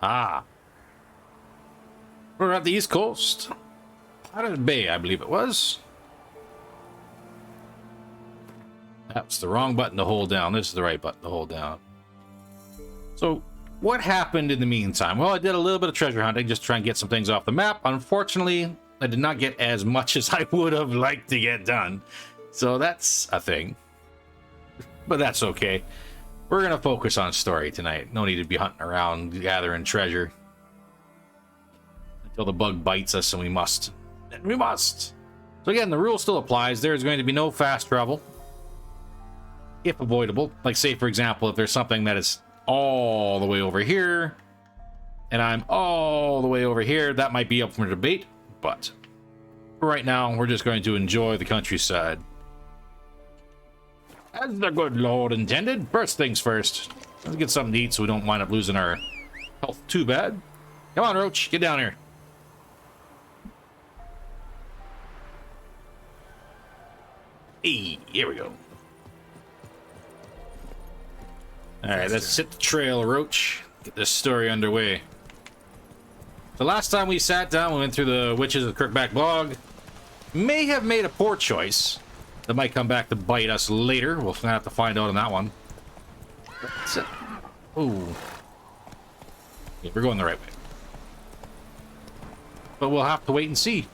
Ah. We're at the East Coast. Pirate Bay, I believe it was. That's the wrong button to hold down. This is the right button to hold down. So, what happened in the meantime? Well, I did a little bit of treasure hunting, just to try and get some things off the map. Unfortunately, I did not get as much as I would have liked to get done. So that's a thing. But that's okay. We're going to focus on story tonight. No need to be hunting around, gathering treasure. Until the bug bites us, and we must. And we must. So again, the rule still applies. There's going to be no fast travel. If avoidable. Like, say, for example, if there's something that is all the way over here, and I'm all the way over here, that might be up for debate. But for right now, we're just going to enjoy the countryside. As the good Lord intended. First things first. Let's get something to eat so we don't wind up losing our health too bad. Come on, Roach. Get down here. Hey, here we go. Alright, let's hit the trail, Roach. Get this story underway. The last time we sat down, we went through the Witches of the Crookback Bog. May have made a poor choice. That might come back to bite us later. We'll have to find out on that one. Ooh. Yeah, we're going the right way. But we'll have to wait and see.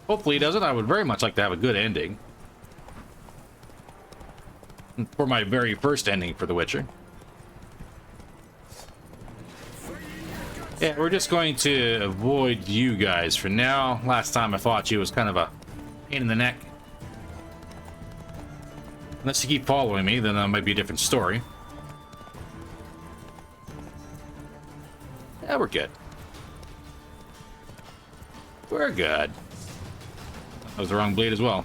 Hopefully he doesn't. I would very much like to have a good ending. For my very first ending for The Witcher. Yeah, we're just going to avoid you guys for now. Last time I fought you was kind of a pain in the neck. Unless you keep following me, then that might be a different story. Yeah, we're good. We're good. That was the wrong blade as well.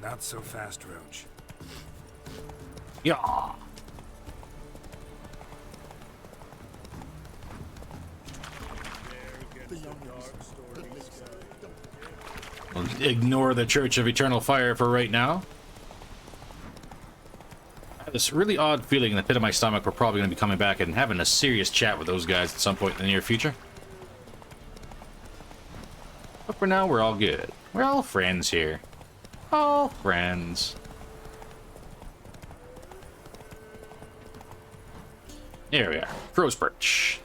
Not so fast, Roach. Yeah. We'll ignore the Church of Eternal Fire for right now. I have this really odd feeling in the pit of my stomach we're probably going to be coming back and having a serious chat with those guys at some point in the near future. But for now, we're all good. We're all friends here. All friends. There we are. Crow's perch.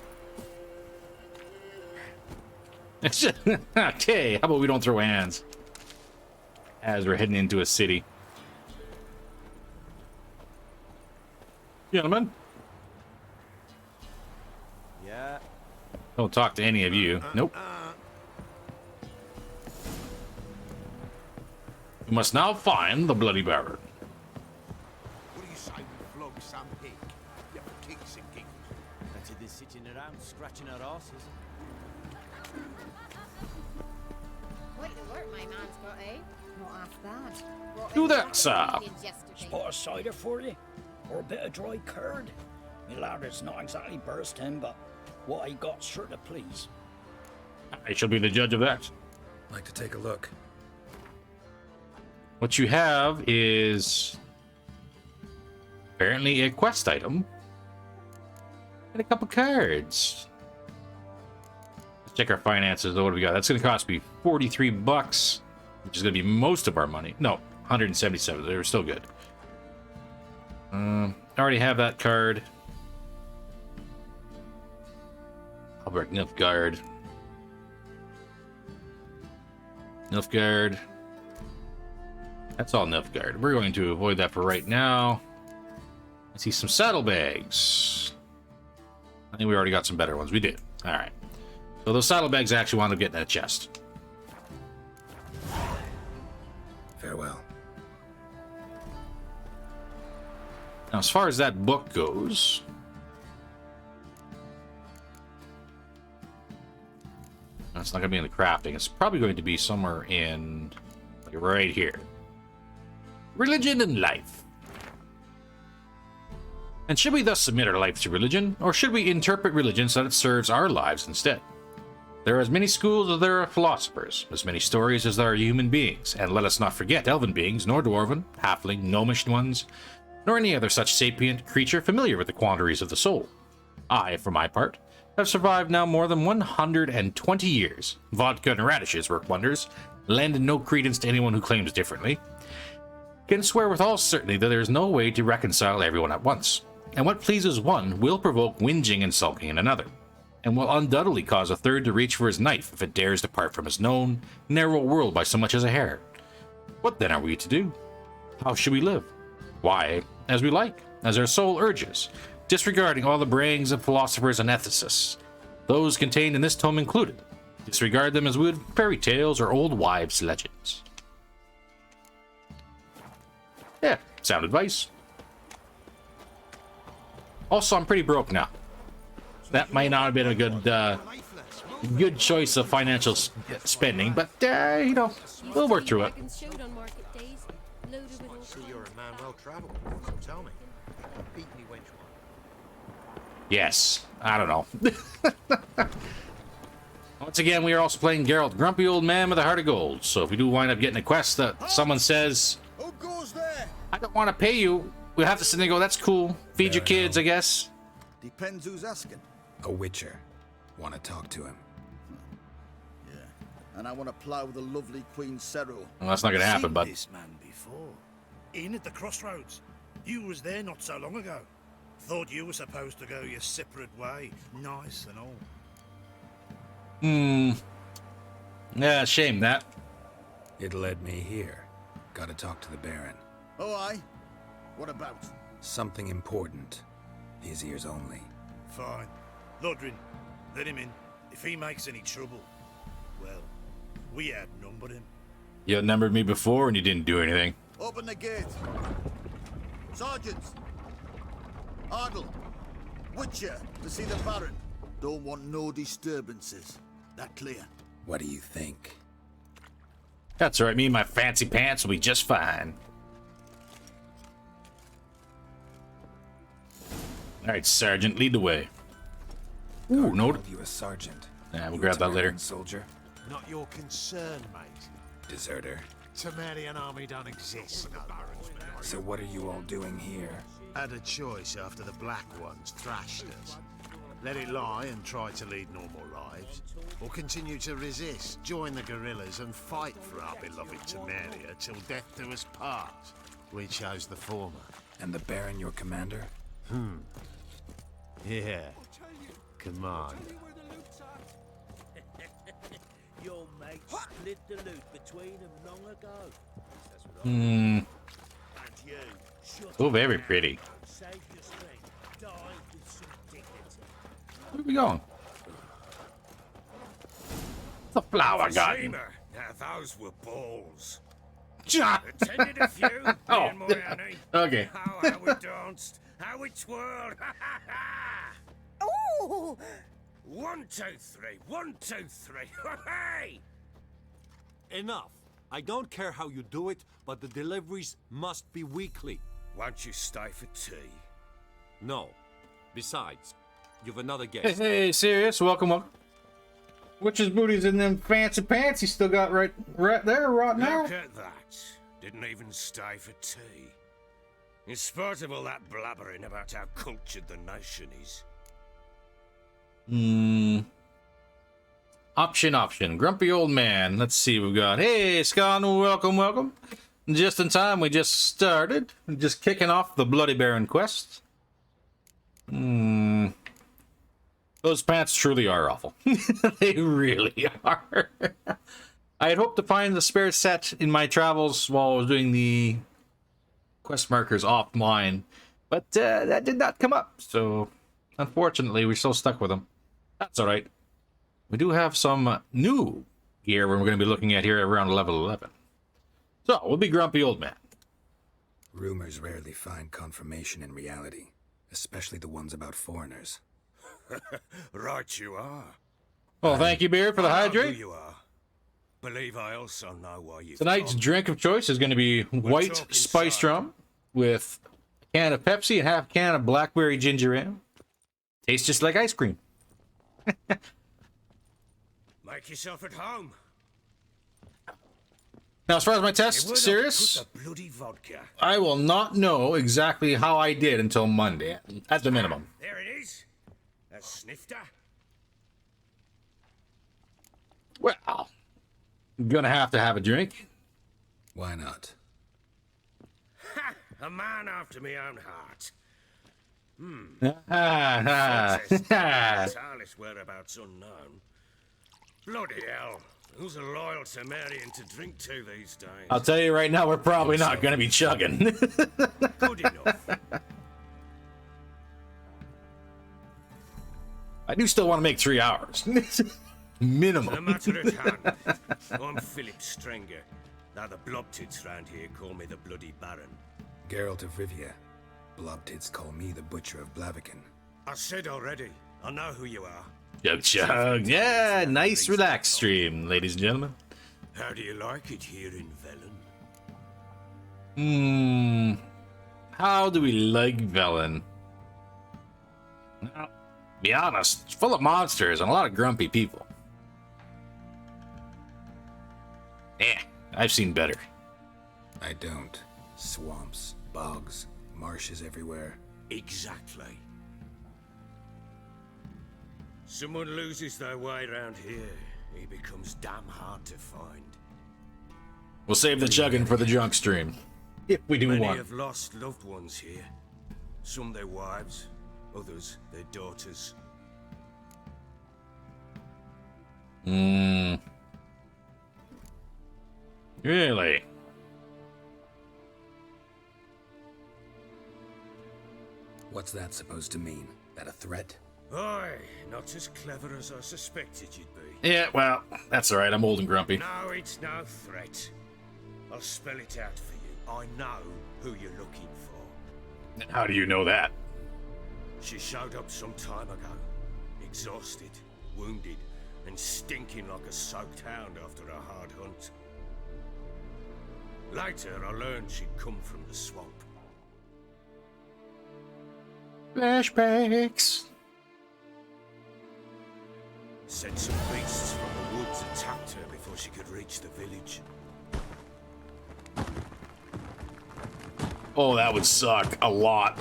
Okay, how about we don't throw hands as we're heading into a city. Gentlemen. Yeah. Don't talk to any of you. Nope. We must now find the Bloody Baron. What do you say we flog some pig? Yeah, for kicks and giggles. Better than sitting around scratching our asses. Quite the work my man's got, eh? Not half bad. Brought Do in that, what sir. we did yesterday. Spot of cider for you? Or a bit of dry curd? Me lad, it's not exactly bursting, but what I got sure to please. I shall be the judge of that. Like to take a look. What you have is apparently a quest item and a couple cards. Let's check our finances. What do we got? That's going to cost me 43 bucks, which is going to be most of our money. No, 177. They were still good. I already have that card. Albert Nilfgaard. Nilfgaard. That's all Nilfgaard. We're going to avoid that for right now. I see some saddlebags. I think we already got some better ones. We did. All right. So those saddlebags actually wound up getting in a chest. Farewell. Now, as far as that book goes, it's not going to be in the crafting. It's probably going to be somewhere in, like, right here. Religion and life. And should we thus submit our life to religion, or should we interpret religion so that it serves our lives instead? There are as many schools as there are philosophers, as many stories as there are human beings, and let us not forget elven beings, nor dwarven, halfling, gnomish ones, nor any other such sapient creature familiar with the quandaries of the soul. I, for my part, have survived now more than 120 years. Vodka and radishes work wonders, lend no credence to anyone who claims differently. Can swear with all certainty that there is no way to reconcile everyone at once, and what pleases one will provoke whinging and sulking in another, and will undoubtedly cause a third to reach for his knife if it dares depart from his known, narrow world by so much as a hair. What then are we to do? How should we live? Why, as we like, as our soul urges, disregarding all the brayings of philosophers and ethicists, those contained in this tome included. Disregard them as we would fairy tales or old wives' legends. Yeah, sound advice. Also, I'm pretty broke now. That might not have been a good choice of financial spending, but you know, we'll work through it. See, you're a man well traveled, so tell me. Beat me wench one. Yes, I don't know. Once again, we are also playing Geralt, grumpy old man with a heart of gold. So if we do wind up getting a quest that someone says, Who goes there? I don't want to pay you, we'll have to sit there and go, that's cool. Feed your kids, I guess. Depends who's asking. A witcher. Want to talk to him. And I want to plow the lovely Queen Cero. Well, that's not going to happen, but This man before. In at the crossroads. You was there not so long ago. Thought you were supposed to go your separate way. Nice and all. yeah, shame that. It led me here. Gotta talk to the Baron. Oh, aye? What about? Something important. His ears only. Fine. Lodrin, let him in. If he makes any trouble, well, we outnumbered him. You outnumbered me before and you didn't do anything. Open the gate. Sergeants. Ardle. Witcher, to see the Baron. Don't want no disturbances. That clear? What do you think? That's all right, me and my fancy pants will be just fine. All right, Sergeant, lead the way. Ooh, Guard no. called you a sergeant. Yeah, we'll You grab a that later. Temerian soldier. Not your concern, mate. Deserter. Temerian army don't exist no more. So what are you all doing here? Had a choice after the Black Ones thrashed us. Let it lie and try to lead normal lives, or continue to resist, join the guerrillas and fight for our beloved Temeria till death do us part. We chose the former. And the Baron your commander? Yeah. Come on. Your mate split the loot between them long ago. Hmm. And you, shut Oh, up very now. pretty. Save your strength. Die with some dignity. Where are we going? The flower garden. Now those were balls. John. Attended a few, Oh. and my honey. Okay. How we danced, how we twirled. Ooh! 1, 2, 3, 1, 2, 3. Hey! Enough. I don't care how you do it, but the deliveries must be weekly. Won't you stay for tea? No. Besides, you've another Hey, guest. hey, serious? Welcome, welcome. Witch's booties in them fancy pants he still got right there, right now. Look at that. Didn't even stay for tea. In spite of all that blabbering about how cultured the nation is. Option. Grumpy old man. Let's see what we've got. Hey, Scon, welcome. Just in time, we just started. Just kicking off the Bloody Baron quest. Those pants truly are awful. They really are. I had hoped to find the spare set in my travels while I was doing the quest markers offline, but that did not come up. So, unfortunately, we're still stuck with them. That's all right. We do have some new gear we're going to be looking at here around level 11. So, we'll be Grumpy Old Man. Rumors rarely find confirmation in reality, especially the ones about foreigners. Right you are. Well, thank you, Beard, for the I know who hydrate. you are. Believe I also know why you've Tonight's come. drink of choice is going to be white talking spiced cider. rum with a can of Pepsi and half a can of blackberry ginger ale. Tastes just like ice cream. Make yourself at home. Now, as far as my Hey, test, where'd I serious, put the bloody vodka? I will not know exactly how I did until Monday, at the minimum. There it is. A snifter. Well, I'm gonna have to have a drink. Why not? Ha! A man after my own heart. Tarlis whereabouts unknown. Bloody hell. Who's a loyal Temerian to drink to these days? I'll tell you right now, we're probably not gonna be chugging. Good enough. I do still want to make 3 hours. The Minimum. matter at hand. I'm Philip Strenger. Now the blobtits round here call me the Bloody Baron. Geralt of Rivia. Blobtits call me the Butcher of Blaviken. I said already. I know who you are. Chug chug. Yeah, nice relaxed stream, ladies and gentlemen. How do you like it here in Velen? How do we like Velen? Now, be honest, it's full of monsters and a lot of grumpy people. I've seen better. I don't. Swamps, bogs, marshes everywhere. Exactly. Someone loses their way around here, he becomes damn hard to find. We'll save the chugging for the drunk stream. If we do Many one. have lost loved ones here. Some their wives, others their daughters. Really? What's that supposed to mean? That a threat? Aye, not as clever as I suspected you'd be. Yeah, well, that's alright. I'm old and grumpy. No, it's no threat. I'll spell it out for you. I know who you're looking for. How do you know that? She showed up some time ago. Exhausted, wounded, and stinking like a soaked hound after a hard hunt. Later, I learned she'd come from the swamp. Flashbacks. Said some beasts from the woods attacked her before she could reach the village. Oh, that would suck a lot.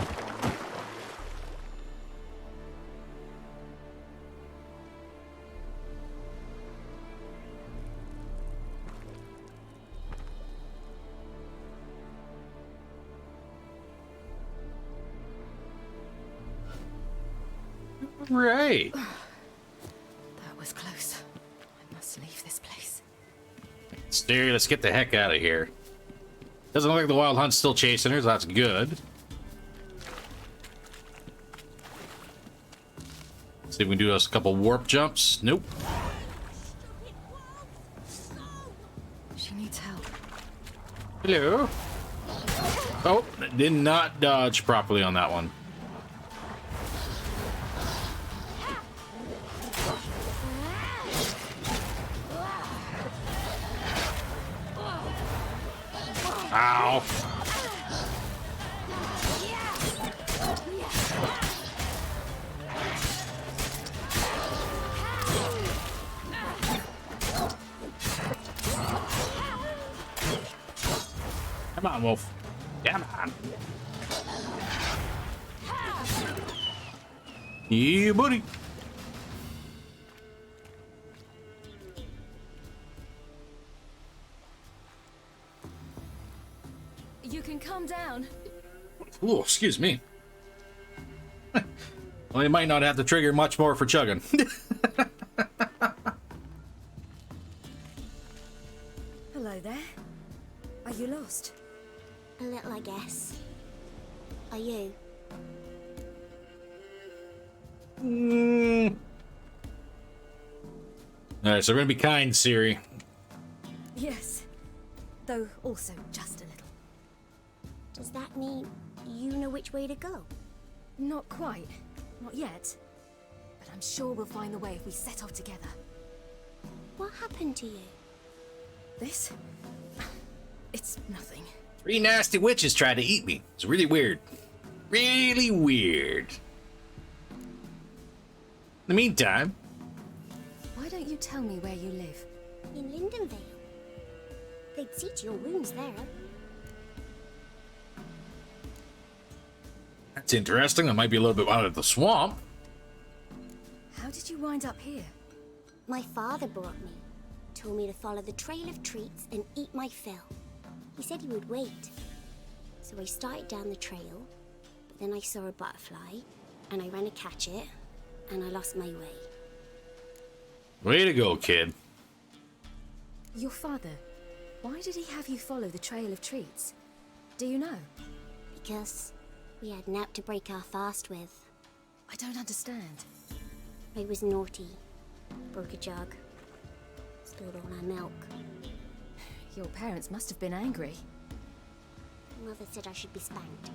Right. That was close. I must leave this place. Stereo, let's get the heck out of here. Doesn't look like the Wild Hunt's still chasing her, so that's good. See if we can do us a couple warp jumps. Nope. She needs help. Hello. Oh, did not dodge properly on that one. Ow. Come on, Wolf. Come on. Yeah, buddy. You can calm down. Oh, excuse me. Well, you might not have to trigger much more for chugging. Hello there. Are you lost? A little, I guess. Are you? Alright, so we're gonna be kind, Siri. Yes. Though also just a little. Does that mean you know which way to go? Not quite. Not yet. But I'm sure we'll find the way if we set off together. What happened to you? This? It's nothing. 3 nasty witches tried to eat me. It's really weird. Really weird. In the meantime, What? Why don't you tell me where you live? In Lindenvale. They'd see to your wounds there. That's interesting. That might be a little bit out of the swamp. How did you wind up here? My father brought me. Told me to follow the trail of treats and eat my fill. He said he would wait. So I started down the trail, but then I saw a butterfly, and I ran to catch it, and I lost my way. Way to go, kid. Your father, why did he have you follow the trail of treats? Do you know? Because we had naught to break our fast with. I don't understand. I was naughty. Broke a jug. Spilled all our milk. Your parents must have been angry. Mother said I should be spanked,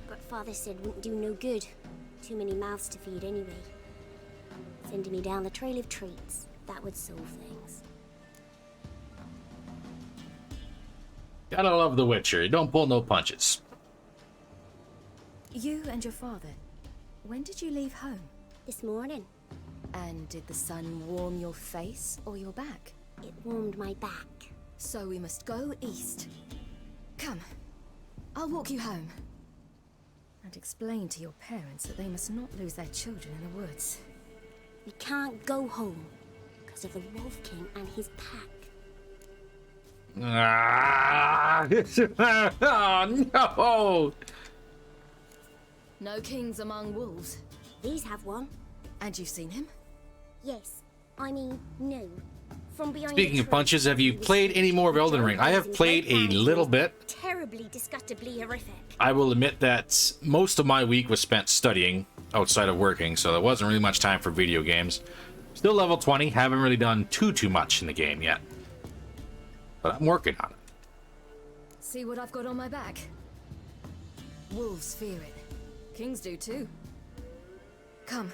but Father said wouldn't do no good. Too many mouths to feed anyway. Sending me down the trail of treats, that would solve things. Gotta love The Witcher. Don't pull no punches. You and your father, when did you leave home? This morning, And did the sun warm your face or your back? it warmed my back. So we must go east. Come, I'll walk you home. And explain to your parents that they must not lose their children in the woods. We can't go home because of the Wolf King and his pack. Ah! Oh, no! No kings among wolves. These have one. And you've seen him? Yes. I mean, no. From behind Speaking the of punches, tree, have you he was played any more of Elden Ring? I have played a little bit. Terribly, disgustingly horrific. I will admit that most of my week was spent studying outside of working, so there wasn't really much time for video games. Still level 20, haven't really done too much in the game yet. But I'm working on it. See what I've got on my back? Wolves fear it. Kings do too. Come,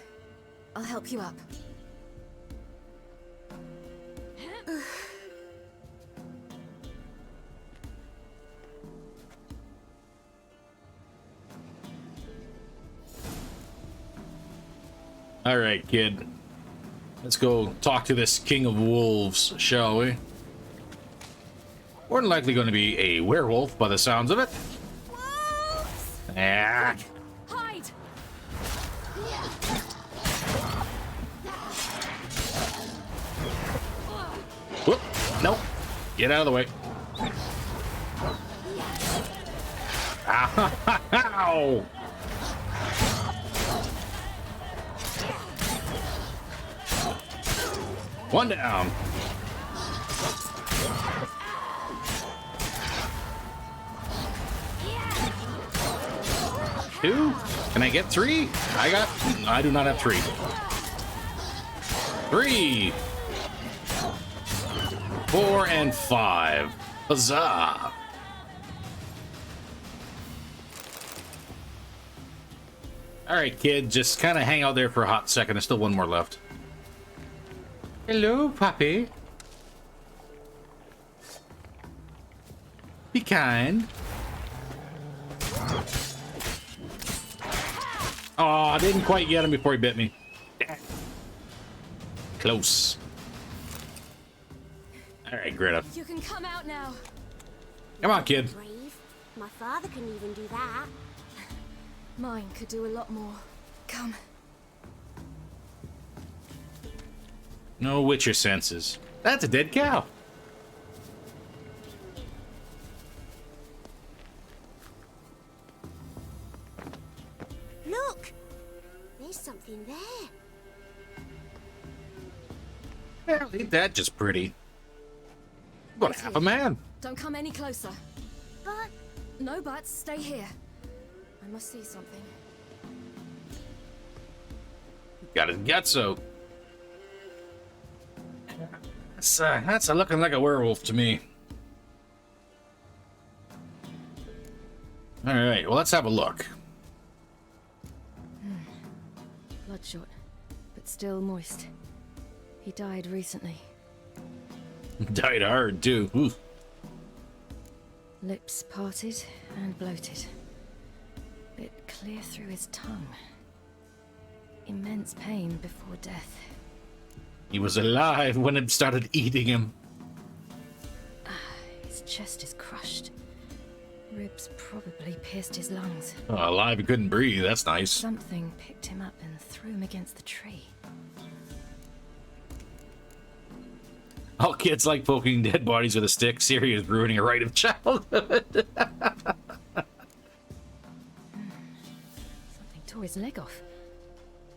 I'll help you up. All right, kid. Let's go talk to this king of wolves, shall we? More than likely going to be a werewolf by the sounds of it. Wolves! Ah. Hide! Whoop. Nope. Get out of the way. Ow! One down. Two? Can I get three? I do not have three. Three. 4 and 5. Huzzah! Alright, kid, just kind of hang out there for a hot second. There's still one more left. Hello, puppy. Be kind. Oh, I didn't quite get him before he bit me. Close. All right, Greta. You can come out now. Come on, kid. Brave. My father couldn't even do that. Mine could do a lot more. Come. No Witcher senses. That's a dead cow. Look! There's something there. Well, ain't that just pretty? I'm gonna have a man. Don't come any closer. But No buts. Stay here. I must see something. Got his gutso. That's looking like a werewolf to me. All right, well, let's have a look. Bloodshot, but still moist. He died recently. Died hard, too. Ooh. Lips parted and bloated. Bit clear through his tongue. Immense pain before death. He was alive when it started eating him. His chest is crushed. Ribs probably pierced his lungs. Oh, alive, he couldn't breathe. That's nice. Something picked him up and threw him against the tree. All kids like poking dead bodies with a stick. Siri is ruining a rite of childhood. Something tore his leg off.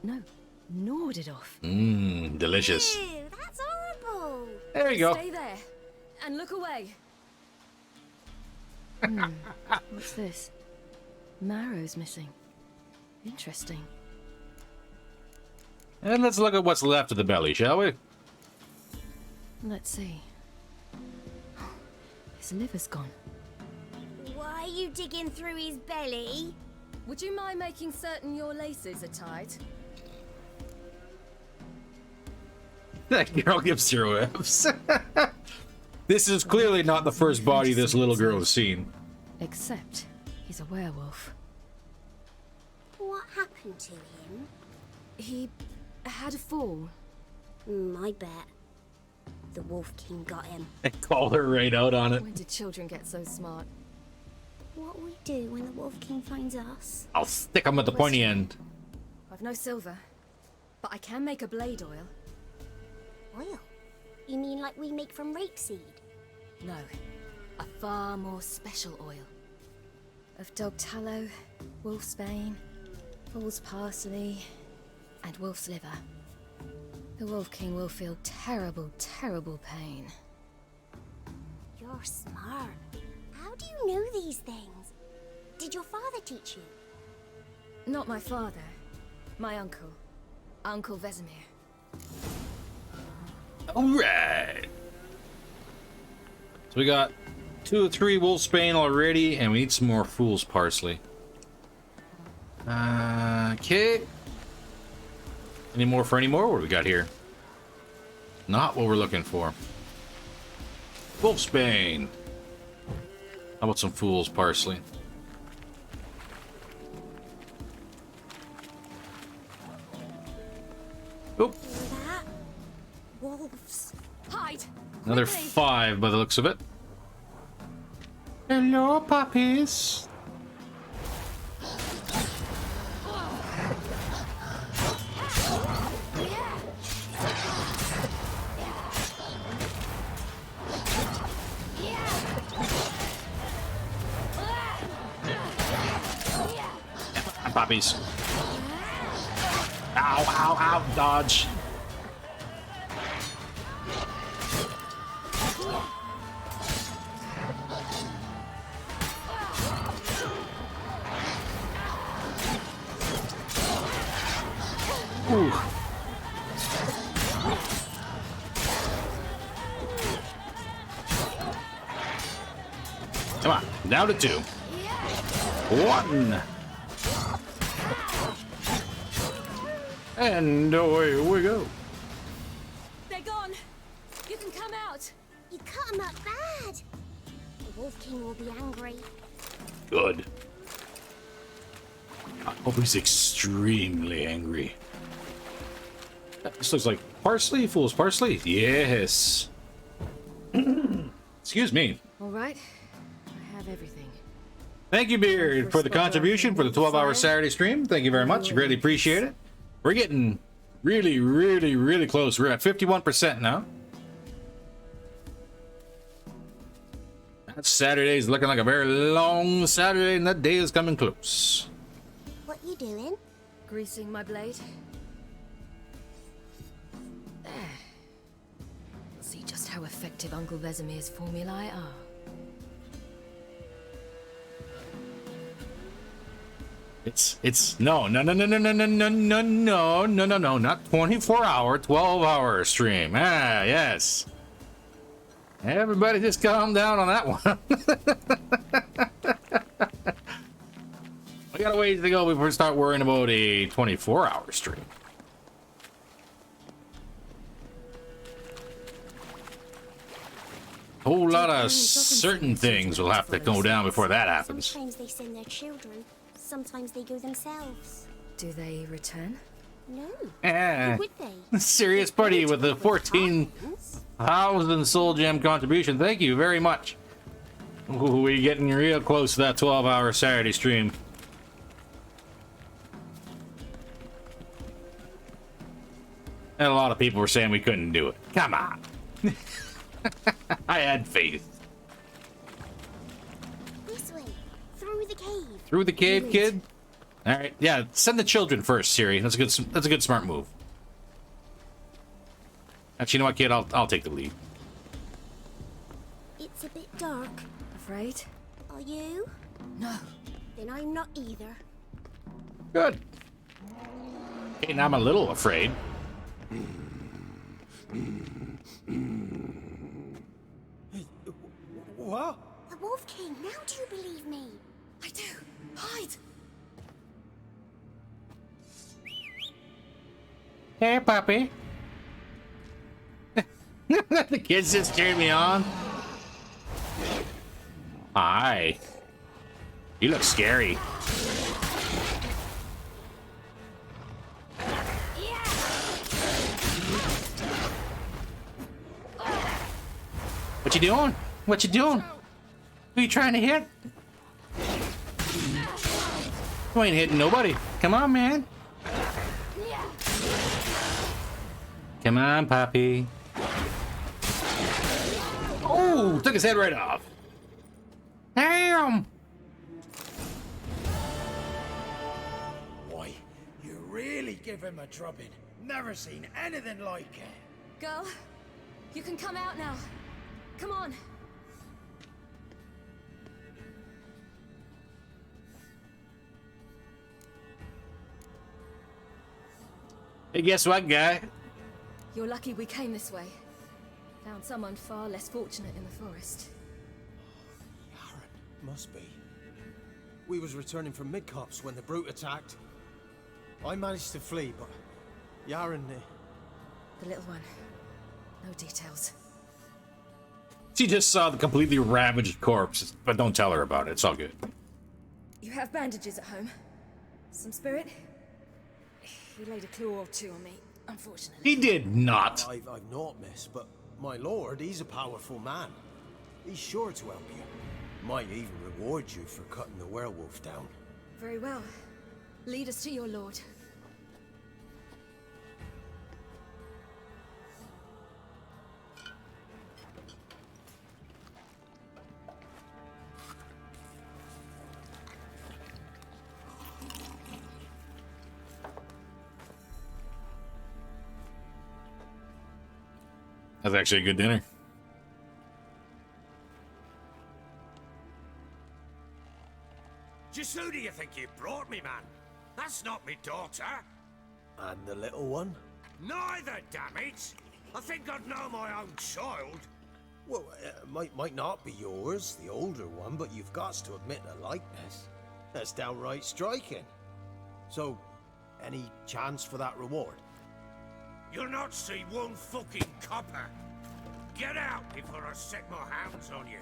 No, gnawed it off. Mmm, delicious. Ew, that's horrible. There you go. Stay there and look away. What's this? Marrow's missing. Interesting. And let's look at what's left of the belly, shall we? Let's see. His liver's gone. Why are you digging through his belly? Would you mind making certain your laces are tied? That girl gives 0 F's. This is clearly not the first body this little girl has seen. Except he's a werewolf. What happened to him? He had a fall. I bet. The Wolf King got him. I called her right out on it. When did children get so smart? What will we do when the Wolf King finds us? I'll stick him at the pointy end. I've no silver, but I can make a blade oil. Oil? You mean like we make from rapeseed? No, a far more special oil. Of dog tallow, wolfsbane, fool's parsley, and wolf's liver. The Wolf King will feel terrible, terrible pain. You're smart. How do you know these things? Did your father teach you? Not my father. My uncle. Uncle Vesemir. Alright. So we got 2 or 3 wolfsbane already, and we need some more fool's parsley. Okay. Any more for any more? What do we got here? Not what we're looking for. Wolfsbane. How about some fool's parsley? Oop. Hear that? Wolves. Hide! Another Quickly! 5 by the looks of it. Hello, puppies. Puppies. Ow, ow, ow, dodge. Ooh. Come on, down to 2. 1. And away we go. They're gone! You can come out! You cut him up bad. The Wolf King will be angry. Good. I hope he's extremely angry. This looks like parsley, fool's parsley. Yes. Excuse me. All right, I have everything. Thank you, Beard, for the contribution for the 12-hour Saturday stream. Thank you very much. Greatly appreciate it. We're getting really, really, really close. We're at 51% now. That Saturday's looking like a very long Saturday, and that day is coming close. What you doing? Greasing my blade. There. We'll see just how effective Uncle Vesemir's formulae are. It's no, not 24-hour, 12-hour stream. Ah, yes. Everybody just calm down on that one. We got a ways to go before we start worrying about a 24-hour stream. Whole lot of certain things will have to go down before that happens. Sometimes they send their children. Sometimes they go themselves. Do they return? No. Eh. Would they? Serious party with a 14,000 soul gem contribution. Thank you very much. Ooh, we're getting real close to that 12-hour Saturday stream. And a lot of people were saying we couldn't do it. Come on. I had faith. This way. Through the cave. Through the cave, kid? Alright, yeah, send the children first, Siri. That's a good smart move. Actually, you know what, kid? I'll take the lead. It's a bit dark. Afraid? Are you? No. Then I'm not either. Good. Okay, now I'm a little afraid. What? The Wolf King, now do you believe me? I do. Hide. Hey, puppy. The kids just cheered me on. Hi. You look scary. What you doing? What you doing? Who you trying to hit? You ain't hitting nobody. Come on, man. Come on, Poppy. Oh, took his head right off. Damn. Why, you really give him a drubbing. Never seen anything like it. Girl, you can come out now. Come on. Hey, guess what, guy? You're lucky we came this way. Found someone far less fortunate in the forest. Aaron, must be. We was returning from Midcops when the brute attacked. I managed to flee, but Yaren... The little one. No details. She just saw the completely ravaged corpse, but don't tell her about it. It's all good. You have bandages at home? Some spirit? He laid a claw or two on me, unfortunately. He did not. I've not, miss, but my lord, he's a powerful man. He's sure to help you. Might even reward you for cutting the werewolf down. Very well. Lead us to your lord. That's actually a good dinner. Just who do you think you brought me, man? That's not me daughter. And the little one? Neither, damn it! I think I'd know my own child. Well, might not be yours, the older one, but you've got to admit the likeness. That's downright striking. So, any chance for that reward? You'll not see one fucking copper. Get out before I set my hounds on you.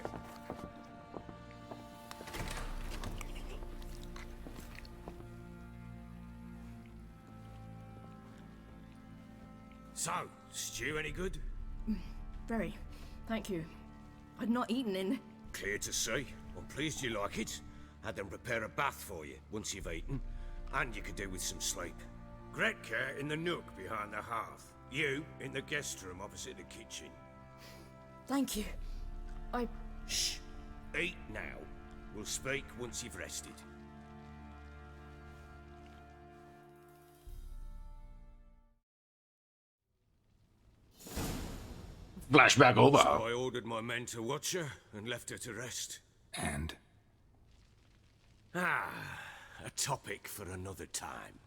So, stew any good? Very. Thank you. I'd not eaten in... Clear to see. I'm pleased you like it. Had them prepare a bath for you once you've eaten. And you could do with some sleep. Gretka in the nook behind the hearth. You in the guest room opposite the kitchen. Thank you. Shh. Eat now. We'll speak once you've rested. Flashback over. So I ordered my men to watch her and left her to rest. And? Ah, a topic for another time.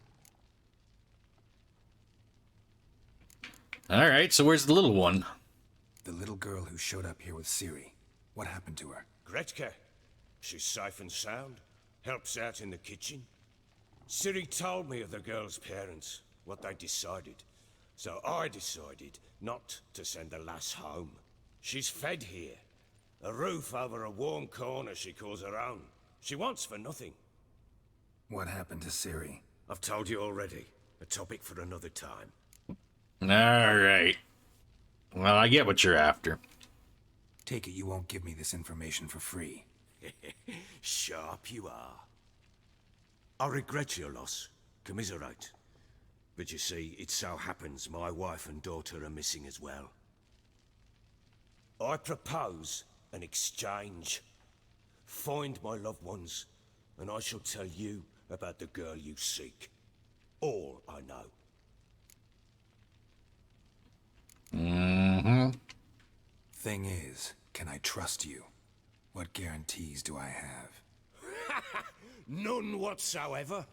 All right, so where's the little one? The little girl who showed up here with Ciri. What happened to her? Gretka. She's safe and sound. Helps out in the kitchen. Ciri told me of the girl's parents, what they decided. So I decided not to send the lass home. She's fed here. A roof over a warm corner she calls her own. She wants for nothing. What happened to Ciri? I've told you already. A topic for another time. All right. Well, I get what you're after. Take it you won't give me this information for free. Sharp you are. I regret your loss. Commiserate. But you see, it so happens my wife and daughter are missing as well. I propose an exchange. Find my loved ones, and I shall tell you about the girl you seek. All I know. Mm-hmm. Thing is, can I trust you? What guarantees do I have? None whatsoever.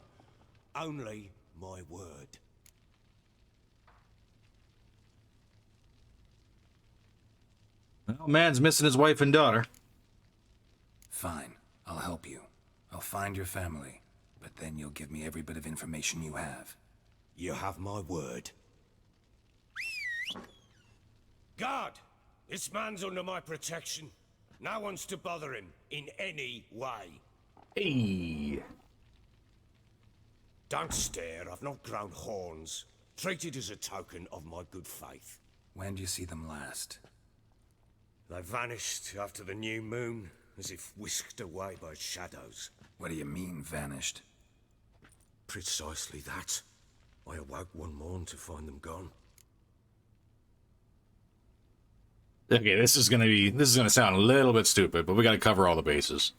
Only my word. Well, man's missing his wife and daughter. Fine, I'll help you. I'll find your family, but then you'll give me every bit of information you have. You have my word. Guard! This man's under my protection. No one's to bother him in any way. Hey. Don't stare, I've not grown horns. Treat it as a token of my good faith. When do you see them last? They vanished after the new moon, as if whisked away by shadows. What do you mean, vanished? Precisely that. I awoke one morn to find them gone. Okay, this is gonna sound a little bit stupid, but we gotta cover all the bases.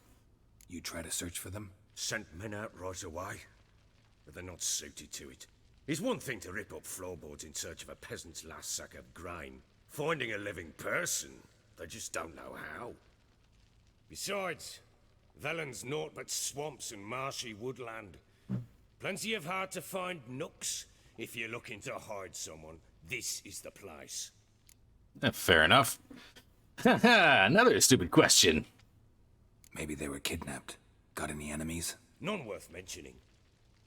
You try to search for them? Sent men out right away, but they're not suited to it. It's one thing to rip up floorboards in search of a peasant's last sack of grain. Finding a living person, they just don't know how. Besides, Velen's naught but swamps and marshy woodland. Plenty of hard-to-find nooks. If you're looking to hide someone, this is the place. Fair enough. Haha, another stupid question. Maybe they were kidnapped. Got any enemies? None worth mentioning.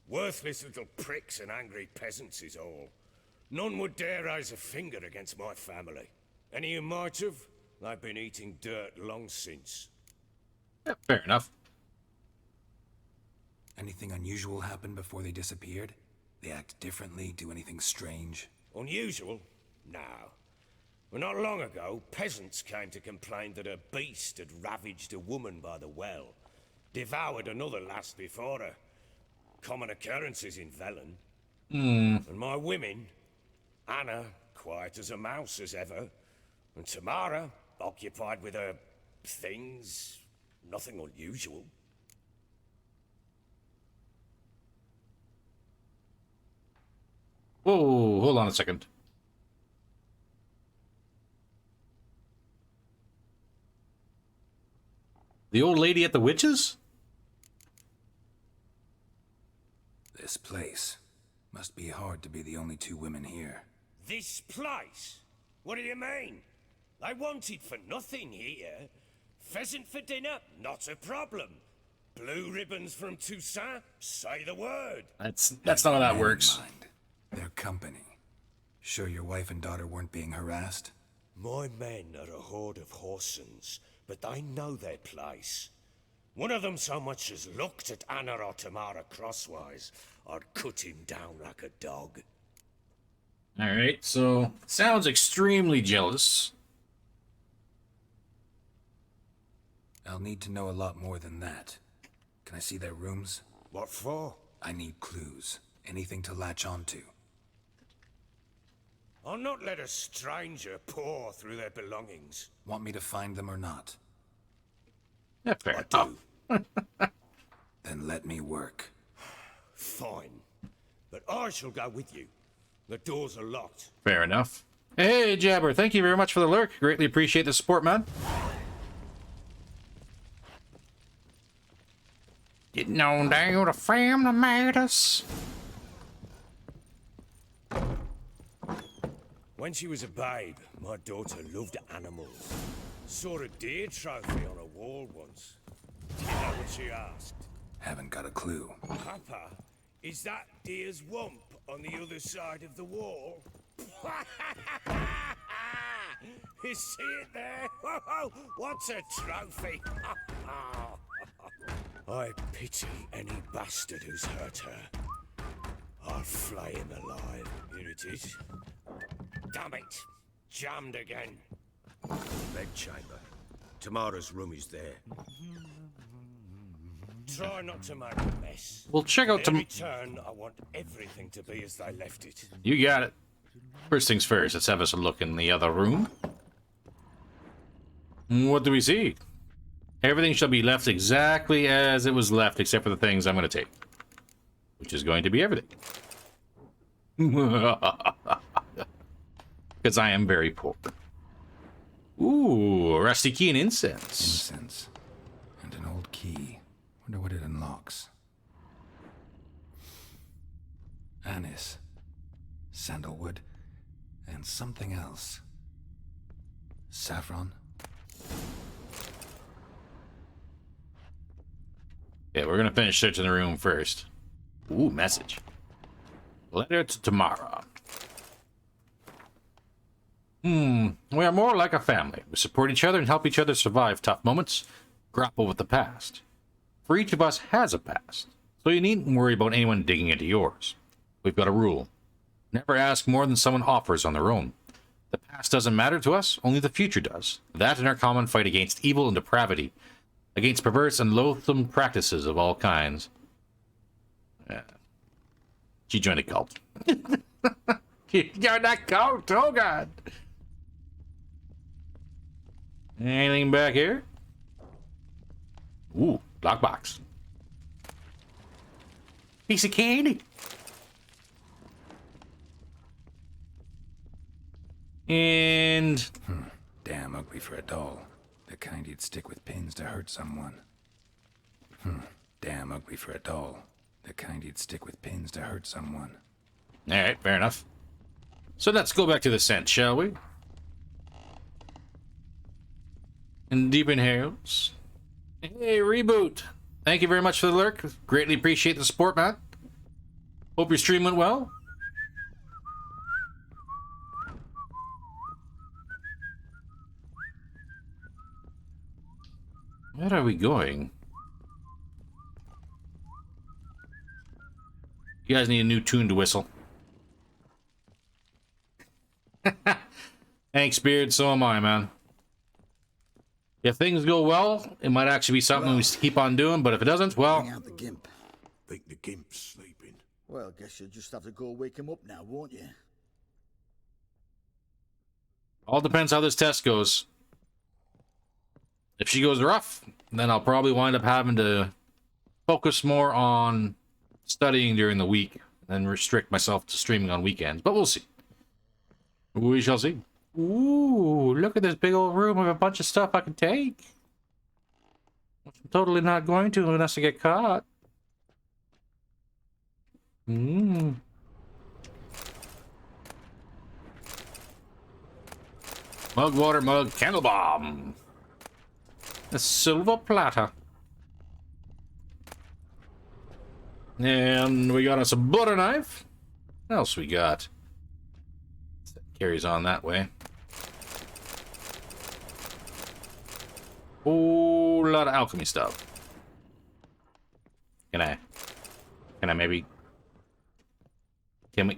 Worthless little pricks and angry peasants is all. None would dare raise a finger against my family. Any who might have, they've been eating dirt long since. Yeah, fair enough. Anything unusual happen before they disappeared? They act differently, do anything strange? Unusual? No. Well, not long ago, peasants came to complain that a beast had ravaged a woman by the well. Devoured another lass before her. Common occurrences in Velen. And my women, Anna, quiet as a mouse as ever, and Tamara, occupied with her things, nothing unusual. Whoa, hold on a second. The old lady at the witches? This place. Must be hard to be the only two women here. This place? What do you mean? They wanted for nothing here. Pheasant for dinner? Not a problem. Blue ribbons from Toussaint? Say the word. That's not how that works. Mind. Their company. Sure your wife and daughter weren't being harassed? My men are a horde of whoresons, but they know their place. One of them so much as looked at Anna or Tamara crosswise, I'd cut him down like a dog. Alright, so sounds extremely jealous. I'll need to know a lot more than that. Can I see their rooms? What for? I need clues. Anything to latch onto. I'll not let a stranger pour through their belongings. Want me to find them or not? Yeah, fair I enough. do. Then let me work. Fine. But I shall go with you. The doors are locked. Fair enough. Hey, Jabber, thank you very much for the lurk. Greatly appreciate the support, man. Getting on down to family matters. When she was a babe, my daughter loved animals. Saw a deer trophy on a wall once. Do you know what she asked? Haven't got a clue. Papa, is that deer's wump on the other side of the wall? You see it there? What's a trophy? I pity any bastard who's hurt her. I'll flay him alive. Here it is. Damn it! Jammed again. Bedchamber. Tamara's room is there. Try not to make a mess. We'll check out In return, I want everything to be as they left it. You got it. First things first, let's have us a look in the other room. What do we see? Everything shall be left exactly as it was left, except for the things I'm going to take. Which is going to be everything. Because I am very poor. Ooh, a rusty key and incense. Incense. And an old key. Wonder what it unlocks. Anise. Sandalwood. And something else. Saffron. Yeah, we're gonna finish searching the room first. Ooh, message. Letter to Tamara. We are more like a family. We support each other and help each other survive tough moments, grapple with the past. For each of us has a past, so you needn't worry about anyone digging into yours. We've got a rule. Never ask more than someone offers on their own. The past doesn't matter to us, only the future does. That and our common fight against evil and depravity, against perverse and loathsome practices of all kinds. She joined a cult. She joined that cult, oh god. Anything back here? Ooh, lockbox. Piece of candy. And... Damn ugly for a doll. The kind you'd stick with pins to hurt someone. Damn ugly for a doll. The kind you'd stick with pins to hurt someone. Alright, fair enough. So let's go back to the scent, shall we? And deep inhales. Hey, Reboot. Thank you very much for the lurk. Greatly appreciate the support, man. Hope your stream went well. Where are we going? You guys need a new tune to whistle. Thanks, Beard. So am I, man. If things go well, it might actually be something we keep on doing, but if it doesn't, well... Bring out the gimp. Think the gimp's sleeping. Well, guess you'll just have to go wake him up now, won't you? All depends how this test goes. If she goes rough, then I'll probably wind up having to focus more on studying during the week and restrict myself to streaming on weekends. But we'll see. We shall see. Ooh, look at this big old room with a bunch of stuff I can take. I'm totally not going to unless I get caught. Mug water mug candle bomb. A silver platter. And we got us a butter knife. What else we got? That carries on that way. Whole lot of alchemy stuff. Can I maybe... Can we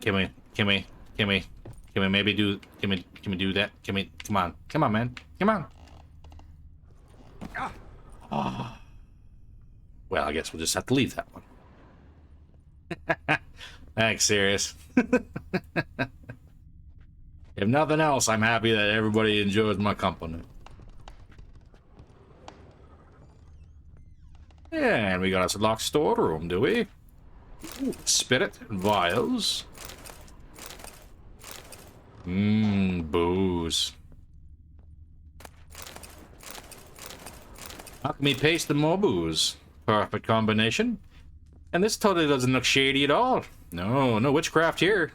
maybe do... Can we do that? Come on, man. Come on. Oh. Well, I guess we'll just have to leave that one. Thanks, serious. If nothing else, I'm happy that everybody enjoys my company. And we got us a locked storeroom, do we? Ooh, spirit and vials. Booze. Alchemy paste and more booze. Perfect combination. And this totally doesn't look shady at all. No witchcraft here.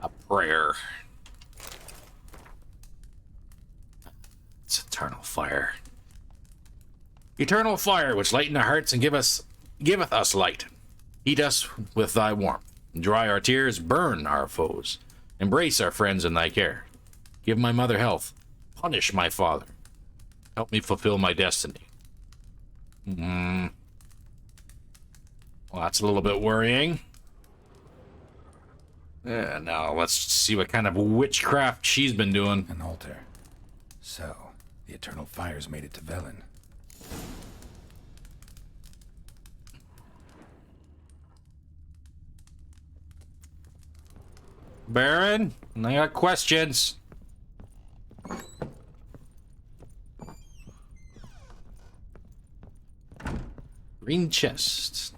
A prayer. It's eternal fire. Eternal fire, which lighten our hearts and giveth us light. Heat us with thy warmth. Dry our tears, burn our foes. Embrace our friends in thy care. Give my mother health. Punish my father. Help me fulfill my destiny. Well, that's a little bit worrying. Yeah, now let's see what kind of witchcraft she's been doing. An altar. So, the eternal fires made it to Velen. Baron, I got questions. Green chest.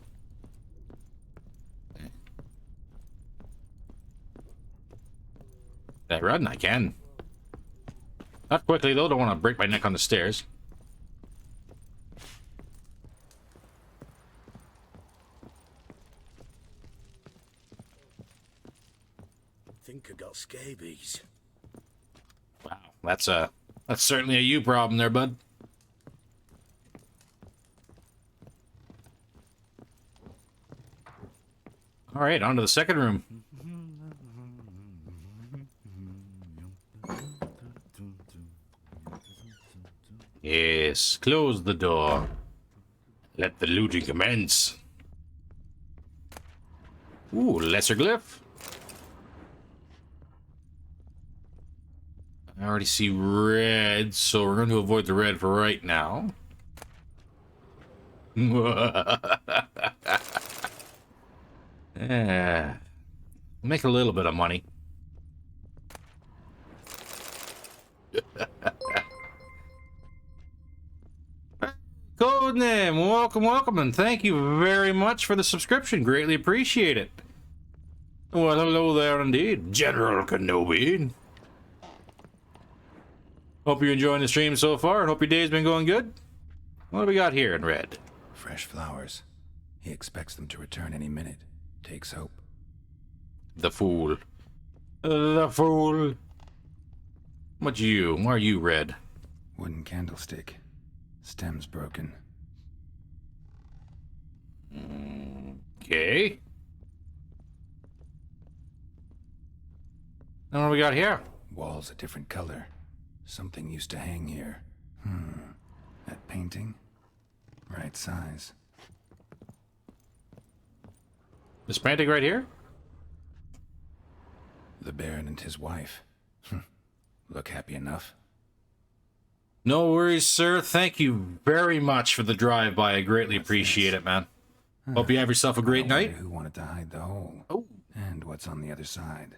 Can I run? I can. Not quickly, though. Don't want to break my neck on the stairs. Think I got scabies. Wow, that's certainly a you problem there, bud. All right, on to the second room. Yes, close the door. Let the looting commence. Ooh, lesser glyph. I already see red, so we're going to avoid the red for right now. Yeah. Make a little bit of money. Codename, welcome, and thank you very much for the subscription. Greatly appreciate it. Well, hello there indeed, General Kenobi. Hope you're enjoying the stream so far, and hope your day's been going good. What do we got here in red? Fresh flowers. He expects them to return any minute. Takes hope. The fool. The fool. Why are you red? Wooden candlestick. Stem's broken. Okay. Now what do we got here? Walls a different color. Something used to hang here. That painting? Right size. This painting right here? The Baron and his wife. Look happy enough. No worries, sir. Thank you very much for the drive-by. I greatly appreciate it, man. Hope you have yourself a great night. Who wanted to hide the hole? Oh. And what's on the other side?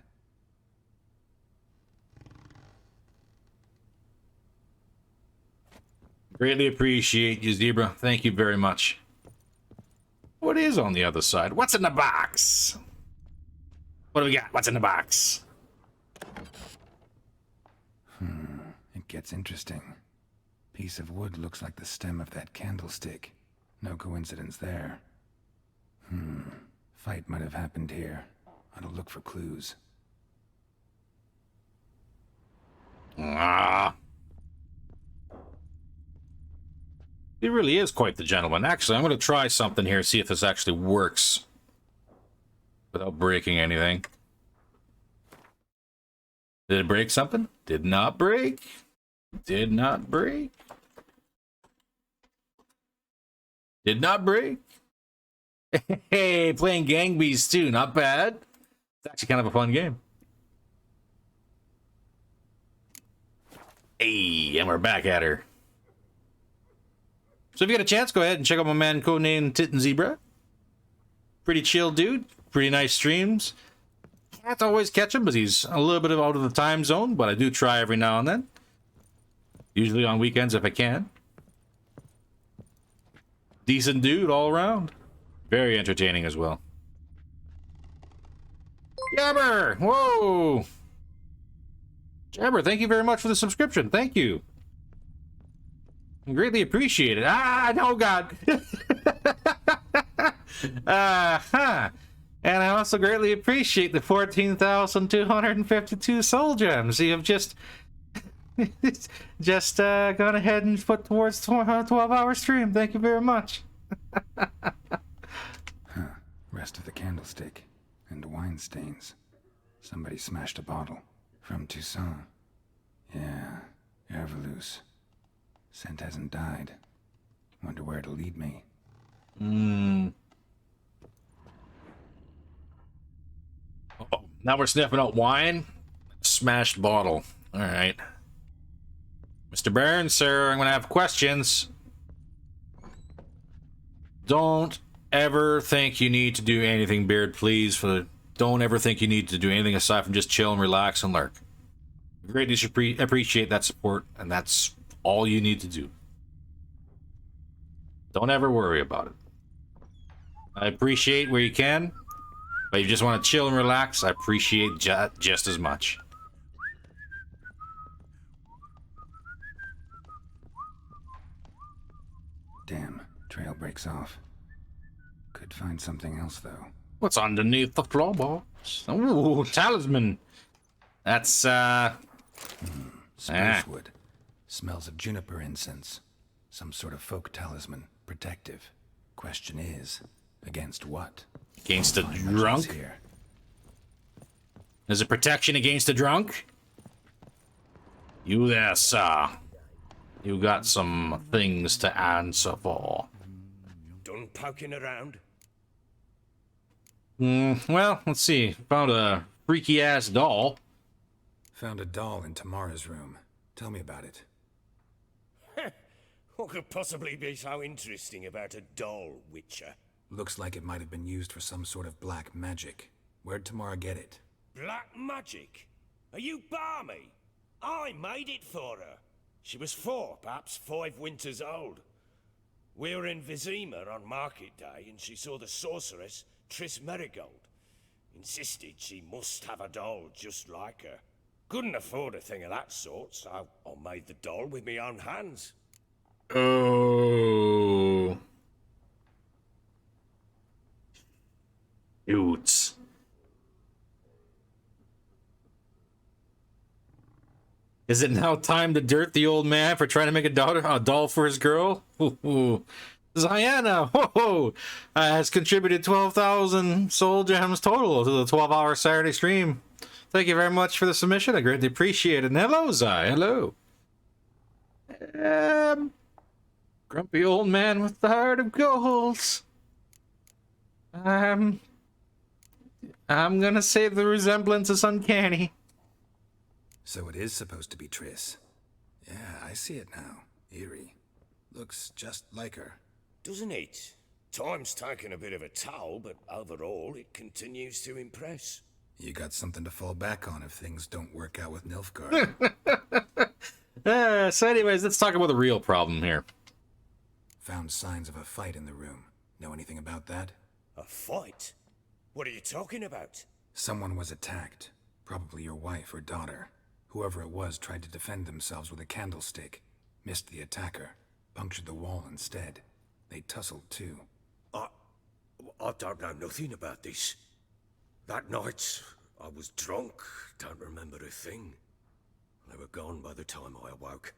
Greatly appreciate you, Zebra. Thank you very much. What is on the other side? What's in the box? What do we got? What's in the box? It gets interesting. Piece of wood looks like the stem of that candlestick. No coincidence there. Fight might have happened here. I'll look for clues. He really is quite the gentleman. Actually, I'm going to try something here, see if this actually works. Without breaking anything. Did it break something? Did not break. Did not break. Did not break. Hey, playing Gang Beasts too. Not bad. It's actually kind of a fun game. Hey, and we're back at her. So if you get a chance, go ahead and check out my man codenamed Titten Zebra. Pretty chill dude. Pretty nice streams. Can't always catch him because he's a little bit out of the time zone, but I do try every now and then. Usually on weekends if I can. Decent dude all around. Very entertaining as well. Jabber! Whoa! Jabber, thank you very much for the subscription. Thank you. Greatly appreciate it. No, God. And I also greatly appreciate the 14,252 soul gems you have just gone ahead and put towards 12-hour stream. Thank you very much. Rest of the candlestick and wine stains. Somebody smashed a bottle from Toussaint. Yeah, Herveloos. Scent hasn't died. Wonder where it'll lead me. Now we're sniffing out wine. Smashed bottle. All right. Mr. Burns, sir, I'm going to have questions. Don't ever think you need to do anything, Beard, please. Don't ever think you need to do anything aside from just chill and relax and lurk. Greatly appreciate that support, and that's all you need to do. Don't ever worry about it. I appreciate where you can, but you just want to chill and relax, I appreciate just as much. Damn, trail breaks off. Could find something else, though. What's underneath the floorboards? Ooh, talisman. That's, Spruce wood. Smells of juniper incense. Some sort of folk talisman. Protective. Question is, against what? Against a drunk? Here. Is it protection against a drunk? You there, sir. You got some things to answer for. Done poking around? Well, let's see. Found a freaky-ass doll. Found a doll in Tamara's room. Tell me about it. What could possibly be so interesting about a doll, Witcher? Looks like it might have been used for some sort of black magic. Where'd Tamara get it? Black magic? Are you balmy? I made it for her. She was 4, perhaps 5 winters old. We were in Vizima on market day, and she saw the sorceress, Triss Merigold. Insisted she must have a doll just like her. Couldn't afford a thing of that sort, so I made the doll with my own hands. Oh. Shoots. Is it now time to dirt the old man for trying to make a doll for his girl? Ooh. Ziana has contributed 12,000 soul gems total to the 12-hour Saturday stream. Thank you very much for the submission. I greatly appreciate it. And hello, Zai. Hello. Grumpy old man with the heart of gold. I'm gonna say the resemblance is uncanny. So it is supposed to be Triss. Yeah, I see it now. Eerie. Looks just like her. Doesn't it? Time's taken a bit of a toll, but overall it continues to impress. You got something to fall back on if things don't work out with Nilfgaard. So anyways, let's talk about the real problem here. Found signs of a fight in the room. Know anything about that? A fight? What are you talking about? Someone was attacked. Probably your wife or daughter. Whoever it was tried to defend themselves with a candlestick. Missed the attacker. Punctured the wall instead. They tussled too. I don't know nothing about this. That night, I was drunk. Don't remember a thing. They were gone by the time I awoke.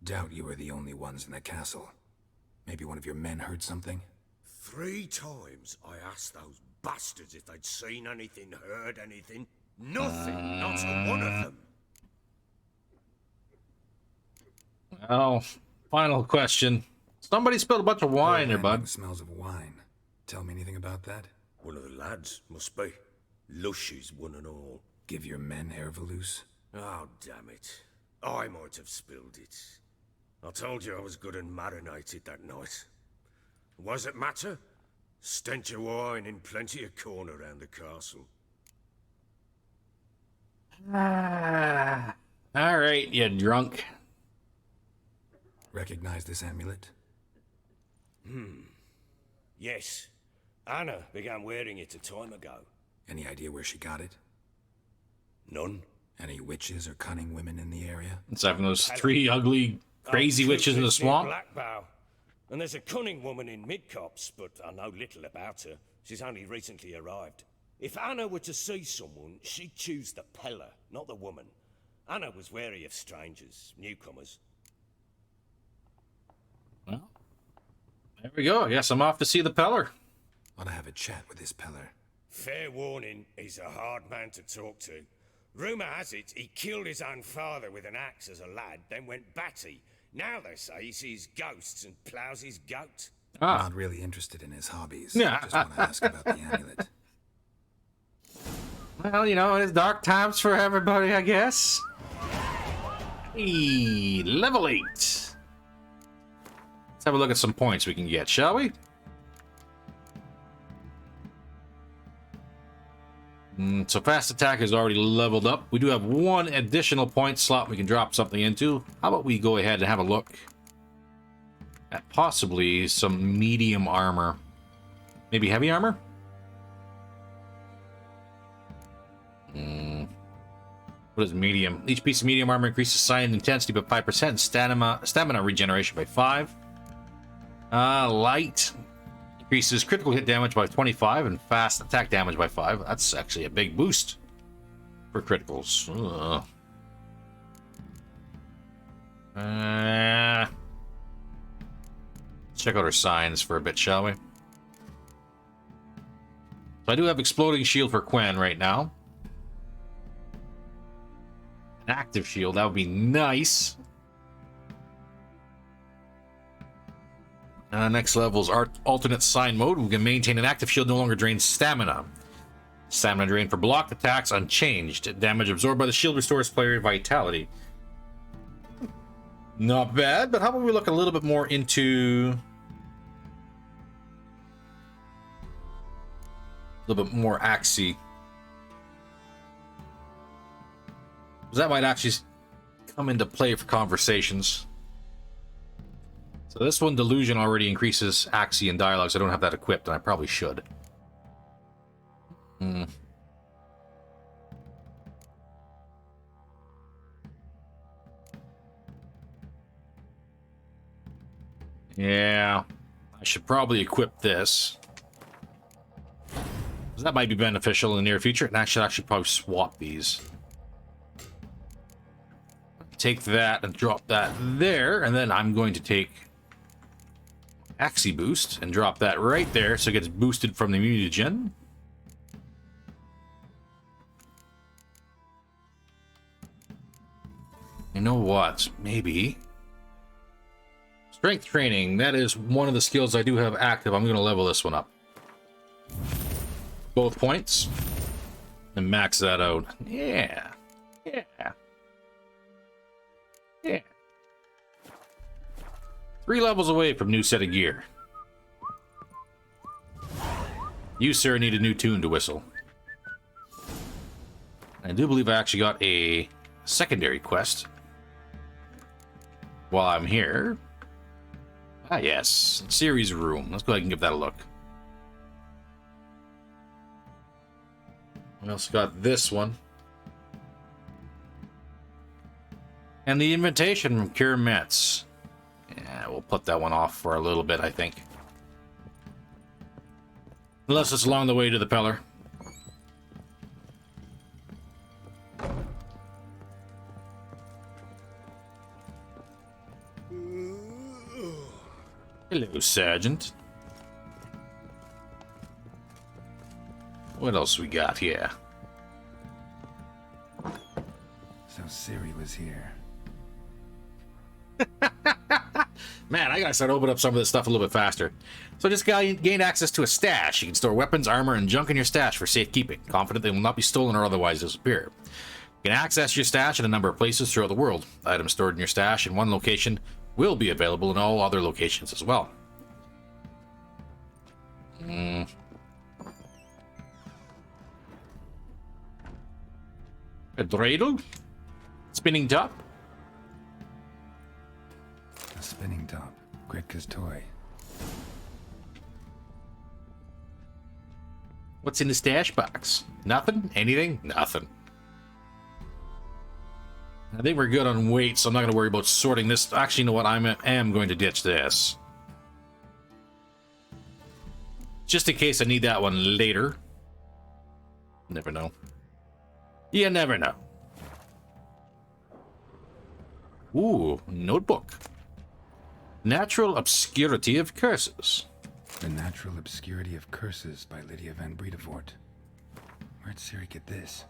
Doubt you were the only ones in the castle. Maybe one of your men heard something? 3 times I asked those bastards if they'd seen anything, heard anything. Nothing, not a one of them. Oh, final question. Somebody spilled a bunch of wine here, bud. Smells of wine. Tell me anything about that? One of the lads, must be. Lushes, one and all. Give your men Ervalus? Oh, damn it. I might have spilled it. I told you I was good and marinated that night. Was it matter? Stench of wine in plenty of corn around the castle. All right, you drunk. Recognize this amulet? Yes. Anna began wearing it a time ago. Any idea where she got it? None. Any witches or cunning women in the area? It's having those 3 ugly, crazy witches in the swamp. Blackbow. And there's a cunning woman in Midcopse, but I know little about her. She's only recently arrived. If Anna were to see someone, she'd choose the peller, not the woman. Anna was wary of strangers, newcomers. Well, there we go. I guess I'm off to see the peller. Ought to have a chat with this peller. Fair warning, he's a hard man to talk to. Rumour has it he killed his own father with an axe as a lad, then went batty. Now they say he sees ghosts and ploughs his goat. Not really interested in his hobbies. Yeah. Just want to ask about the amulet. Well, you know, it's dark times for everybody, I guess. Hey, level 8. Let's have a look at some points we can get, shall we? So fast attack is already leveled up. We do have one additional point slot we can drop something into. How about we go ahead and have a look at possibly some medium armor. Maybe heavy armor? What is medium? Each piece of medium armor increases silent intensity by 5%, and stamina regeneration by 5. Light increases critical hit damage by 25 and fast attack damage by 5. That's actually a big boost for criticals. Check out our signs for a bit, shall we? So I do have exploding shield for Quen right now. An active shield, that would be nice. Next level is alternate sign mode. We can maintain an active shield, no longer drains stamina. Stamina drain for blocked attacks unchanged. Damage absorbed by the shield restores player vitality. Not bad, but how about we look a little bit more into a little bit more Axie. That might actually come into play for conversations. So this one, Delusion, already increases Axie and dialogue, so I don't have that equipped, and I probably should. Yeah, I should probably equip this. That might be beneficial in the near future, and I should actually probably swap these. Take that and drop that there, and then I'm going to take Axie Boost and drop that right there so it gets boosted from the mutagen. You know what? Maybe strength training. That is one of the skills I do have active. I'm going to level this one up. Both points. And max that out. Yeah. Yeah. Yeah. 3 levels away from new set of gear. You, sir, need a new tune to whistle. I do believe I actually got a secondary quest while I'm here. Ah, yes. Series room. Let's go ahead and give that a look. We also got this one. And the invitation from Kira Metz. Yeah, we'll put that one off for a little bit, I think. Unless it's along the way to the Peller. Hello, Sergeant. What else we got here? So Ciri was here. Man, I gotta start opening up some of this stuff a little bit faster. So just gain access to a stash. You can store weapons, armor, and junk in your stash for safekeeping. Confident they will not be stolen or otherwise disappear. You can access your stash in a number of places throughout the world. Items stored in your stash in one location will be available in all other locations as well. A dreidel? Spinning top? A spinning top. Gretka's toy. What's in the stash box? Nothing? Anything? Nothing. I think we're good on weight, so I'm not going to worry about sorting this. Actually, you know what? I am going to ditch this. Just in case I need that one later. Never know. You never know. Ooh, notebook. Natural Obscurity of Curses. The Natural Obscurity of Curses by Lydia van Bredevoort. Where'd Ciri get this?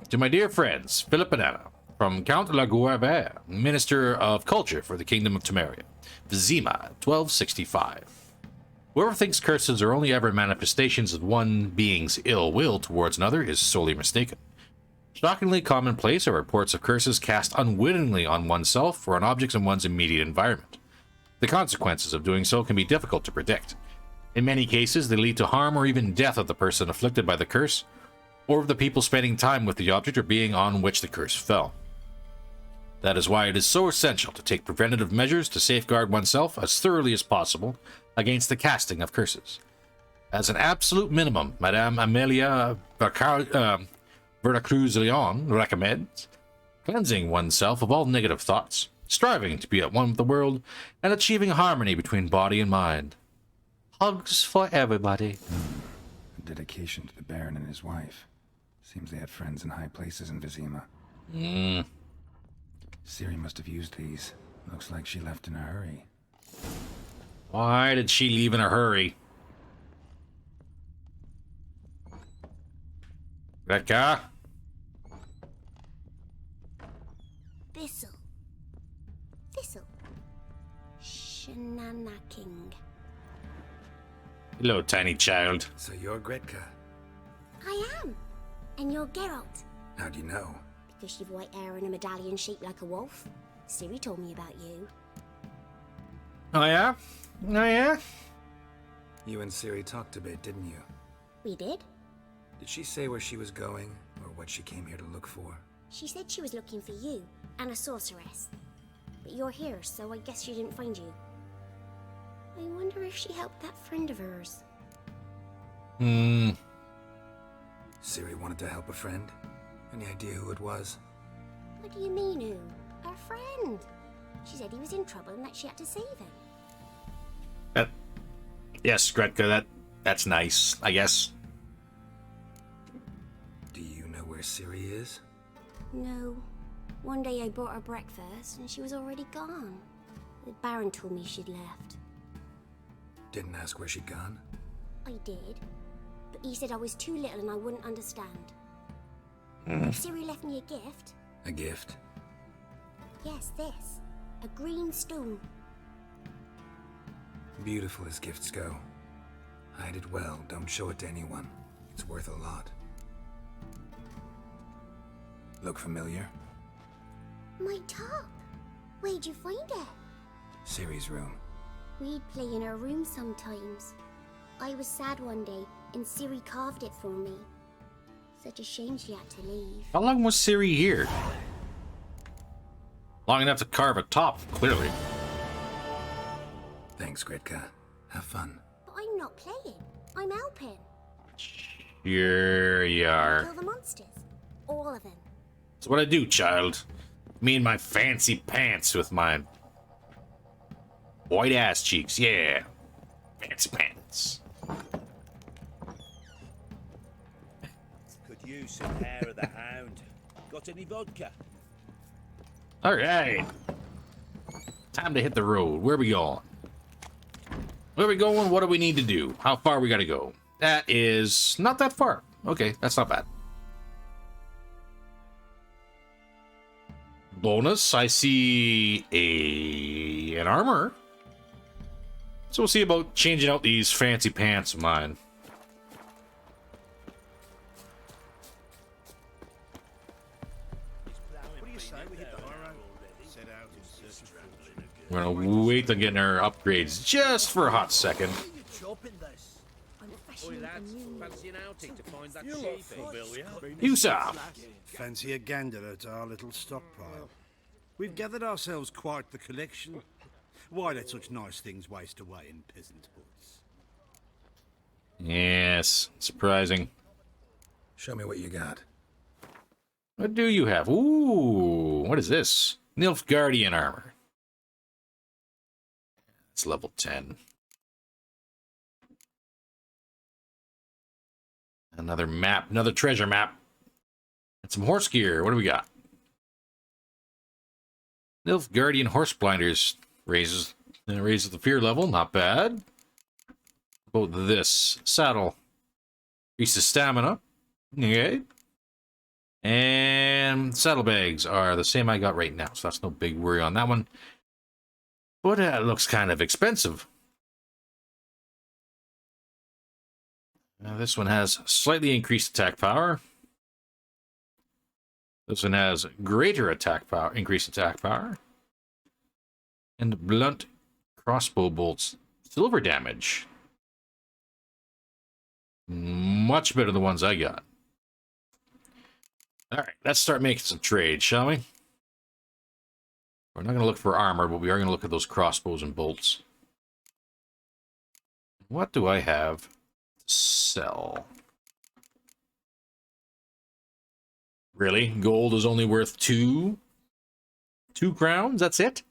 To my dear friends, Philip and Anna, from Count Laguerre, Minister of Culture for the Kingdom of Temeria, Vizima, 1265. Whoever thinks curses are only ever manifestations of one being's ill will towards another is sorely mistaken. Shockingly commonplace are reports of curses cast unwittingly on oneself or on objects in one's immediate environment. The consequences of doing so can be difficult to predict. In many cases, they lead to harm or even death of the person afflicted by the curse, or of the people spending time with the object or being on which the curse fell. That is why it is so essential to take preventative measures to safeguard oneself as thoroughly as possible against the casting of curses. As an absolute minimum, Madame Amelia Veracruz-Leon recommends cleansing oneself of all negative thoughts, striving to be at one with the world, and achieving harmony between body and mind. Hugs for everybody. A dedication to the Baron and his wife. Seems they had friends in high places in Vizima. Ciri must have used these. Looks like she left in a hurry. Why did she leave in a hurry? Gretka? Thistle. Thistle. Shanana King. Hello, tiny child. So you're Gretka. I am. And you're Geralt. How do you know? Because you've white hair and a medallion shaped like a wolf. Ciri told me about you. Oh yeah? Oh yeah? You and Ciri talked a bit, didn't you? We did. Did she say where she was going, or what she came here to look for? She said she was looking for you and a sorceress. But you're here, so I guess she didn't find you. I wonder if she helped that friend of hers. Ciri wanted to help a friend? Any idea who it was? What do you mean, who? Her friend. She said he was in trouble and that she had to save him. Yes, Gretka, that's nice, I guess. Do you know where Ciri is? No. One day I brought her breakfast and she was already gone. The Baron told me she'd left. Didn't ask where she'd gone? I did. But he said I was too little and I wouldn't understand. Ciri left me a gift. A gift? Yes, this. A green stone. Beautiful as gifts go. Hide it well, don't show it to anyone. It's worth a lot. Look familiar? My top. Where'd you find it? Ciri's room. We'd play in her room sometimes. I was sad one day, and Ciri carved it for me. Such a shame she had to leave. How long was Ciri here? Long enough to carve a top, clearly. Thanks, Gretka. Have fun. But I'm not playing. I'm helping. Here you are. Kill the monsters. All of them. That's what I do, child. Me and my fancy pants with my white ass cheeks. Yeah. Fancy pants. Could use some hair of the hound. Got any vodka? Alright. Time to hit the road. Where are we going? Where are we going? What do we need to do? How far we gotta go? That is not that far. Okay, that's not bad. Bonus, I see an armor. So we'll see about changing out these fancy pants of mine. We're gonna wait on getting our upgrades just for a hot second. You sir. Fancy a gander at our little stockpile. We've gathered ourselves quite the collection. Why let such nice things waste away in peasant hoods? Yes, surprising. Show me what you got. What do you have? Ooh, what is this? Nilfgaardian armor. It's level 10. Another map, another treasure map. And some horse gear. What do we got? Nilfgaardian horse blinders raises the fear level. Not bad. About this saddle increases stamina. Okay. And saddlebags are the same I got right now, so that's no big worry on that one. But it looks kind of expensive. Now this one has slightly increased attack power. This one has greater attack power, increased attack power. And blunt crossbow bolts, silver damage. Much better than the ones I got. All right, let's start making some trades, shall we? We're not going to look for armor, but we are going to look at those crossbows and bolts. What do I have to sell? Really? Gold is only worth two crowns? That's it?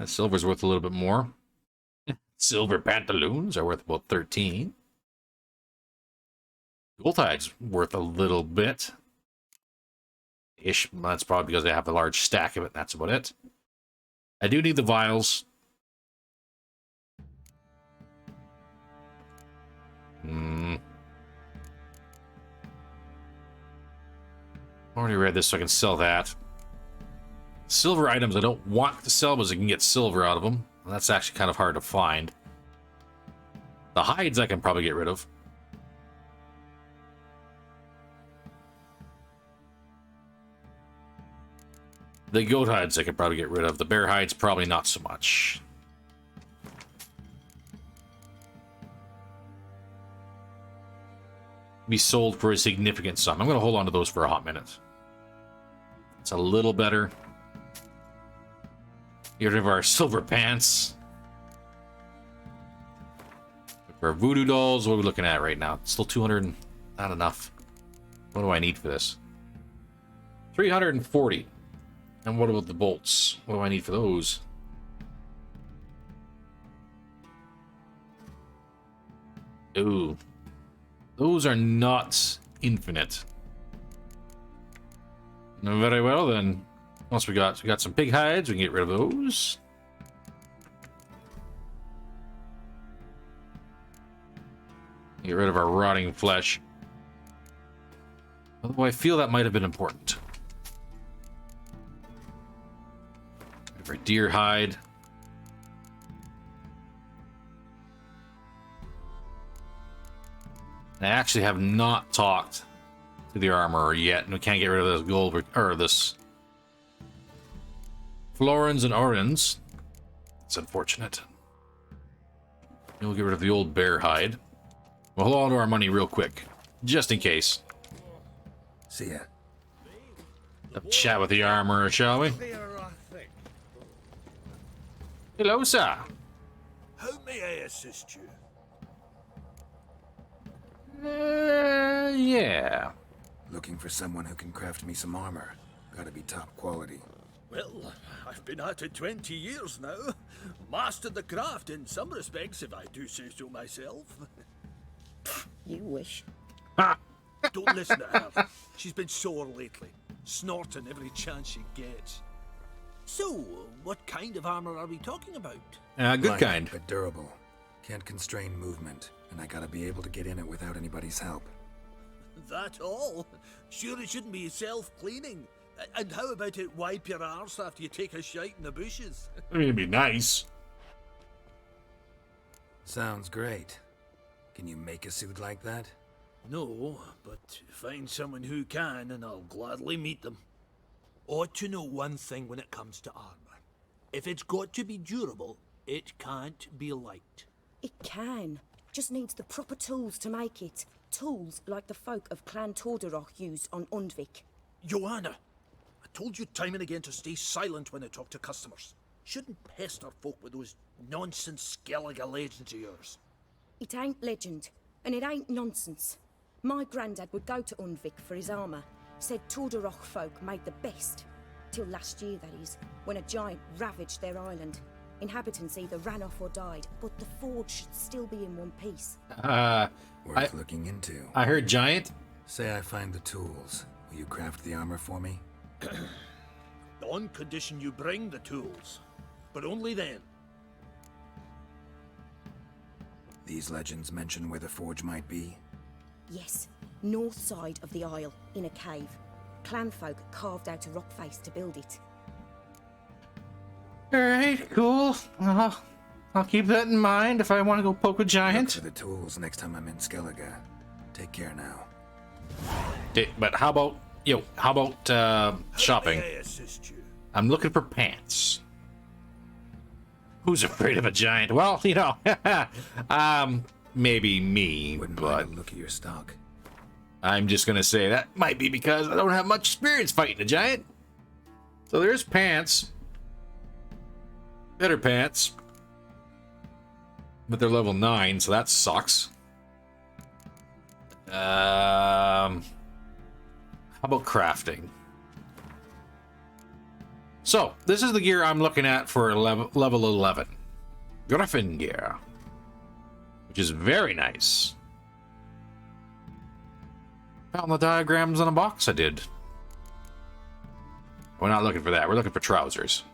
Silver's worth a little bit more. Silver pantaloons are worth about 13. Gold hide's worth a little bit. Ish. That's probably because I have a large stack of it. That's about it. I do need the vials. Already read this, so I can sell that. Silver items I don't want to sell because I can get silver out of them. And that's actually kind of hard to find. The hides I can probably get rid of. The goat hides I could probably get rid of. The bear hides probably not so much. Be sold for a significant sum. I'm going to hold on to those for a hot minute. It's a little better. Get rid of our silver pants. For our voodoo dolls, what are we looking at right now? Still 200, not enough. What do I need for this? 340. And what about the bolts? What do I need for those? Ooh. Those are not infinite. Very well then. Once we got some pig hides, we can get rid of those. Get rid of our rotting flesh. Although I feel that might have been important. Our deer hide. I actually have not talked to the armorer yet, and we can't get rid of this gold or this florins and orins. It's unfortunate. We'll get rid of the old bear hide. We'll hold on to our money real quick, just in case. See ya. Have a chat with the armorer, shall we? Hello, sir. How may I assist you? Yeah. Looking for someone who can craft me some armor. Gotta be top quality. Well, I've been at it 20 years now. Mastered the craft in some respects, if I do say so myself. You wish. Ha! Don't listen to her. She's been sore lately, snorting every chance she gets. So, what kind of armor are we talking about? Good Light, kind. but durable. Can't constrain movement, and I gotta be able to get in it without anybody's help. That all? Sure it shouldn't be self-cleaning. And how about it wipe your arse after you take a shite in the bushes? I mean, it'd be nice. Sounds great. Can you make a suit like that? No, but find someone who can and I'll gladly meet them. Ought to know one thing when it comes to armor. If it's got to be durable, it can't be light. It can. Just needs the proper tools to make it. Tools like the folk of Clan Torderoch used on Undvik. Joanna, I told you time and again to stay silent when I talk to customers. Shouldn't pester folk with those nonsense Skellige legends of yours. It ain't legend, and it ain't nonsense. My granddad would go to Undvik for his armour. Said Torderoch folk made the best. Till last year, that is, when a giant ravaged their island. Inhabitants either ran off or died, but the forge should still be in one piece. Worth looking into. I heard giant. Say I find the tools. Will you craft the armor for me? On condition you bring the tools. But only then. These legends mention where the forge might be? Yes, north side of the isle, in a cave. Clanfolk carved out a rock face to build it. Alright, cool. I'll I'll keep that in mind if I want to go poke a Look giant. for the tools next time I'm in Skellige. Take care now. But how about, shopping? May I assist you? I'm looking for pants. Who's afraid of a giant? Well, maybe me, Wouldn't but mind a look at your stock. I'm just gonna say that might be because I don't have much experience fighting a giant. So there's pants. Better pants. But they're level 9, so that sucks. How about crafting? So, this is the gear I'm looking at for level 11. Griffin gear. Which is very nice. Found the diagrams on a box I did. We're not looking for that. We're looking for trousers.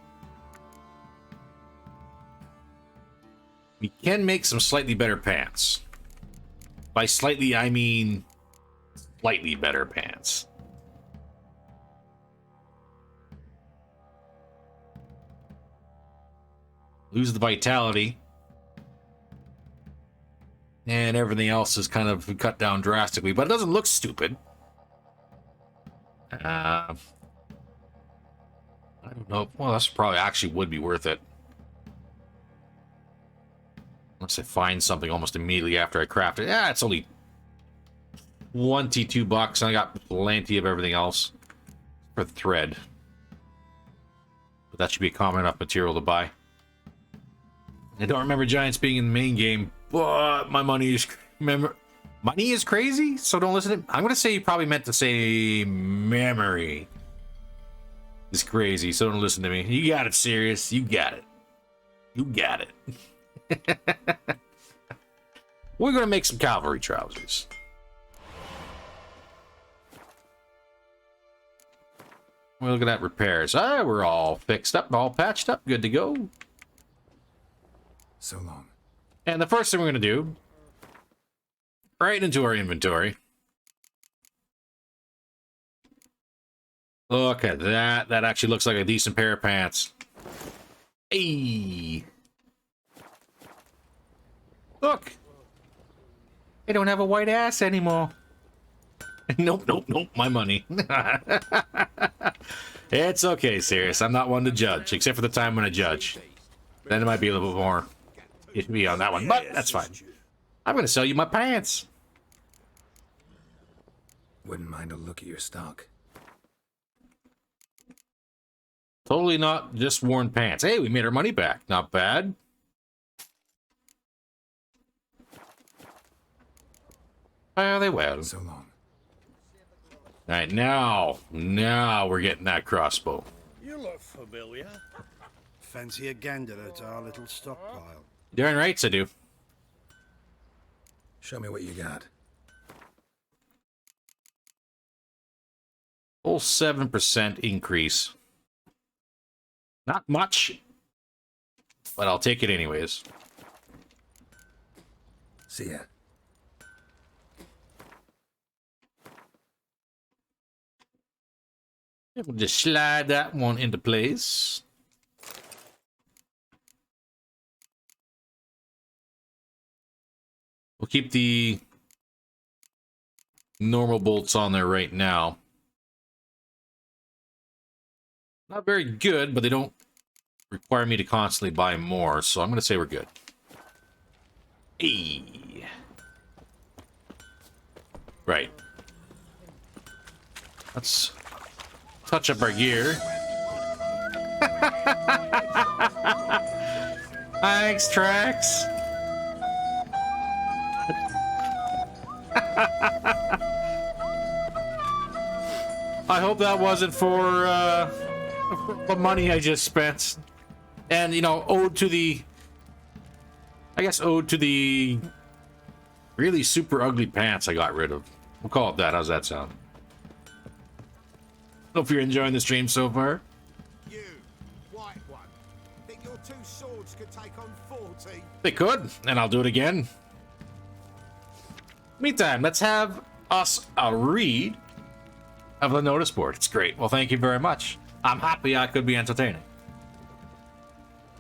We can make some slightly better pants. By slightly, I mean slightly better pants. Lose the vitality. And everything else is kind of cut down drastically, but it doesn't look stupid. I don't know. Well, that's probably actually would be worth it. Unless I find something almost immediately after I craft it. Yeah, it's only 22 bucks, and I got plenty of everything else for thread. But that should be a common enough material to buy. I don't remember giants being in the main game, but my money is crazy, so don't listen to him. I'm gonna say you probably meant to say memory is crazy, so don't listen to me. You got it, serious. You got it. You got it. We're gonna make some cavalry trousers. We're looking at repairs. We're all fixed up, all patched up, good to go. So long. And the first thing we're gonna do, right into our inventory. Look at that. That actually looks like a decent pair of pants. Hey. Look. They don't have a white ass anymore. Nope, nope, nope. My money. It's okay, serious. I'm not one to judge, except for the time when I judge. Then it might be a little bit more iffy on that one, but that's fine. I'm going to sell you my pants. Wouldn't mind a look at your stock. Totally not just worn pants. Hey, we made our money back. Not bad. Well, they well. So long. All right, now we're getting that crossbow. You look familiar. Fancy a gander at our little stockpile. Darn right, I do. Show me what you got. Full 7% increase. Not much, but I'll take it anyways. See ya. We'll just slide that one into place. We'll keep the normal bolts on there right now. Not very good, but they don't require me to constantly buy more, so I'm going to say we're good. Hey. Right. Let's touch up our gear. Thanks, Trax. I hope that wasn't for the money I just spent. And, you know, owed to the really super ugly pants I got rid of. We'll call it that. How's that sound? Hope you're enjoying the stream so far. You, white one, think your two swords could take on 40? They could, and I'll do it again. Meantime, let's have us a read of the notice board. It's great. Well, thank you very much. I'm happy I could be entertaining.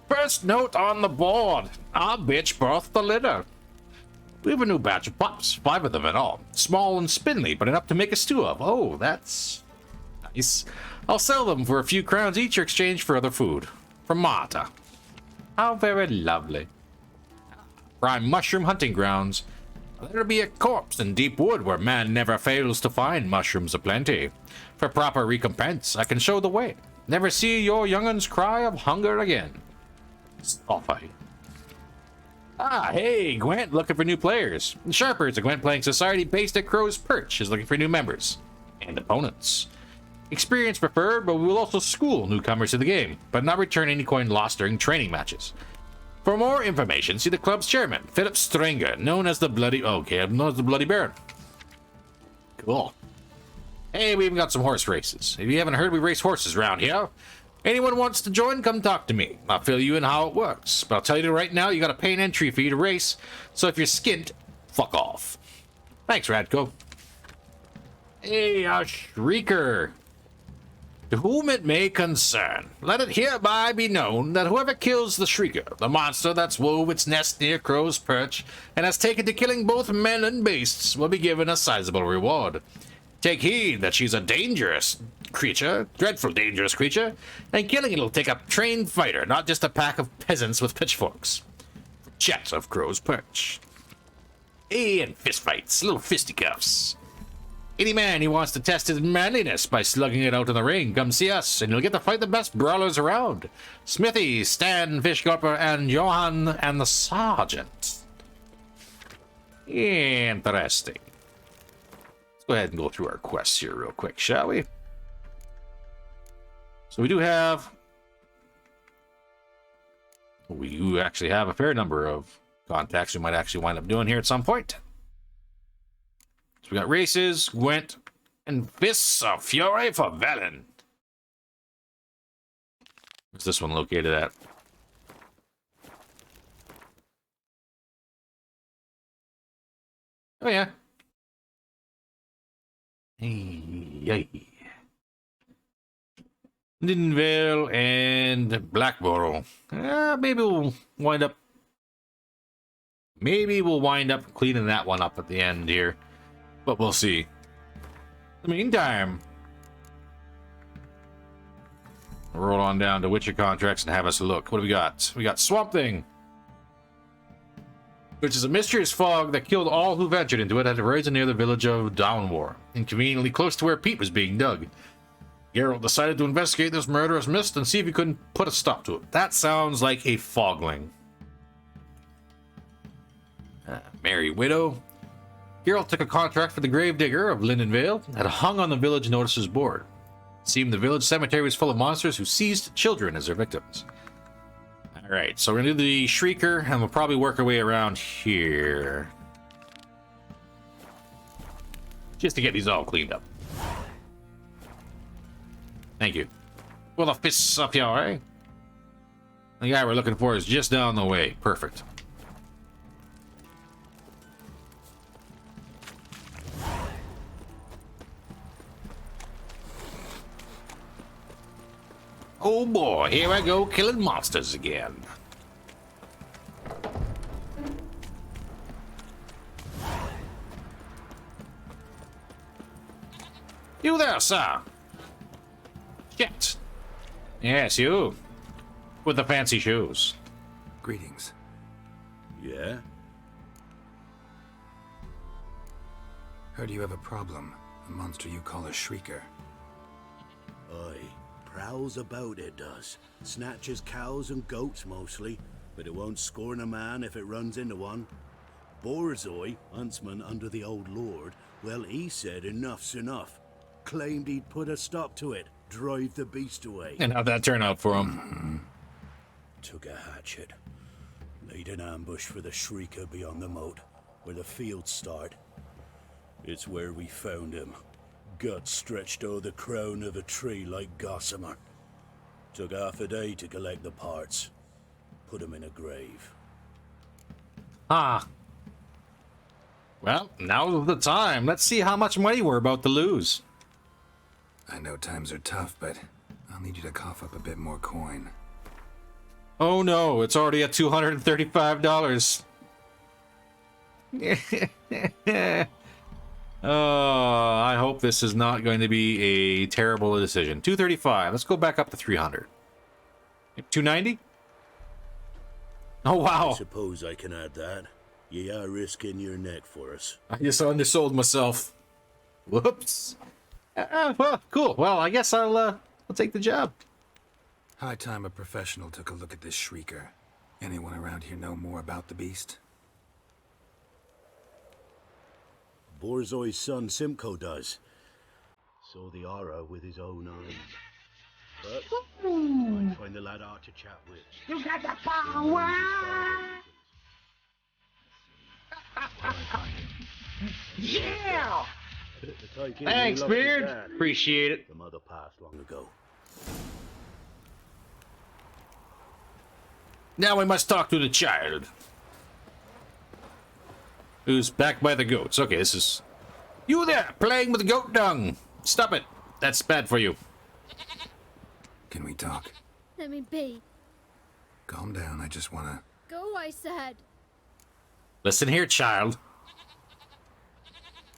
First note on the board. Our bitch birthed the litter. We have a new batch of pups, 5 of them in all. Small and spindly, but enough to make a stew of. Oh, that's nice. I'll sell them for a few crowns each or exchange for other food. From Marta. How very lovely. Prime mushroom hunting grounds. There'll be a corpse in deep wood where man never fails to find mushrooms aplenty. For proper recompense, I can show the way. Never see your young'uns cry of hunger again. Stuffy. Ah, hey, Gwent, looking for new players. Sharpers, a Gwent playing society based at Crow's Perch, is looking for new members and opponents. Experience preferred, but we will also school newcomers to the game, but not return any coin lost during training matches. For more information, see the club's chairman, Philip Stringer, known as the Bloody Baron. Cool. Hey, we even got some horse races. If you haven't heard, we race horses around here. Anyone wants to join, come talk to me. I'll fill you in how it works. But I'll tell you right now, you gotta pay an entry fee to race, so if you're skint, fuck off. Thanks, Radko. Hey, a shrieker. To whom it may concern, let it hereby be known that whoever kills the Shrieker, the monster that's wove its nest near Crow's Perch and has taken to killing both men and beasts, will be given a sizable reward. Take heed that she's a dangerous creature, dreadful dangerous creature, and killing it'll take a trained fighter, not just a pack of peasants with pitchforks. Chat of Crow's Perch. And fistfights, little fisticuffs. Any man who wants to test his manliness by slugging it out in the ring, come see us, and you'll get to fight the best brawlers around. Smithy, Stan, Fishgulper, and Johan, and the Sergeant. Interesting. Let's go ahead and go through our quests here real quick, shall we? So we do actually have a fair number of contacts we might actually wind up doing here at some point. So we got races, Gwent, and Fists of Fury for Velen. Where's this one located at? Oh yeah. Hey. Lindenvale and Blackborough. Maybe we'll wind up cleaning that one up at the end here. But we'll see. In the meantime, roll on down to Witcher contracts and have us a look. What do we got? We got Swamp Thing, which is a mysterious fog that killed all who ventured into it at arisen near the village of Downwar, inconveniently close to where peat was being dug. Geralt decided to investigate this murderous mist and see if he couldn't put a stop to it. That sounds like a fogling. Merry Widow. Geralt took a contract for the Gravedigger of Lindenvale and hung on the village notices board. It seemed the village cemetery was full of monsters who seized children as their victims. Alright, so we're gonna do the Shrieker, and we'll probably work our way around here. Just to get these all cleaned up. Thank you. Well, the Fists of Fury. The guy we're looking for is just down the way. Perfect. Oh boy, here I go killing monsters again. You there, sir? Shit. Yes, you. With the fancy shoes. Greetings. Yeah? Heard you have a problem. A monster you call a Shrieker. Aye. Prowls about, it does. Snatches cows and goats mostly, but it won't scorn a man if it runs into one. Borzoi, huntsman under the old lord, well, he said enough's enough. Claimed he'd put a stop to it, drive the beast away. And how'd that turn out for him? Took a hatchet. Laid an ambush for the Shrieker beyond the moat, where the fields start. It's where we found him. Guts stretched o'er the crown of a tree like gossamer. Took half a day to collect the parts. Put him in a grave. Ah. Well, now's the time. Let's see how much money we're about to lose. I know times are tough, but I'll need you to cough up a bit more coin. Oh no, it's already at $235. Oh, I hope this is not going to be a terrible decision. 235. Let's go back up to 300. 290? Oh wow. I suppose I can add that. You are risking your neck for us. I just undersold myself. Whoops. Well, cool. Well, I guess I'll take the job. High time a professional took a look at this shrieker. Anyone around here know more about the beast? Borzoi's son Simcoe does. Saw the aura with his own eyes. But might find the lad hard to chat with. You got the power! Yeah! Thanks, Beard. Appreciate it. The mother passed long ago. Now we must talk to the child. Who's back by the goats. Okay, this is... You there, playing with goat dung. Stop it. That's bad for you. Can we talk? Let me be. Calm down, I just wanna... Go, I said. Listen here, child.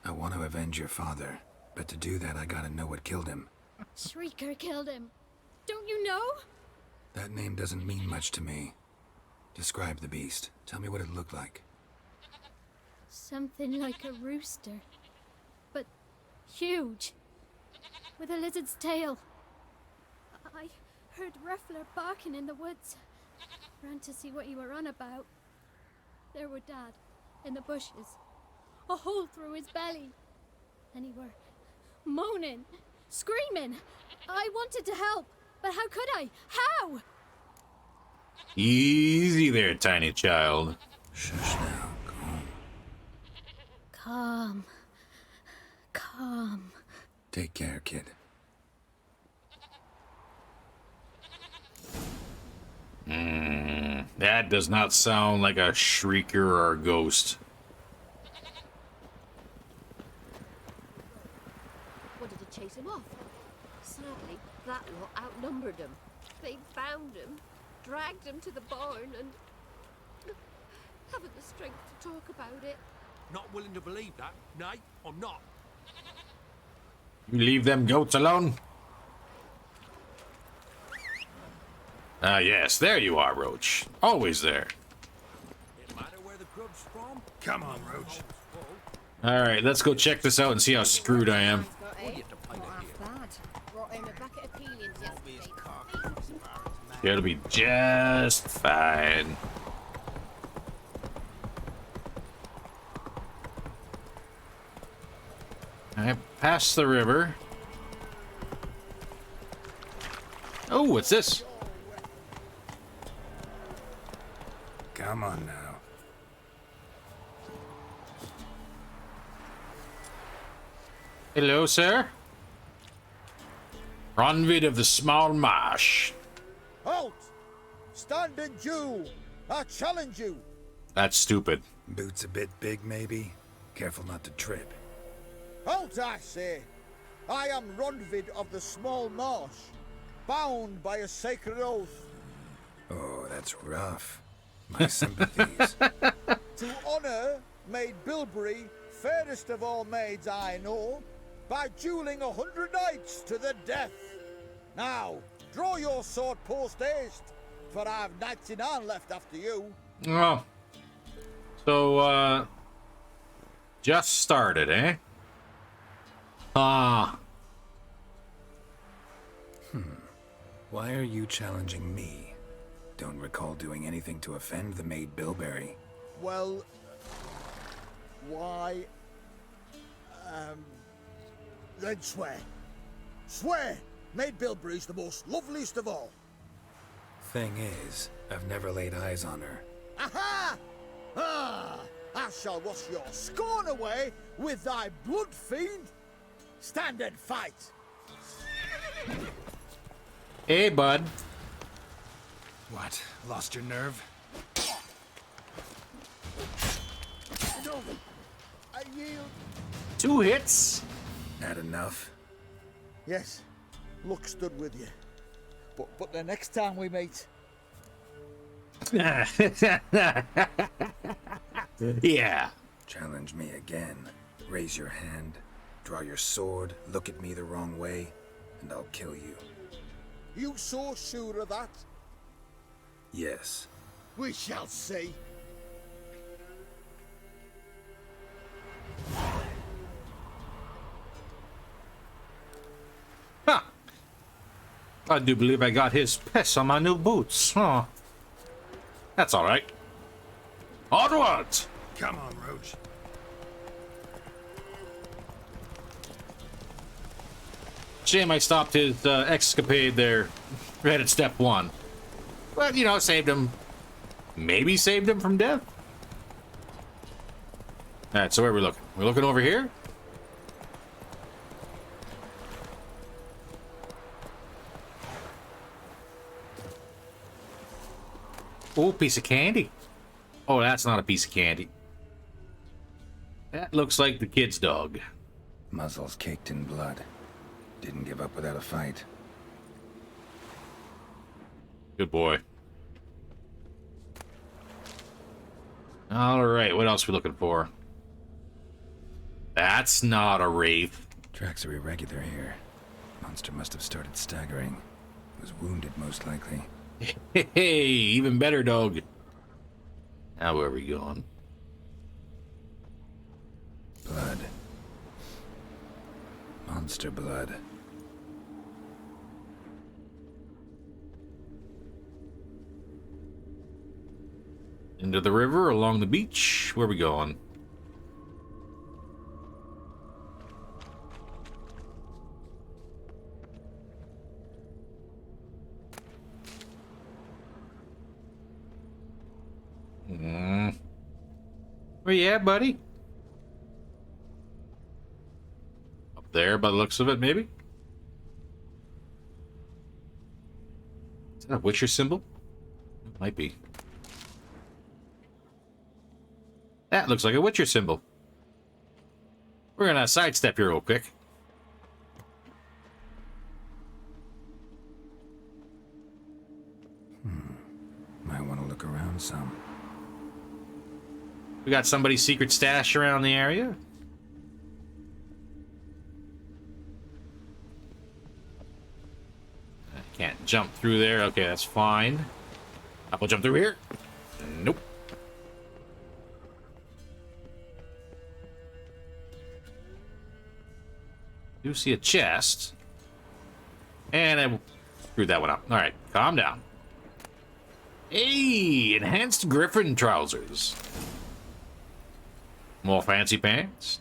I want to avenge your father, but to do that I gotta know what killed him. Shrieker killed him. Don't you know? That name doesn't mean much to me. Describe the beast. Tell me what it looked like. Something like a rooster. But huge. With a lizard's tail. I heard Ruffler barking in the woods. Ran to see what you were on about. There were Dad, in the bushes. A hole through his belly. And he were moaning, screaming. I wanted to help, but how could I? How? Easy there, tiny child. Shush now, Calm. Calm. Take care, kid. That does not sound like a shrieker or a ghost. Wanted to chase him off. Sadly, that lot outnumbered him. They found him, dragged him to the barn, and haven't the strength to talk about it. Not willing to believe that? Nay, I'm not. You leave them goats alone. Ah, yes, there you are, Roach. Always there. No matter where the grub's from. Come on, Roach. All right, let's go check this out and see how screwed I am. It'll be just fine. I passed the river. Oh, what's this? Come on now. Hello, sir. Ronvid of the Small Marsh. Halt! Stand and Jew! I challenge you! That's stupid. Boots a bit big, maybe? Careful not to trip. Halt, I say! I am Ronvid of the Small Marsh, bound by a sacred oath. Oh, that's rough. My sympathies. To honor Maid Bilberry, fairest of all maids I know, by dueling 100 knights to the death. Now, draw your sword post haste, for I've 99 left after you. Oh. So, just started, eh? Ah. Why are you challenging me? Don't recall doing anything to offend the maid Bilberry. Well, why? Then swear. Swear! Maid Bilberry's the most loveliest of all. Thing is, I've never laid eyes on her. Aha! Ah! I shall wash your scorn away with thy blood fiend. Stand and fight. Hey, bud. What? Lost your nerve? No, I yield. 2 hits. Not enough. Yes, luck stood with you. But the next time we meet, Yeah. Challenge me again. Raise your hand, draw your sword, look at me the wrong way, and I'll kill you. You so sure of that? Yes. We shall see. Huh. I do believe I got his piss on my new boots. Huh. That's all right. Onwards! Come on, Roach. Shame I stopped his escapade there right at step one. But, you know, saved him. Maybe saved him from death? Alright, so where are we looking? We're looking over here? Oh, piece of candy. Oh, that's not a piece of candy. That looks like the kid's dog. Muzzle's caked in blood. Didn't give up without a fight. Good boy. Alright, what else are we looking for? That's not a wraith. Tracks are irregular here. Monster must have started staggering. Was wounded, most likely. Hey, even better, dog. Now where are we going? Blood. Monster blood. Into the river, along the beach. Where are we going? Where you at, buddy? Up there, by the looks of it, maybe? Is that a Witcher symbol? It might be. That looks like a Witcher symbol. We're gonna sidestep here real quick. Might want to look around some. We got somebody's secret stash around the area. I can't jump through there. Okay, that's fine. I'll jump through here. Nope. Do see a chest. And I screwed that one up. All right, calm down. Hey, enhanced griffin trousers. More fancy pants.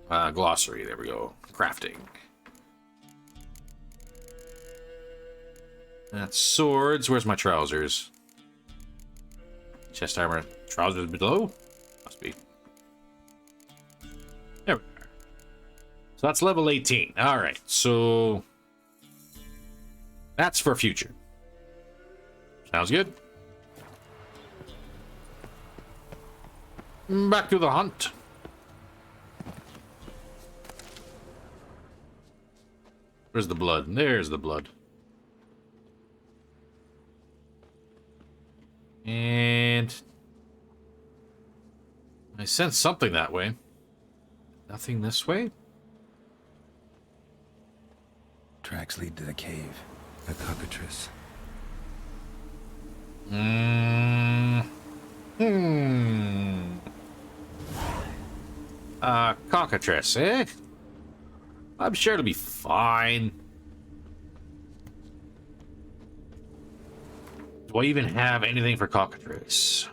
Glossary, there we go. Crafting. That's swords. Where's my trousers? Chest armor. Trousers below? Must be. There we are. So that's level 18. Alright, so... that's for future. Sounds good. Back to the hunt. Where's the blood? There's the blood. And... I sensed something that way. Nothing this way? Tracks lead to the cave. The cockatrice. Cockatrice, eh? I'm sure it'll be fine. Do I even have anything for cockatrice?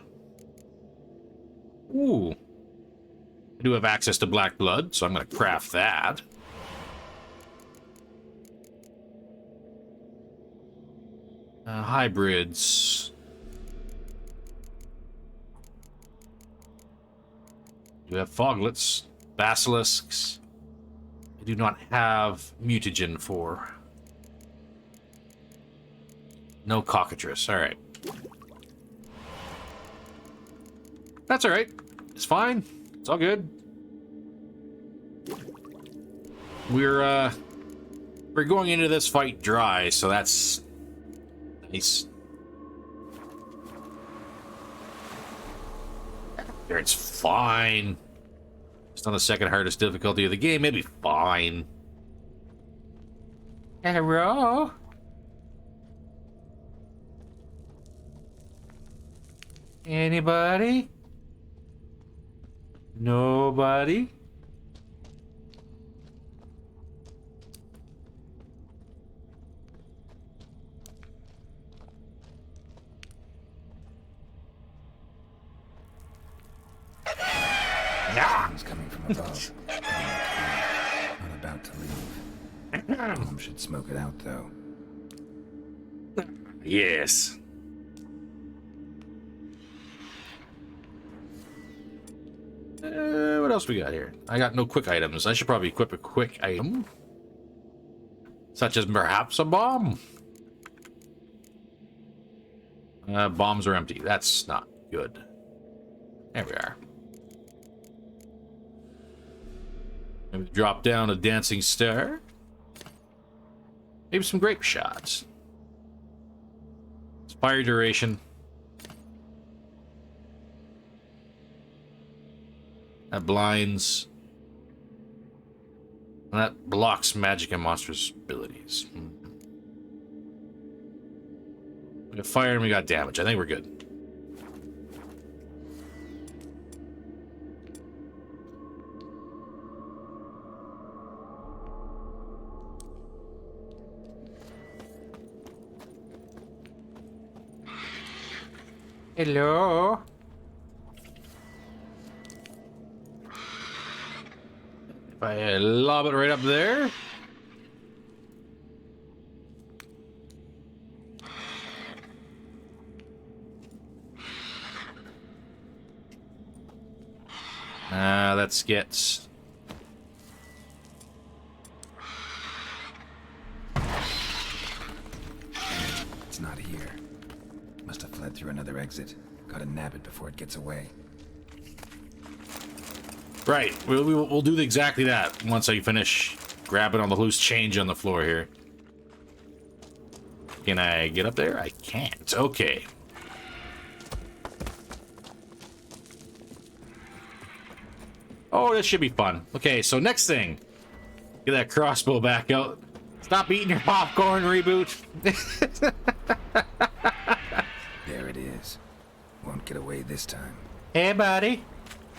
Ooh. I do have access to black blood, so I'm gonna craft that. Hybrids. Do have foglets, basilisks. I do not have mutagen for. No cockatrice. All right. That's all right. It's fine. It's all good. We're going into this fight dry, so that's Nice. There, it's fine. It's on the second hardest difficulty of the game. Maybe fine. Hello? Anybody? Nobody? Sounds coming from above. Not about to leave. Mom should smoke it out, though. Yes. What else we got here? I got no quick items. I should probably equip a quick item. Such as perhaps a bomb. Bombs are empty. That's not good. There we are. Maybe drop down a dancing star. Maybe some grape shots. Fire duration. That blinds. And that blocks magic and monstrous abilities. We got fire and we got damage. I think we're good. Hello? If I lob it right up there. Let's get... It's not here. Must have fled through another exit. Gotta nab it before it gets away. Right, we'll do exactly that once I finish grabbing all the loose change on the floor here. Can I get up there? I can't. Okay. Oh, this should be fun. Okay, so next thing. Get that crossbow back out. Stop eating your popcorn, reboot. There it is. Won't get away this time. Hey, buddy.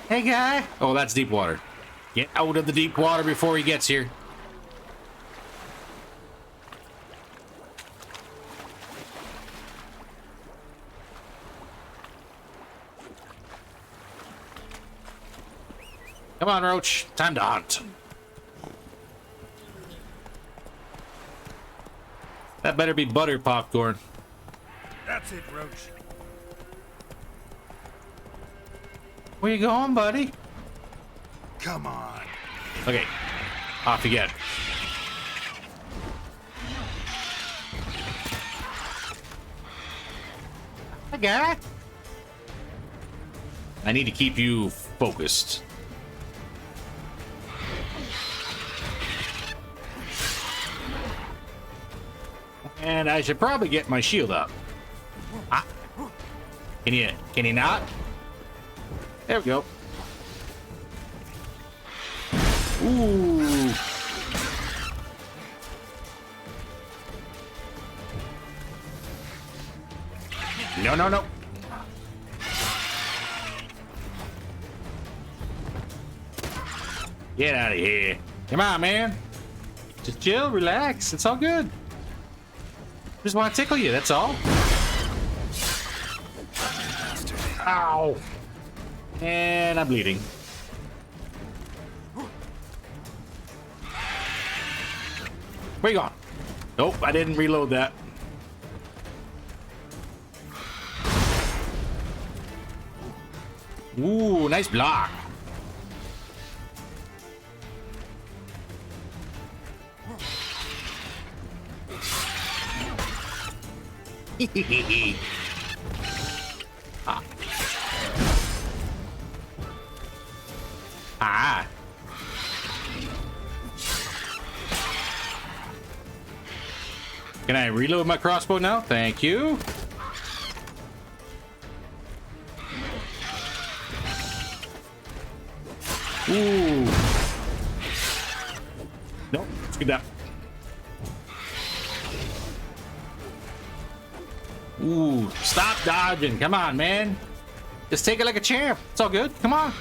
Hey, guy. Oh, that's deep water. Get out of the deep water before he gets here. Come on, Roach. Time to hunt. That better be butter popcorn. That's it, Roach. Where you going, buddy? Come on. Okay. Off you get. Hi, guy. I need to keep you focused. And I should probably get my shield up. Ah. Can you not? There we go. Ooh. No, no, no. Get out of here. Come on, man. Just chill, relax. It's all good. Just want to tickle you, that's all. Ow. And I'm bleeding. Where you going? Nope, I didn't reload that. Ooh, nice block. Ah. Ah. Can I reload my crossbow now? Thank you. Ooh. Nope, let's get that. Ooh, stop dodging. Come on, man. Just take it like a champ. It's all good. Come on.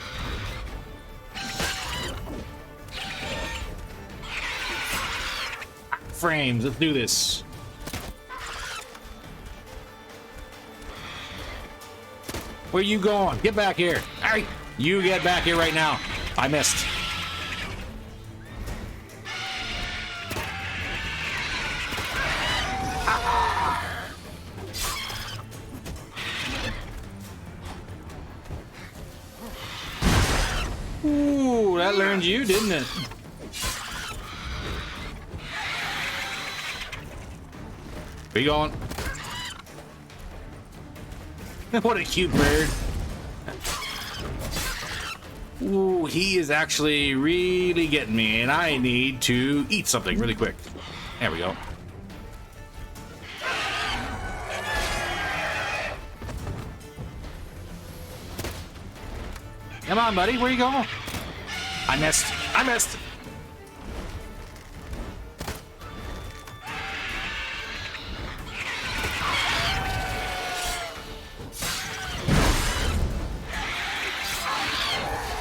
Frames, let's do this. Where you going? Get back here. All right, you get back here right now. I missed. Ooh, that learned you, didn't it? Where you going? What a cute bird. Ooh, he is actually really getting me, and I need to eat something really quick. There we go. Come on, buddy. Where you going? I missed. I missed.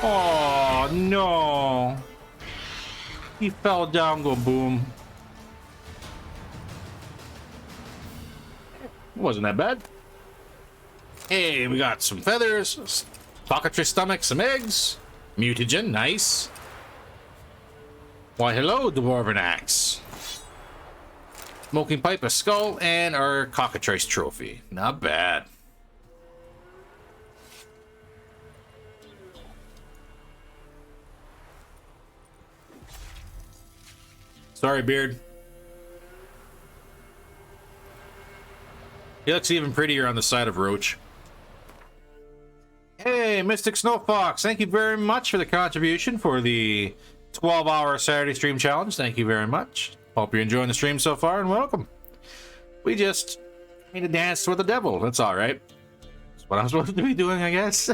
Oh, no. He fell down, go boom. Wasn't that bad. Hey, we got some feathers, cockatrice stomach, some eggs, mutagen, nice. Why, hello, dwarven axe. Smoking pipe, a skull, and our cockatrice trophy. Not bad. Sorry, Beard. He looks even prettier on the side of Roach. Hey, Mystic Snowfox, thank you very much for the contribution for the 12-hour Saturday stream challenge. Thank you very much. Hope you're enjoying the stream so far, and welcome. We just made a dance with the devil. That's all right. That's what I'm supposed to be doing, I guess.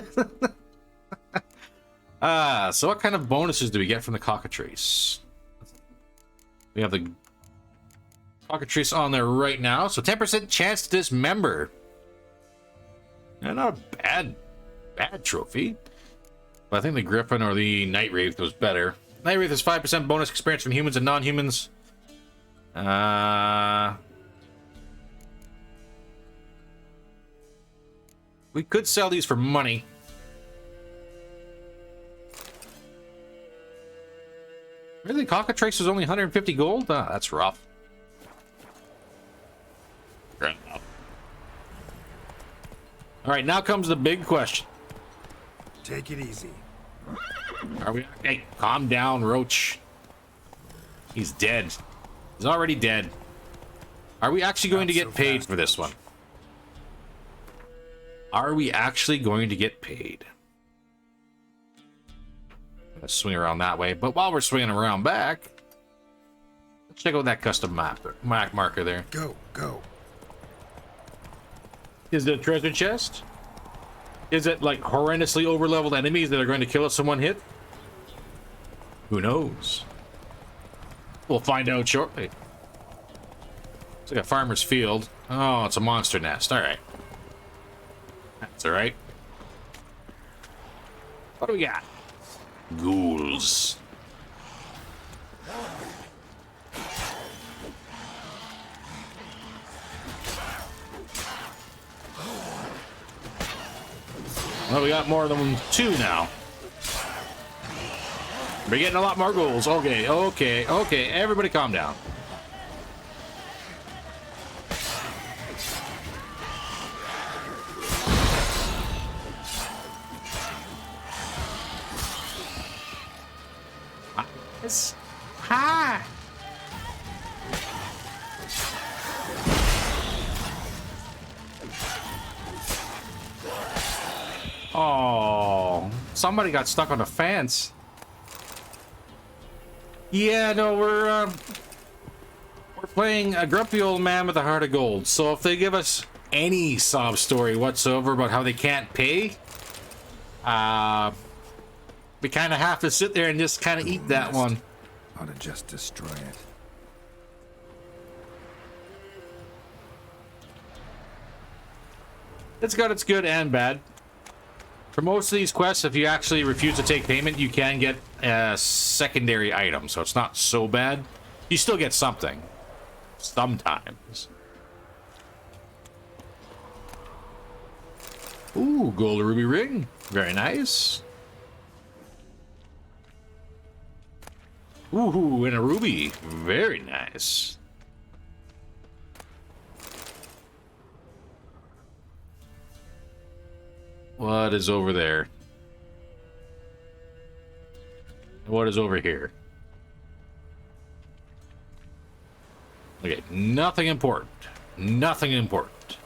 So what kind of bonuses do we get from the cockatrice? We have the cockatrice on there right now, so 10% chance to dismember. Not a bad trophy. But I think the Griffin or the Night Wraith was better. Night Wraith is 5% bonus experience from humans and non-humans. We could sell these for money. Really? Cockatrice was only 150 gold? Ah, that's rough. Alright, now comes the big question. Take it easy. Are we... Hey, calm down, Roach. He's dead. He's already dead. Are we actually going to get paid for this one? Are we actually going to get paid? Let's swing around that way, but while we're swinging around back, let's check out that custom map marker there. Go. Is it a treasure chest? Is it like horrendously overleveled enemies that are going to kill us in one hit? Who knows? We'll find out shortly. It's like a farmer's field. Oh, it's a monster nest. All right. That's all right. What do we got? Ghouls. Well, we got more than two now. We're getting a lot more ghouls. Okay. Everybody calm down. Hi. Oh, somebody got stuck on the fence. Yeah, no, we're Playing a grumpy old man with a heart of gold. So if they give us any sob story whatsoever about how they can't pay, we kind of have to sit there and just kind of eat that one. Ought to just destroy it. It's got its good and bad. For most of these quests, if you actually refuse to take payment, you can get a secondary item, so it's not so bad. You still get something. Sometimes. Ooh, gold ruby ring. Very nice. Ooh, and a ruby. Very nice. What is over there? What is over here? Okay, nothing important. Nothing important.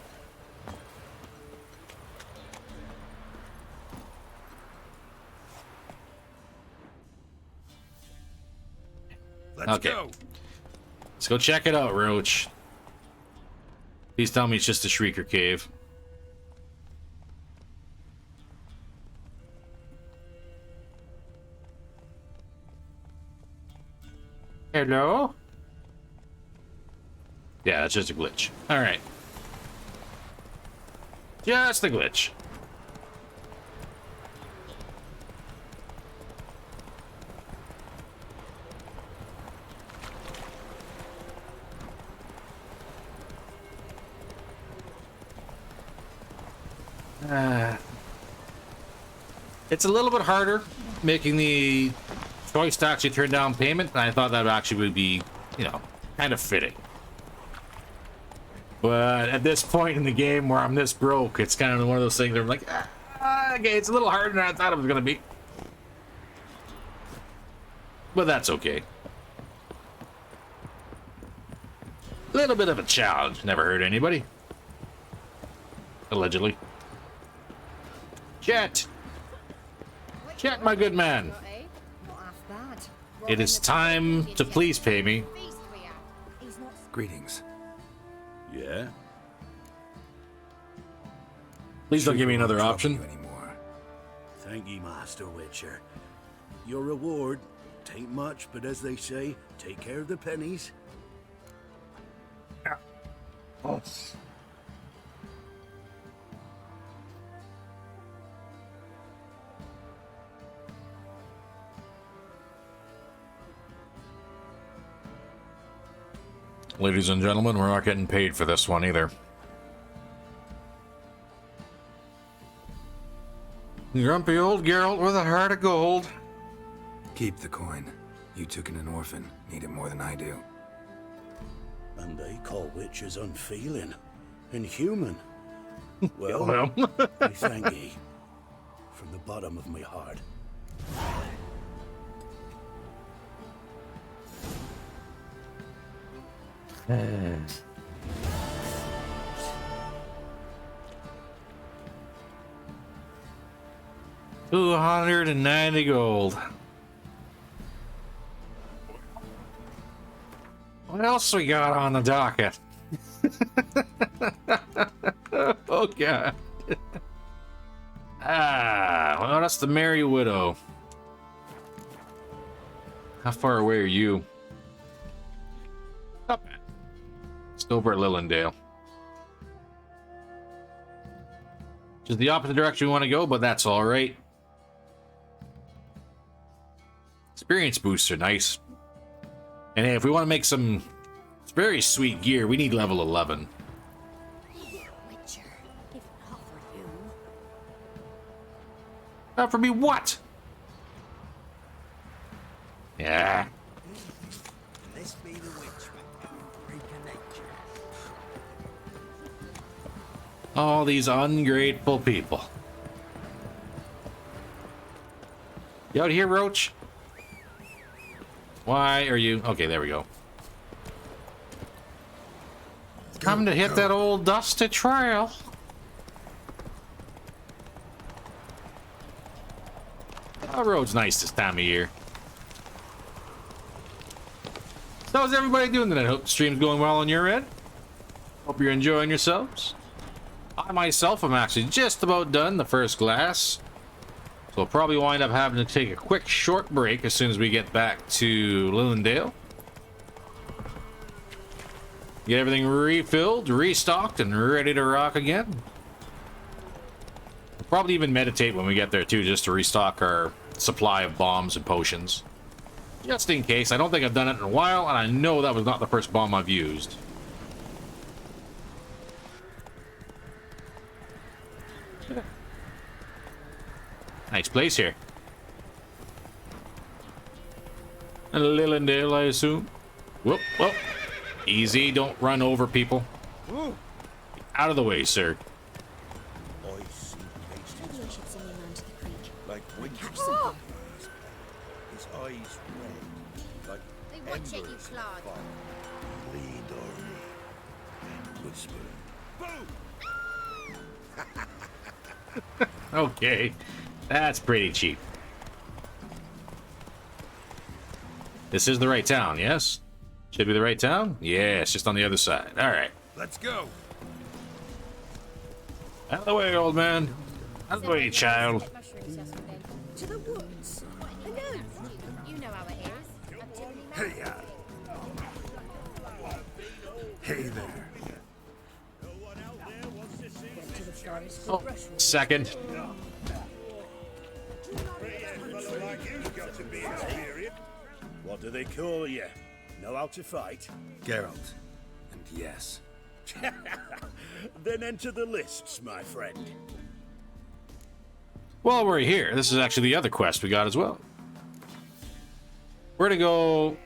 Let's okay. go. Let's go check it out, Roach. Please tell me it's just a Shrieker Cave. Hello? Yeah, that's just a glitch. Alright. Just a glitch. It's a little bit harder making the choice to actually turn down payment, and I thought that actually would be, you know, kind of fitting. But at this point in the game where I'm this broke, it's kind of one of those things where I'm like, okay, it's a little harder than I thought it was going to be. But that's okay. A little bit of a challenge. Never hurt anybody. Allegedly. Chet! Chet, my good man. It is time to please pay me. Greetings. Yeah? Please don't give me another option. Thank ye, Master Witcher. Your reward, tain't much, but as they say, take care of the pennies. Oh. Ladies and gentlemen, we're not getting paid for this one either. Grumpy old Geralt with a heart of gold. Keep the coin. You took in an orphan. Need it more than I do. And they call witches unfeeling, inhuman. Kill Well, him. I thank ye from the bottom of my heart. $290 gold. What else we got on the docket? Oh god. Well, that's the Merry Widow. How far away are you? Not bad. It's over at Lillandale. Which is the opposite direction we want to go, but that's all right. Experience boosts are nice. And hey, if we want to make some very sweet gear, we need level 11. Witcher, if not for you. Not for me, what? Yeah. This be the witch, freak of nature. All these ungrateful people. You out here, Roach? Why are you... Okay, there we go. Come to hit that old dusty trail. Oh, road's nice this time of year. How's everybody doing tonight? Hope the stream's going well on your end. Hope you're enjoying yourselves. I myself am actually just about done the first glass. So I'll probably wind up having to take a quick short break as soon as we get back to Lillandale. Get everything refilled, restocked, and ready to rock again. We'll probably even meditate when we get there too, just to restock our supply of bombs and potions. Just in case. I don't think I've done it in a while, and I know that was not the first bomb I've used. Nice place here. And Lillandale, I assume. Whoop, whoop. Easy, don't run over people. Out of the way, sir. I see Maybe I should send your man to the creek. like winter. Catch something. His eyes red, like They watch it, you embers of clod. fire. Lean on me and whisper. Boom! Okay. That's pretty cheap. This is the right town, yes? Should be the right town? Yeah, it's just on the other side. Alright. Let's go. Out of the way, old man. Out of the way, child. To the woods. You know how it is. Hey, hey there. Oh, second. What do they call you? Know how to fight? Geralt. And yes. Then enter the lists, my friend. While we're here, this is actually the other quest we got as well. We're to go...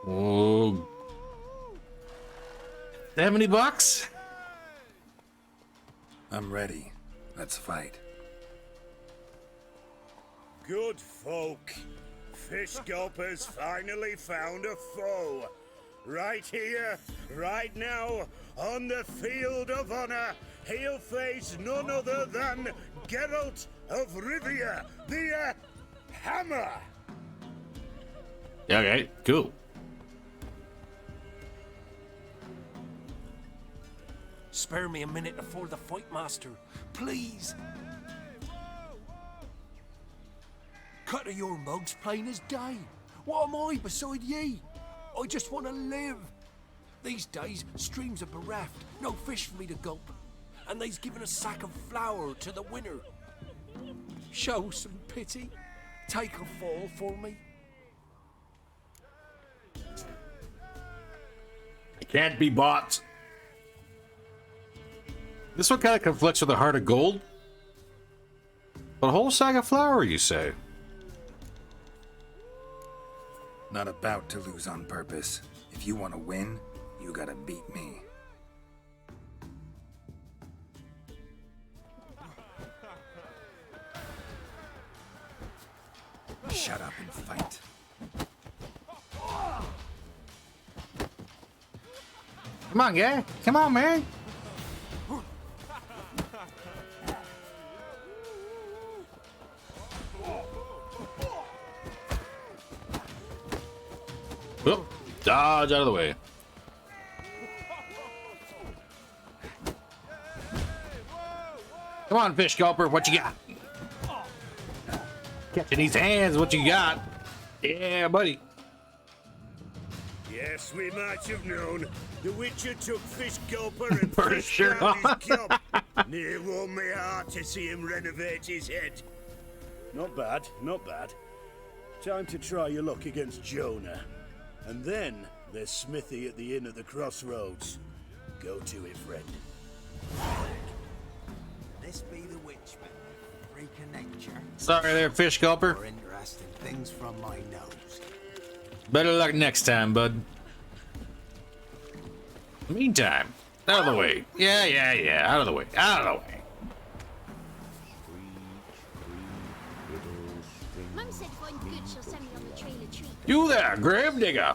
Oh... $70? I'm ready. Let's fight. Good folk. Fish Gulper's finally found a foe. Right here, right now, on the field of honor, he'll face none other than Geralt of Rivia, the Hammer. Okay, cool. Spare me a minute before the fight, master. Please. Cut of your mugs plain as day. What am I beside ye? I just want to live. These days, streams are bereft. No fish for me to gulp. And they's given a sack of flour to the winner. Show some pity. Take a fall for me. I can't be bought. This one kind of conflicts with the Heart of Gold. But a whole sack of flour, you say? Not about to lose on purpose. If you want to win, you gotta beat me. Shut up and fight. Come on, guy. Come on, man. Whoop. Dodge out of the way. Come on, fish gulper. What you got? Catching these hands. What you got? Yeah, buddy. Yes, we might have known. The Witcher took Fish Gulper and For fished sure. down his job. Near warmed my heart to see him renovate his head. Not bad, not bad. Time to try your luck against Jonah. And then there's Smithy at the inn at the crossroads. Go to it, friend. This be the Witchman. Freak of nature. Sorry there, fish gulper. More interesting things from my nose. Better luck next time, bud. Meantime, out of the way. Yeah. Out of the way. Out of the way. Mum said if I'm good, she'll send me on the trail of treats. You there, grave digger.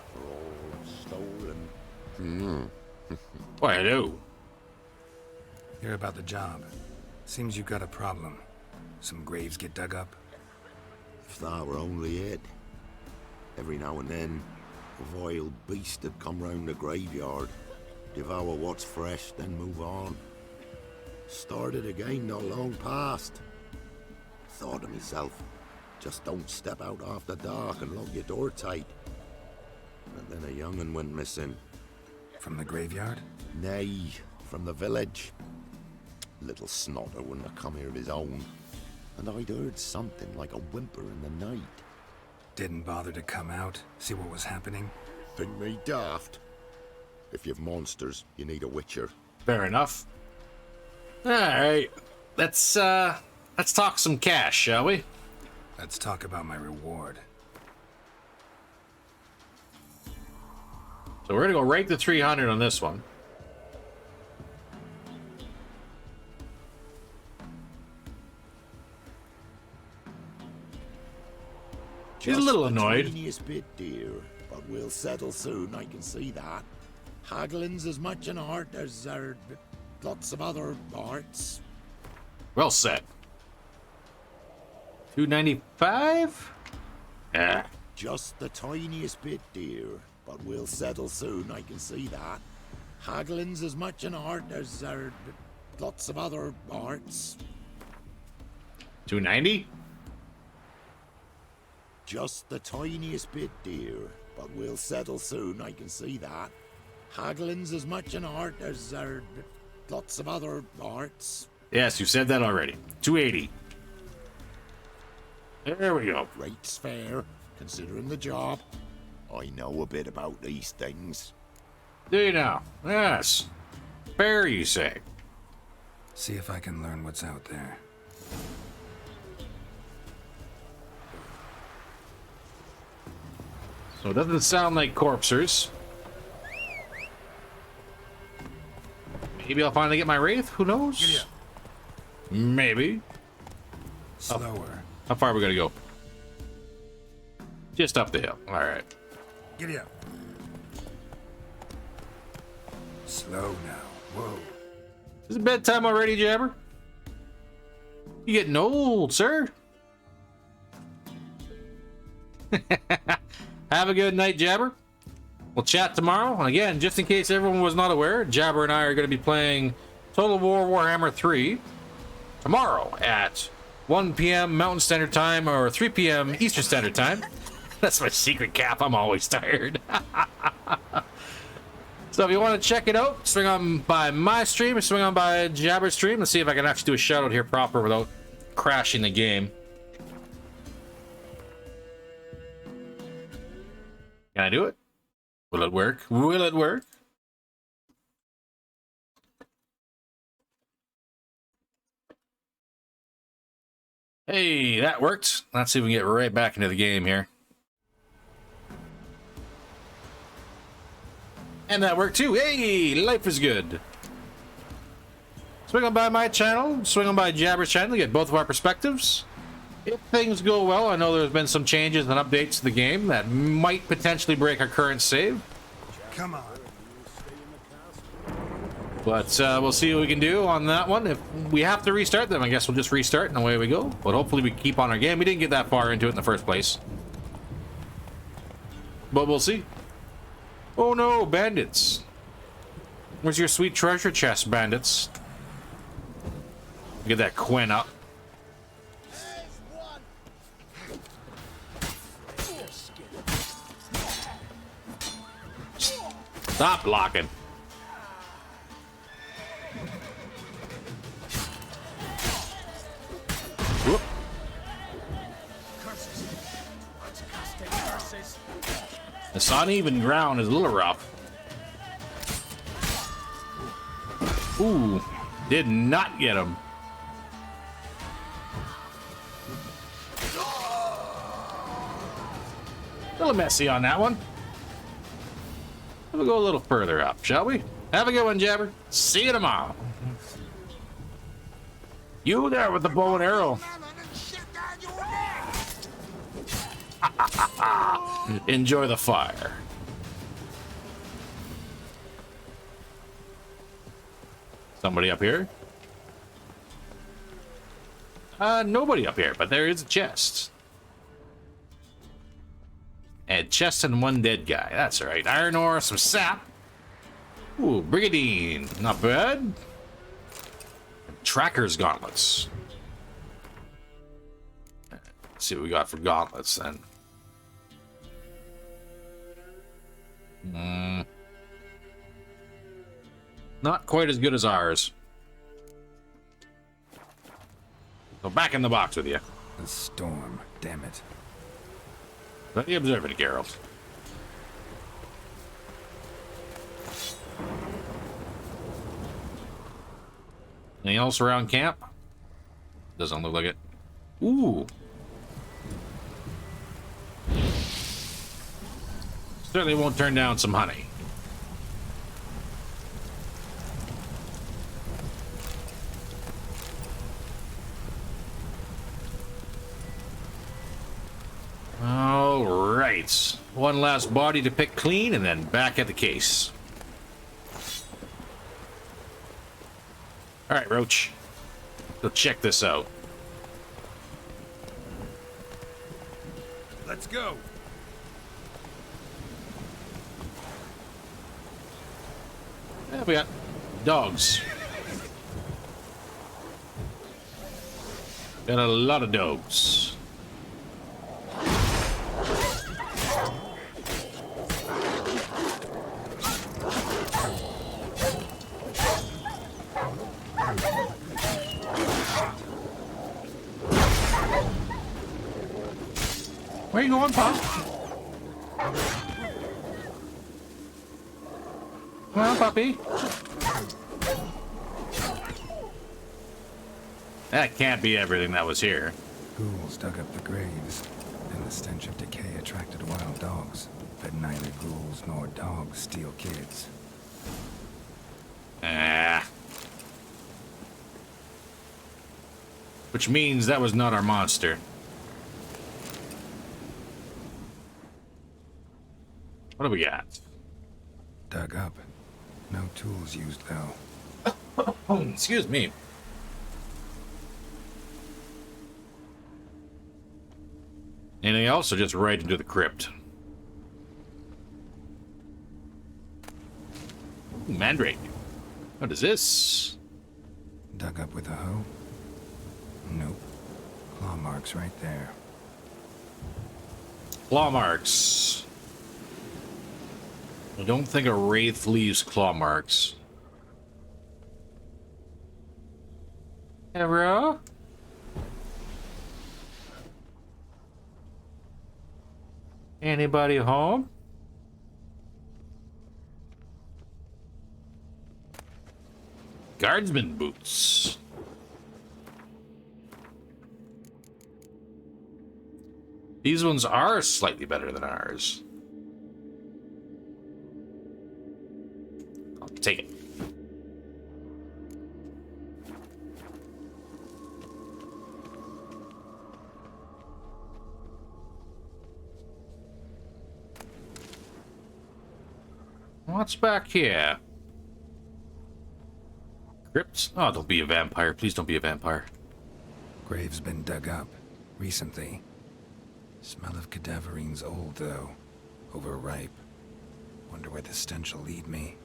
Why, hello. Hear about the job. Seems you got a problem. Some graves get dug up. If that were only it. Every now and then, a vile beast would come round the graveyard, devour what's fresh, then move on. Started again not long past. Thought to myself, just don't step out after dark and lock your door tight. And then a young'un went missing. From the graveyard? Nay, from the village. Little snotter wouldn't have come here of his own. And I'd heard something like a whimper in the night. Didn't bother to come out, see what was happening? Think me daft? If you've monsters, you need a witcher. Fair enough. Alright. Let's talk some cash, shall we? Let's talk about my reward. So we're gonna go right to 300 on this one. She's a little annoyed. Just the tiniest bit, dear, but we'll settle soon, I can see that. Haggling's as much an art as there lots of other arts. Well said. 295? Yeah. Just the tiniest bit, dear, but we'll settle soon, I can see that. Haggling's as much an art as there lots of other arts. 290? Just the tiniest bit, dear, but we'll settle soon, I can see that. Haggling's as much an art as there lots of other arts. Yes, you said that already. 280. There we go. Rate's fair, considering the job. I know a bit about these things. Do you now? Yes. Fair, you say. See if I can learn what's out there. So it doesn't sound like corpsers. Maybe I'll finally get my wraith. Who knows? Maybe. Slower. How far are we gonna go? Just up the hill. All right. Giddy up. Slow now. Whoa. Is it bedtime already, Jabber? You getting old, sir? Have a good night, Jabber. We'll chat tomorrow. And again, just in case everyone was not aware, Jabber and I are going to be playing Total War Warhammer 3 tomorrow at 1 p.m. Mountain Standard Time or 3 p.m. Eastern Standard Time. That's my secret cap. I'm always tired. So if you want to check it out, swing on by my stream or swing on by Jabber's stream. Let's see if I can actually do a shout out here proper without crashing the game. Can I do it? Will it work? Will it work? Hey, that worked. Let's see if we can get right back into the game here. And that worked too. Hey, life is good. Swing on by my channel, swing on by Jabber's channel to get both of our perspectives. If things go well, I know there's been some changes and updates to the game that might potentially break our current save. Come on. But we'll see what we can do on that one. If we have to restart, then I guess we'll just restart and away we go. But hopefully we keep on our game. We didn't get that far into it in the first place. But we'll see. Oh no, bandits. Where's your sweet treasure chest, bandits? Get that Quinn up. Stop blocking. Whoop. This uneven ground is a little rough. Ooh, did not get him. A little messy on that one. We'll go a little further up, shall we? Have a good one, Jabber. See you tomorrow. You there with the bow and arrow. Enjoy the fire. Somebody up here? Nobody up here, but there is a chest. Yeah, chest and one dead guy. That's all right. Iron ore, some sap. Ooh, Brigadine. Not bad. Tracker's gauntlets. Let's see what we got for gauntlets then. Not quite as good as ours. So back in the box with you. The storm, damn it. Let you observe it, Geralt. Anything else around camp? Doesn't look like it. Ooh. Certainly won't turn down some honey. All right. One last body to pick clean and then back at the case. All right, Roach. Go check this out. Let's go. Yeah, we got dogs. Got a lot of dogs. Where you going, Pop? Well, puppy. That can't be everything that was here. Ghouls dug up the graves, and the stench of decay attracted wild dogs. But neither ghouls nor dogs steal kids. Ah. Which means that was not our monster. What do we got? Dug up. No tools used, though. Excuse me. Anything else, or just right into the crypt? Ooh, Mandrake. What is this? Dug up with a hoe? Nope. Claw marks right there. Claw marks. I don't think a wraith leaves claw marks. Hey, bro? Anybody home? Guardsman boots. These ones are slightly better than ours. I'll take it. What's back here? Crypts? Oh, don't be a vampire. Please don't be a vampire. Grave's been dug up. Recently. Smell of cadaverine's old, though. Overripe. Wonder where the stench will lead me.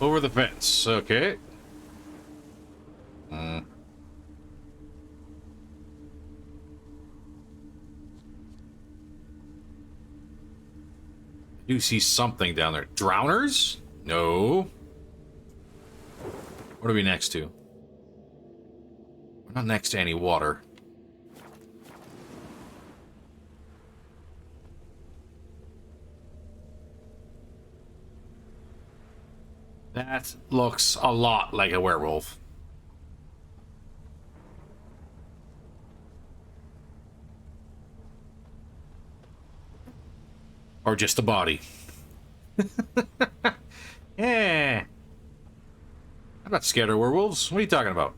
Over the fence. Okay. I do see something down there. Drowners? No. What are we next to? We're not next to any water. That looks a lot like a werewolf. Or just a body. Yeah. I'm not scared of werewolves. What are you talking about?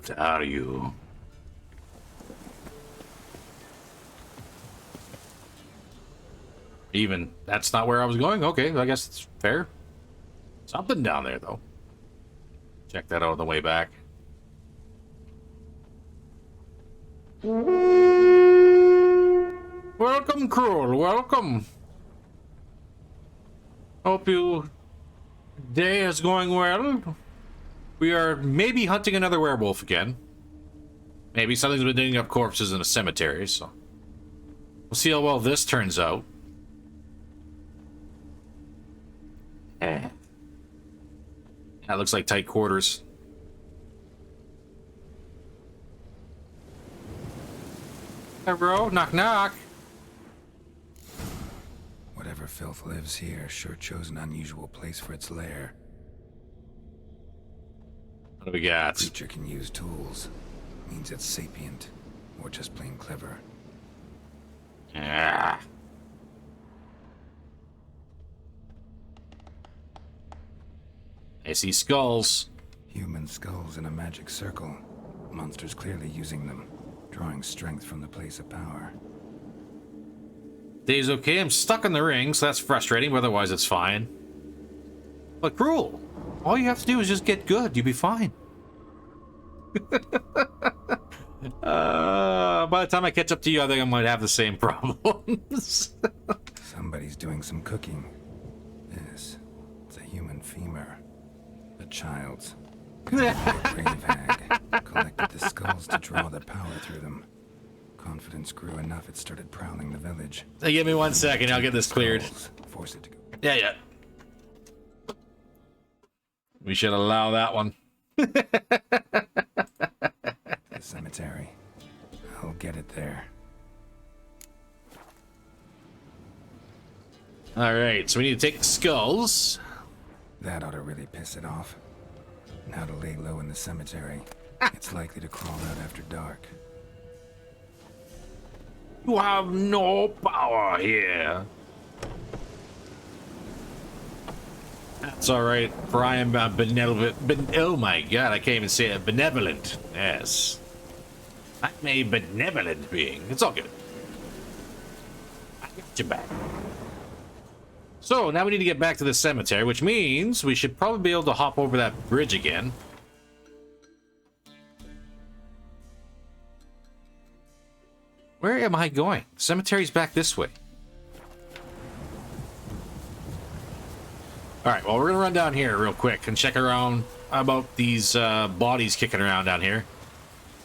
What are you? Even that's not where I was going. Okay, I guess it's fair. Something down there though. Check that out on the way back. Welcome, Cruel. Welcome. Hope your day is going well. We are maybe hunting another werewolf again. Maybe something's been digging up corpses in a cemetery, so we'll see how well this turns out. That looks like tight quarters. Hey, bro. Knock, knock. Whatever filth lives here sure chose an unusual place for its lair. What do we got? Creature can use tools. Means it's sapient, or just plain clever. Yeah. I see skulls. Human skulls in a magic circle. Monsters clearly using them, drawing strength from the place of power. Day's okay. I'm stuck in the ring, so that's frustrating, but otherwise it's fine. But Cruel, all you have to do is just get good. You'll be fine. By the time I catch up to you, I think I might have the same problems. Somebody's doing some cooking. It's a human femur. A child's. A brave hag collected the skulls to draw the power through them. Confidence grew enough, it started prowling the village. Hey, give me 1 second, I'll get this cleared. Force it to go. Yeah. We should allow that one. The cemetery. I'll get it there. Alright, so we need to take the skulls. That ought to really piss it off. Now to lay low in the cemetery. It's likely to crawl out after dark. You have no power here. That's alright, for I am benevolent. Oh my god, I can't even say it. Benevolent. Yes. I'm a benevolent being. It's all good. I got your back. So, now we need to get back to the cemetery, which means we should probably be able to hop over that bridge again. Where am I going? Cemetery's back this way. Alright, well, we're gonna run down here real quick and check around about these bodies kicking around down here.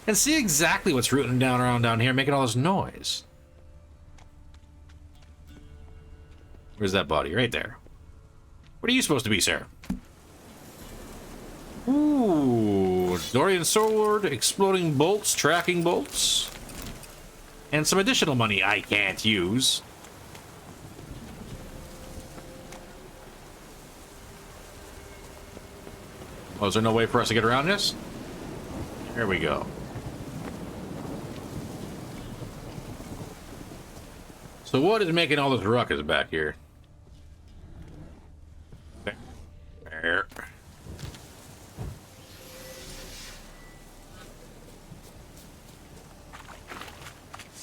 And see exactly what's rooting around down here, making all this noise. Where's that body? Right there. What are you supposed to be, sir? Ooh, Dorian sword, exploding bolts, tracking bolts. And some additional money I can't use. Oh, is there no way for us to get around this? Here we go. So what is making all this ruckus back here? There.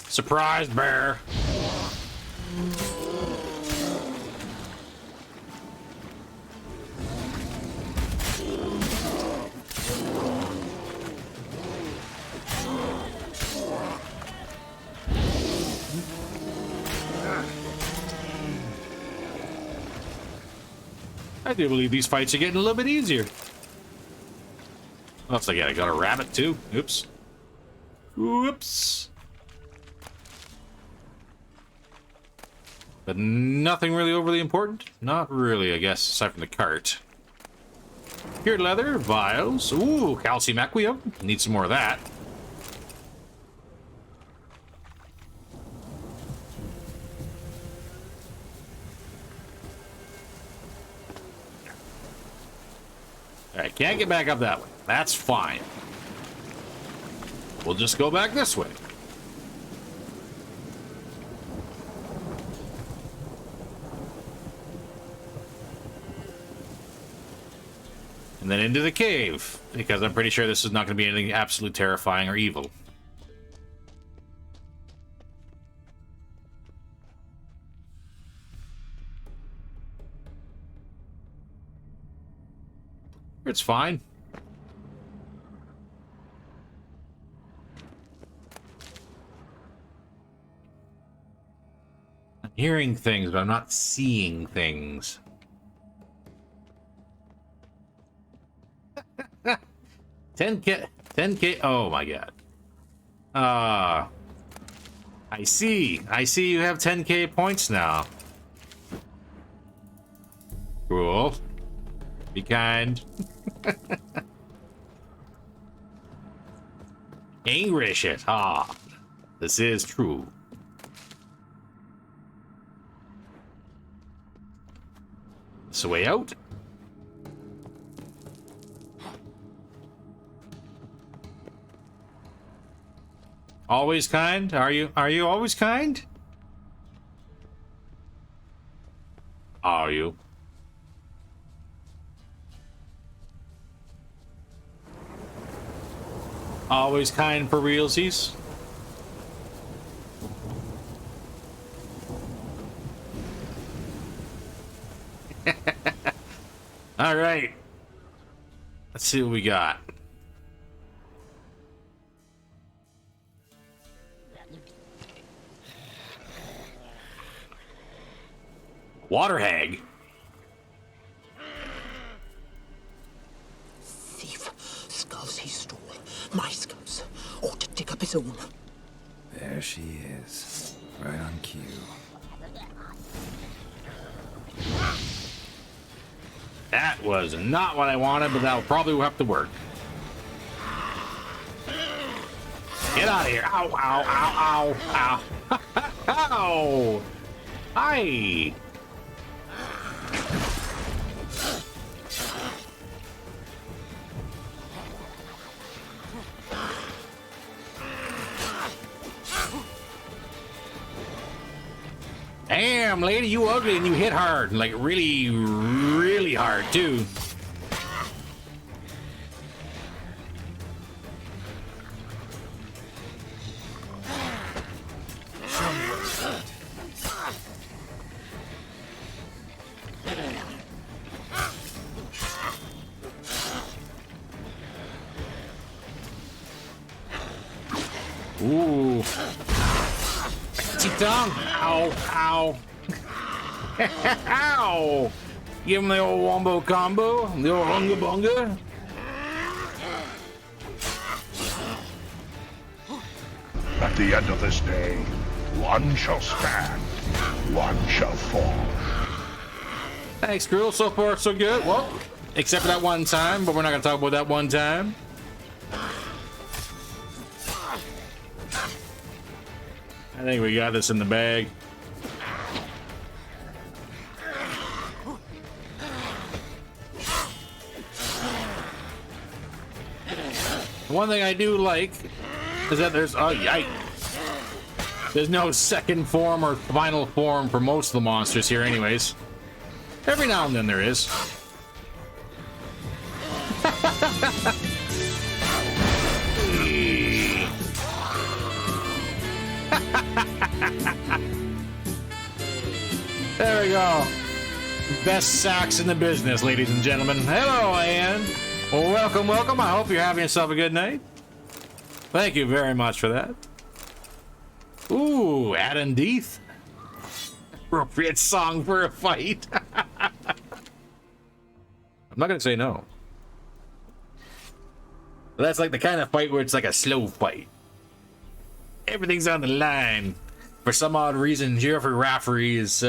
Surprise, bear. I do believe these fights are getting a little bit easier. What else I got? I got a rabbit too. Oops. Whoops. But nothing really overly important? Not really, I guess, aside from the cart. Cured leather, vials. Ooh, calcium equium. Need some more of that. Alright, can't get back up that way. That's fine. We'll just go back this way. And And then into the cave, because I'm pretty sure this is not going to be anything absolutely terrifying or evil. It's fine. I'm hearing things, but I'm not seeing things. 10K, 10K. Oh my god. I see. I see you have 10K points now. Cool. Be kind. English it. Ah, this is true. This the way out. Always kind? Are you always kind? Are you? Always kind for realsies? All right. Let's see what we got. Water hag. Thief. Skulls he stole. My skulls. Ought to dig up his own. There she is. Right on cue. That was not what I wanted, but that'll probably have to work. Get out of here. Ow, ow, ow, ow, ow. Ow. Hi. Damn, lady, you ugly and you hit hard. Like, really, really hard, too. Ooh. Tongue. Ow, ow. Ow. Give him the old wombo combo, the old hunga bunga. At the end of this day, one shall stand, one shall fall. Thanks, Gruel. So far, so good. Well, except for that one time, but we're not going to talk about that one time. I think we got this in the bag. One thing I do like is that there's there's no second form or final form for most of the monsters here anyways. Every now and then there is. There we go. Best sacks in the business, ladies and gentlemen. Hello, Anne. Well, welcome, welcome. I hope you're having yourself a good night. Thank you very much for that. Ooh, Adam Deeth. Appropriate song for a fight. I'm not gonna say no. But that's like the kind of fight where it's like a slow fight. Everything's on the line. For some odd reason, Jeffrey Rafferty is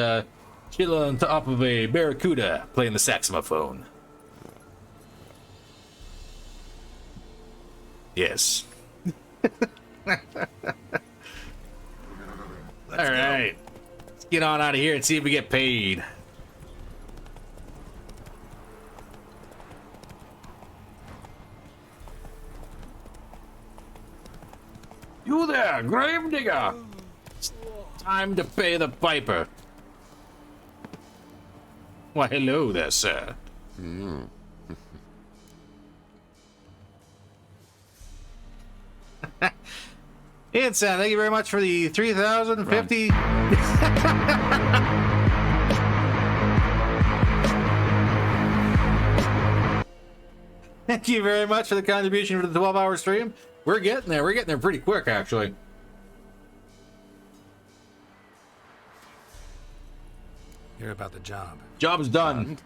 chilling on top of a barracuda playing the saxophone. Yes. Alright. Let's get on out of here and see if we get paid. You there, gravedigger! It's time to pay the piper. Why, hello there, sir. Insane, thank you very much for the 3,050. Thank you very much for the contribution for the 12-hour stream. We're getting there. We're getting there pretty quick, actually. Hear about the job. Job's done.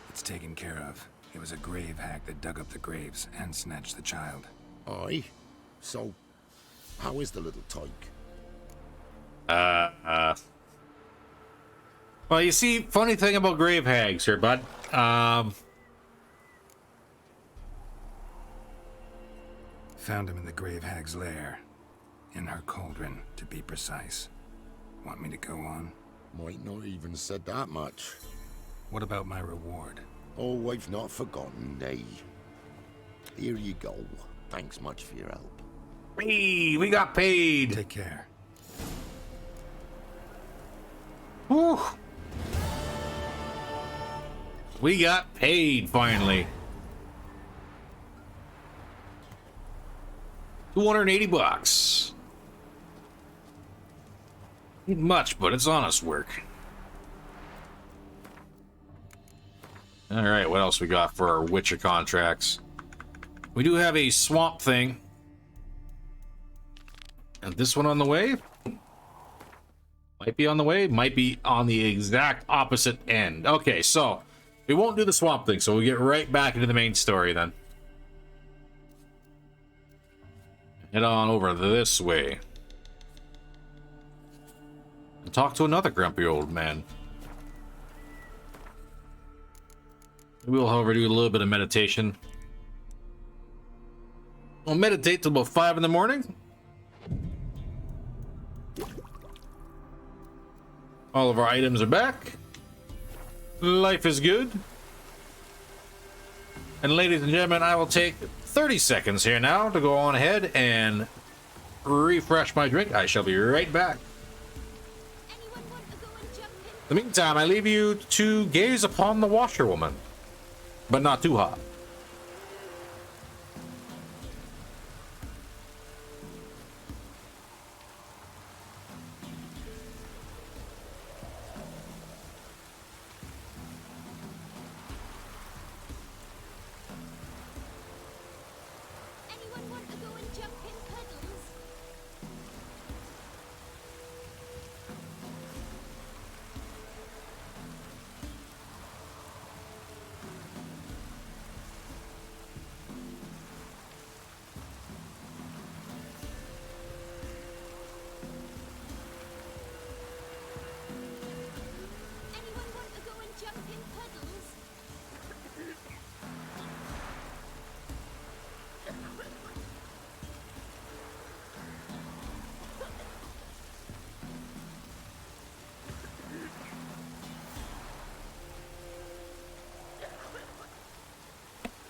It's taken care of. It was a grave hack that dug up the graves and snatched the child. Aye. So, how is the little tyke? Well, you see, funny thing about grave hags here, bud. Found him in the grave hag's lair. In her cauldron, to be precise. Want me to go on? Might not even said that much. What about my reward? Oh, I've not forgotten, nay. Here you go. Thanks much for your help. Hey, we got paid. Take care. Whew. We got paid, finally. 280 bucks. Ain't much, but it's honest work. All right, what else we got for our Witcher contracts? We do have a swamp thing. And this one on the way? Might be on the way, might be on the exact opposite end. Okay, so we won't do the swamp thing, so we'll get right back into the main story then. Head on over this way. And talk to another grumpy old man. We will, however, do a little bit of meditation. We'll meditate till about 5 in the morning. All of our items are back. Life is good. And ladies and gentlemen, I will take 30 seconds here now to go on ahead and refresh my drink. I shall be right back. In the meantime, I leave you to gaze upon the washerwoman, but not too hot.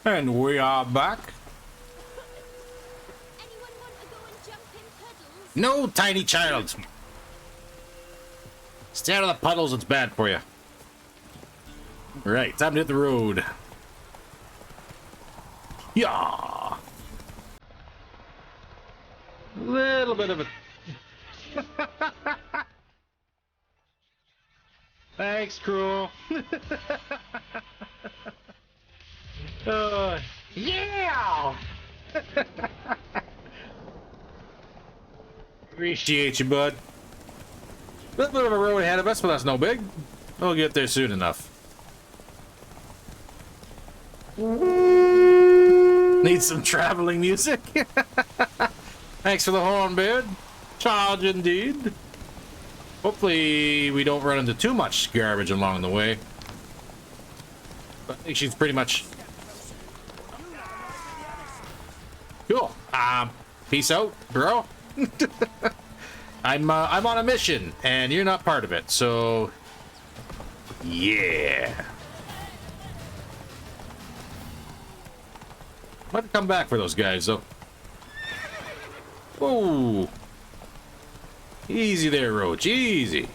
And we are back. No, tiny child. Stay out of the puddles, it's bad for you. Right, time to hit the road. Yeah. Little bit of a... Thanks, Cruel. Yeah! Appreciate you, bud. A little bit of a road ahead of us, but that's no big. We'll get there soon enough. Need some traveling music? Thanks for the horn, beard. Charge indeed. Hopefully we don't run into too much garbage along the way. But I think she's pretty much... Cool. Peace out, bro. I'm on a mission, and you're not part of it, so... Yeah. Might come back for those guys, though. Whoa. Easy there, Roach. Easy.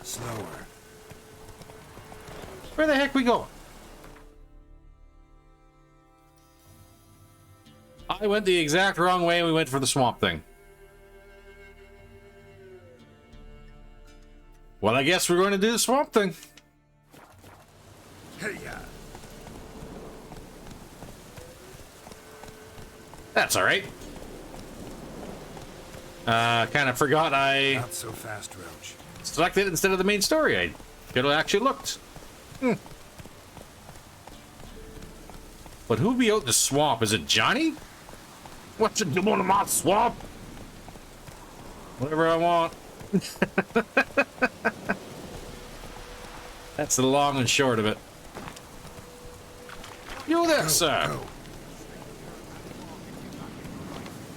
Slower. Where the heck we going? I went the exact wrong way and we went for the swamp thing. Well, I guess we're going to do the swamp thing. Hey, yeah. That's all right. Kind of forgot I Not so fast, Roach. selected it instead of the main story. I could have actually looked. But who'd be out in the swamp? Is it Johnny? What you doing in my swamp? Whatever I want. That's the long and short of it. You there, sir.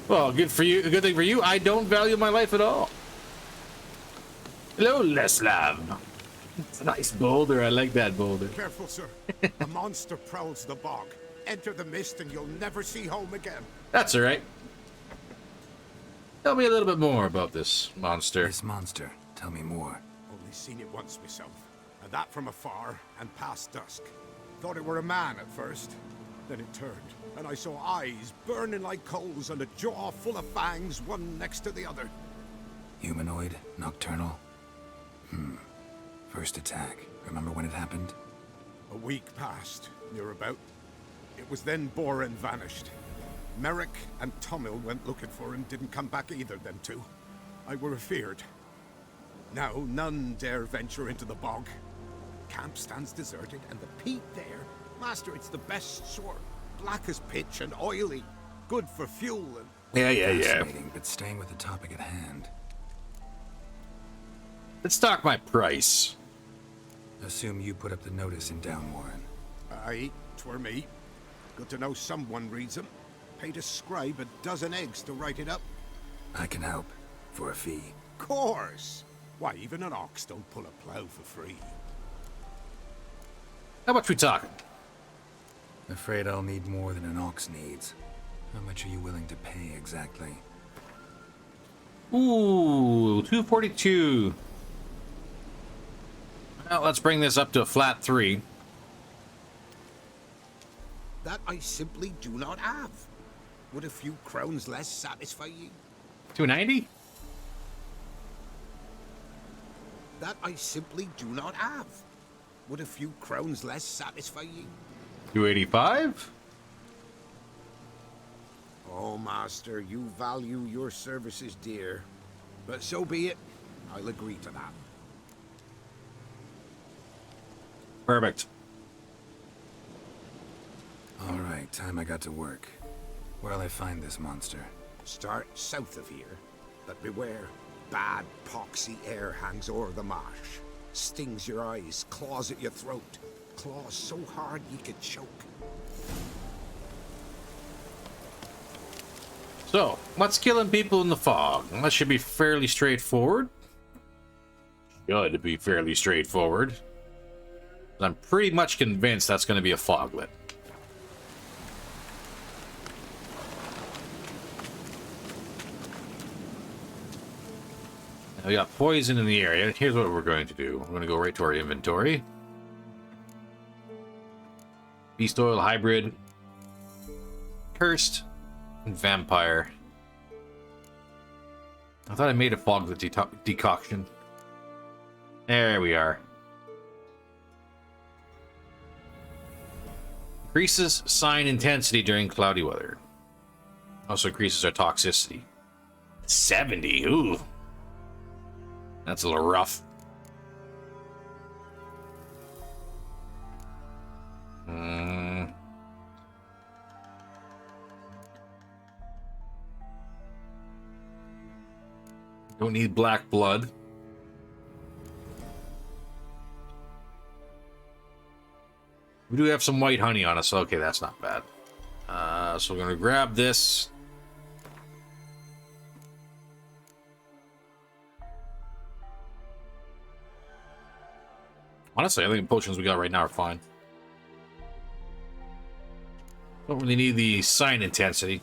Well, good for you. Good thing for you. I don't value my life at all. Hello, Leslav. It's a nice boulder. I like that boulder. Careful, sir. A monster prowls the bog. Enter the mist and you'll never see home again. That's all right. Tell me a little bit more about this monster. This monster. Tell me more. Only seen it once myself. And that from afar and past dusk. Thought it were a man at first. Then it turned, and I saw eyes burning like coals and a jaw full of fangs, one next to the other. Humanoid? Nocturnal? First attack. Remember when it happened? A week passed, near about. It was then Boren vanished. Merrick and Tomil went looking for him, didn't come back either, them two. I were afeard. Now none dare venture into the bog. Camp stands deserted, and the peat there, Master, it's the best sort. Black as pitch and oily. Good for fuel and... Yeah. Fascinating, but staying with the topic at hand. Let's talk my price. Assume you put up the notice in Downwarren. Aye, 'twere me. Good to know someone reads 'em. Paid a scribe a dozen eggs to write it up. I can help. For a fee. Course! Why, even an ox don't pull a plough for free. How much we talking? Afraid I'll need more than an ox needs. How much are you willing to pay exactly? Ooh, 242. Well, let's bring this up to a flat 3. That I simply do not have. Would a few crowns less satisfy ye? 290? That I simply do not have. Would a few crowns less satisfy ye? 285? Oh, Master, you value your services dear. But so be it. I'll agree to that. Perfect. All right, time I got to work. Where'll I find this monster? Start south of here, but beware. Bad, poxy air hangs o'er the marsh. Stings your eyes, claws at your throat. Claws so hard you could choke. So, what's killing people in the fog? That should be fairly straightforward. Should be fairly straightforward. I'm pretty much convinced that's going to be a foglet. Now we got poison in the area. Here's what we're going to do. We're going to go right to our inventory. Beast oil hybrid. Cursed. And vampire. I thought I made a foglet decoction. There we are. Increases sign intensity during cloudy weather. Also increases our toxicity. 70, ooh. That's a little rough. Don't need black blood. We do have some white honey on us. Okay, that's not bad. So we're going to grab this. Honestly, I think the potions we got right now are fine. Don't really need the sign intensity.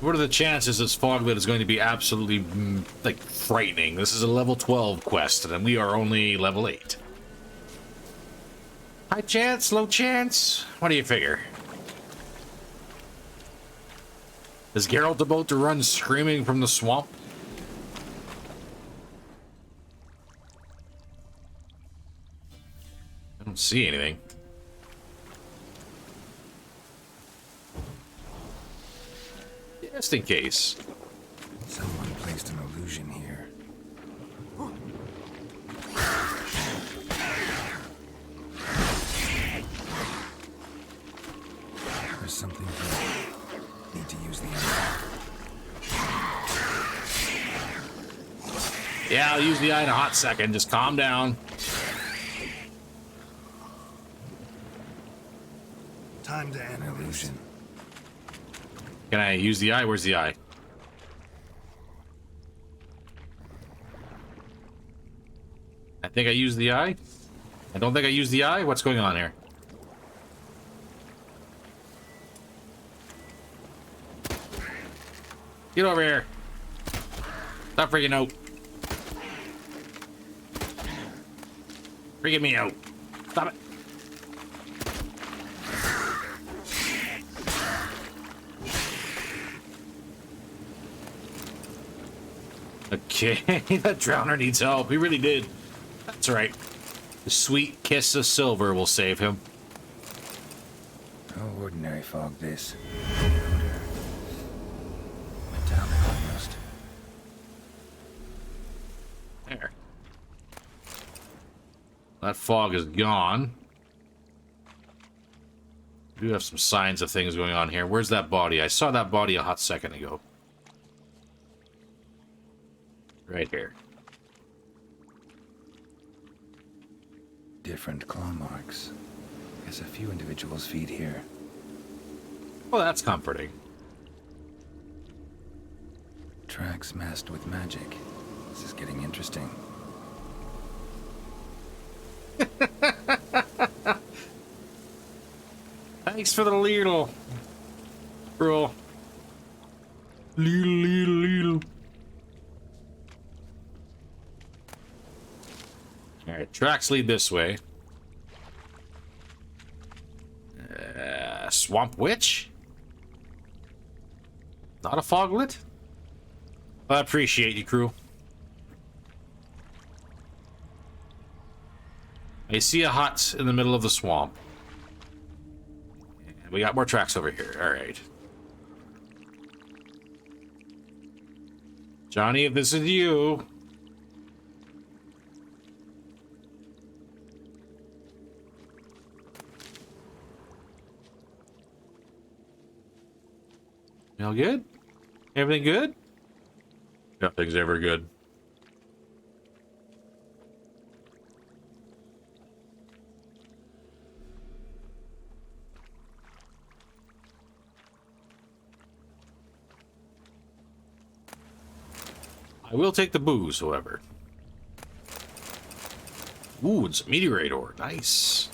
What are the chances this foglet is going to be absolutely, like, frightening? This is a level 12 quest, and we are only level 8. High chance, low chance? What do you figure? Is Geralt about to run screaming from the swamp? I don't see anything. Just in case. Someone placed an illusion here. There's something here. Need to use the eye. Yeah, I'll use the eye in a hot second. Just calm down. Time to end illusion. Can I use the eye? Where's the eye? I think I used the eye. I don't think I used the eye. What's going on here? Get over here. Stop freaking out. Freaking me out. Stop it. Okay, that drowner needs help. He really did. That's right. The sweet kiss of silver will save him. No ordinary fog, this. Metallic almost. There. That fog is gone. We do have some signs of things going on here. Where's that body? I saw that body a hot second ago. Right here. Different claw marks. Guess a few individuals feed here. Well, that's comforting. Tracks masked with magic. This is getting interesting. Thanks for the little. Bro. Little. Alright, tracks lead this way. Swamp Witch? Not a foglet? I appreciate you, crew. I see a hut in the middle of the swamp. And we got more tracks over here. Alright. Johnny, if this is you... All good? Everything good? Nothing's ever good. I will take the booze, however. Ooh, it's a meteorite ore. Nice.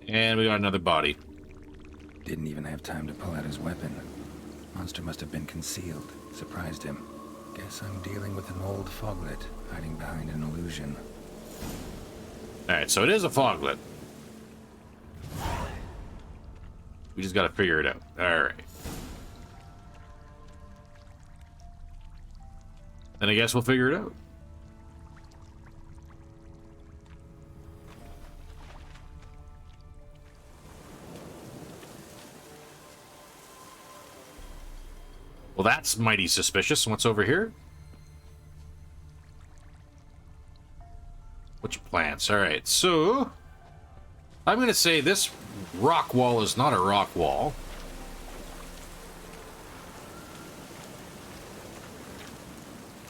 And we got another body. Didn't even have time to pull out his weapon. Monster must have been concealed. Surprised him. Guess I'm dealing with an old foglet, hiding behind an illusion. Alright, so it is a foglet. We just gotta figure it out. Alright. Then I guess we'll figure it out. Well, that's mighty suspicious. What's over here? Which plants? Alright, so... I'm gonna say this rock wall is not a rock wall.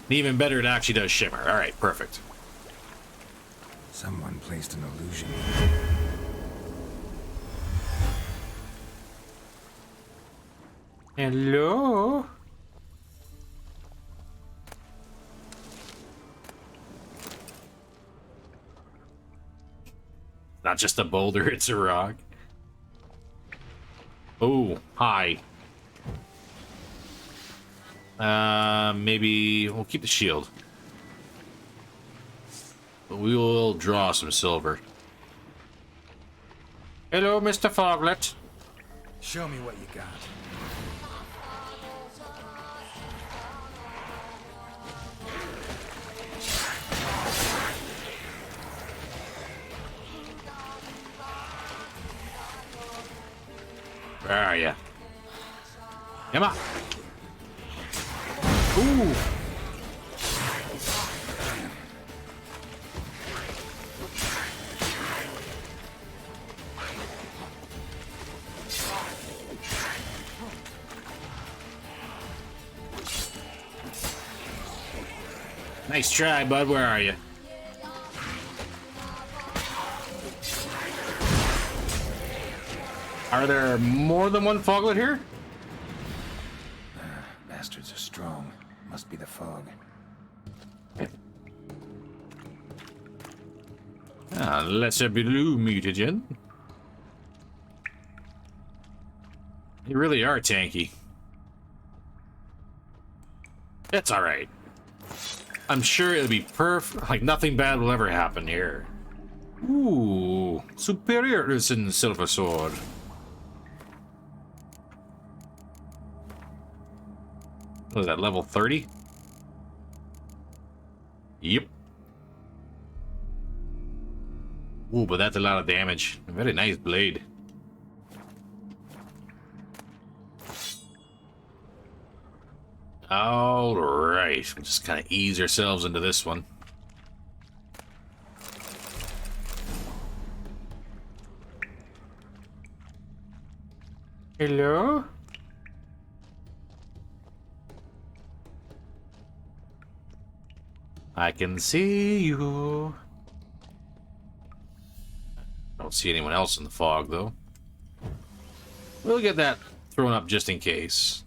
And even better, it actually does shimmer. Alright, perfect. Someone placed an illusion. Hello? Not just a boulder, it's a rock. Oh, hi. Maybe we'll keep the shield. But we will draw some silver. Hello, Mr. Foglet. Show me what you got. Where are you? Come on. Ooh. Nice try, bud. Where are you? Are there more than one foglet here? Bastards are strong. Must be the fog. Lesser blue mutagen. You really are tanky. That's alright. I'm sure it'll be perfect. Like, nothing bad will ever happen here. Ooh. Superior in Silver Sword. What is that, level 30? Yep. Ooh, but that's a lot of damage. A very nice blade. All right, we'll just kind of ease ourselves into this one. Hello? I can see you. Don't see anyone else in the fog, though. We'll get that thrown up just in case.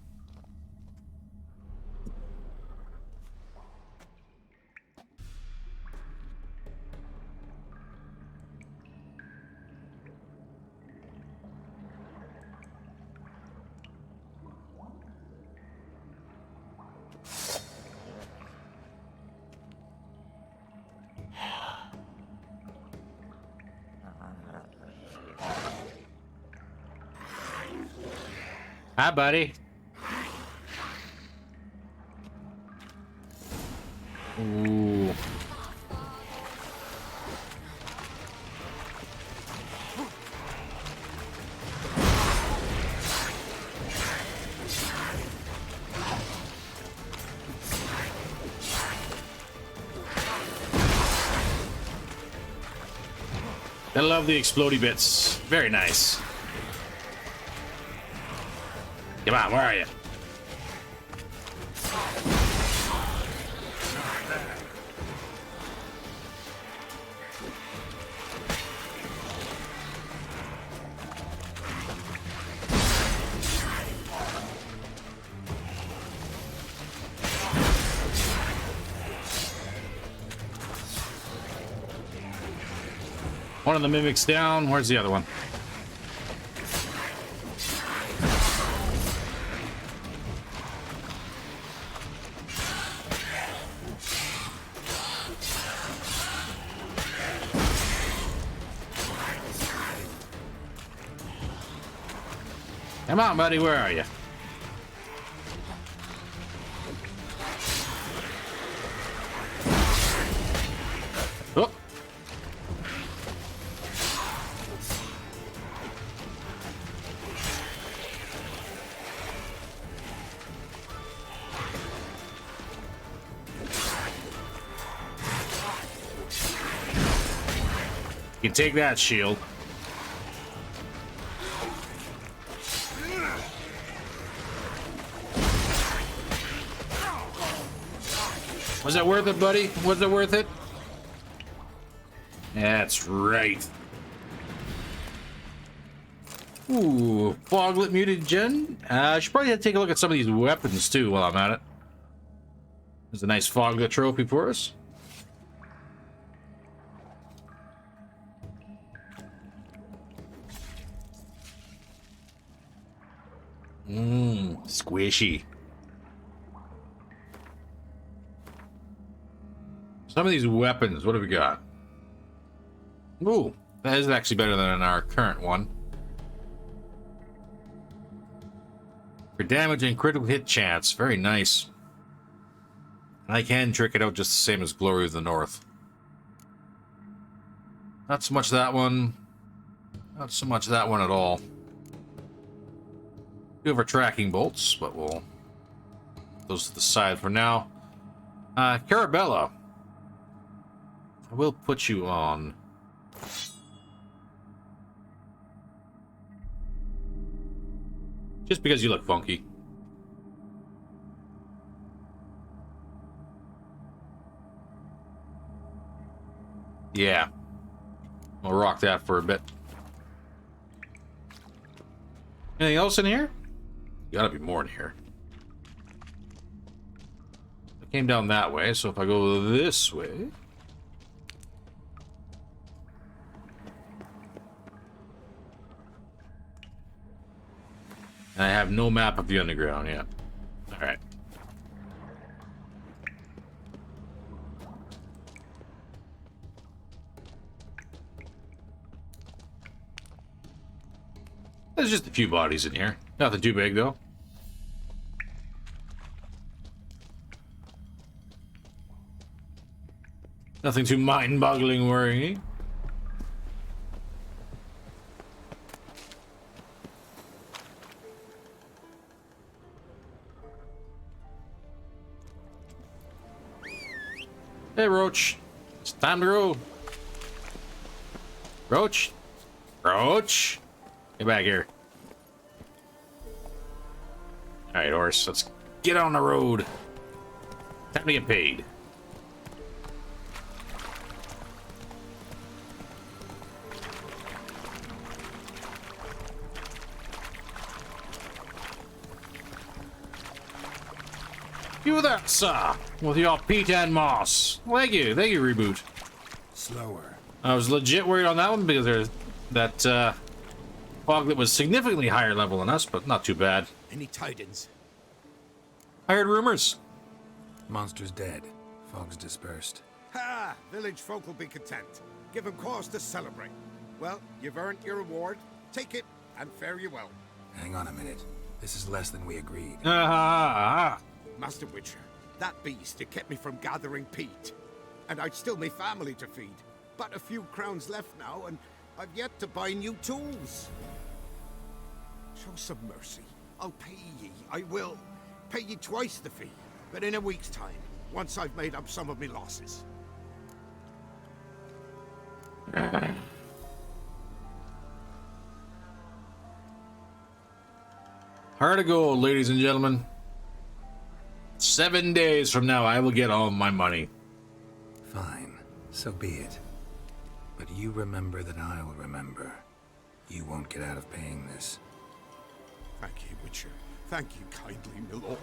Hi, buddy. Ooh. I love the explodey bits. Very nice. Come on, where are you? One of the mimics down. Where's the other one? Come on, buddy, where are you? Oh. You can take that shield. Was that worth it, buddy? Was it worth it? That's right. Ooh, Foglet mutagen. I should probably take a look at some of these weapons too while I'm at it. There's a nice Foglet trophy for us. Squishy. Some of these weapons, what have we got? Ooh, that is actually better than our current one. For damage and critical hit chance, very nice. And I can trick it out just the same as Glory of the North. Not so much that one. Not so much that one at all. We have our tracking bolts, but we'll put those to the side for now. Carabella. I will put you on. Just because you look funky. Yeah. I'll rock that for a bit. Anything else in here? Gotta be more in here. I came down that way, so if I go this way... I have no map of the underground yet. Alright. There's just a few bodies in here. Nothing too big, though. Nothing too mind-boggling worrying. Hey, Roach. It's time to go. Roach? Roach? Get back here. Alright, horse. Let's get on the road. Time to get paid. You there, sir, with your peat and moss. Thank you, Reboot. Slower. I was legit worried on that one because there's that fog that was significantly higher level than us, but not too bad. Any tidings? I heard rumors. Monster's dead. Fog's dispersed. Ha! Village folk will be content. Give them cause to celebrate. Well, you've earned your reward. Take it, and fare you well. Hang on a minute. This is less than we agreed. Master Witcher, that beast, it kept me from gathering peat. And I'd still me family to feed. But a few crowns left now, and I've yet to buy new tools. Show some mercy. I'll pay ye. I will. Pay ye twice the fee. But in a week's time, once I've made up some of me losses. Hard to go, ladies and gentlemen. 7 days from now, I will get all my money. Fine, so be it. But you remember that I'll remember. You won't get out of paying this. Thank ye, Witcher. Thank you kindly, my lord.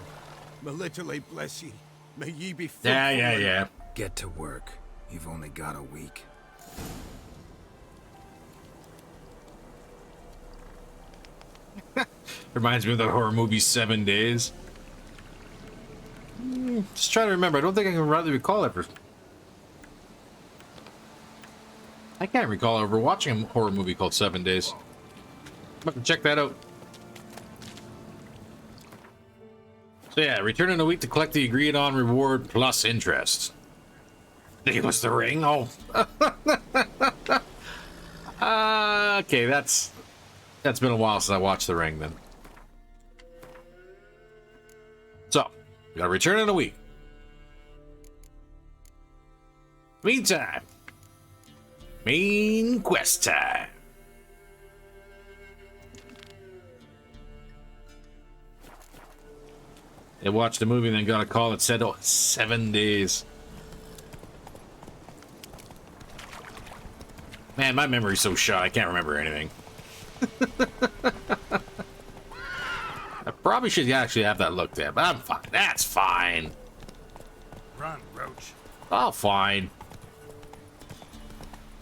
Melitele bless ye. May ye be fruitful. Yeah. Get to work. You've only got a week. Reminds me of that horror movie 7 Days. Just trying to remember. I don't think I can rightly recall ever. I can't recall ever watching a horror movie called 7 Days. I'm about to check that out. So yeah, return in a week to collect the agreed on reward plus interest. Give us the ring. Oh. Okay, that's been a while since I watched The Ring then. So, we gotta return in a week. Meantime, main quest time. They watched the movie and then got a call that said, oh, 7 days. Man, my memory's so shot, I can't remember anything. I probably should actually have that looked at, but I'm fine. That's fine. Run, Roach. Oh, fine.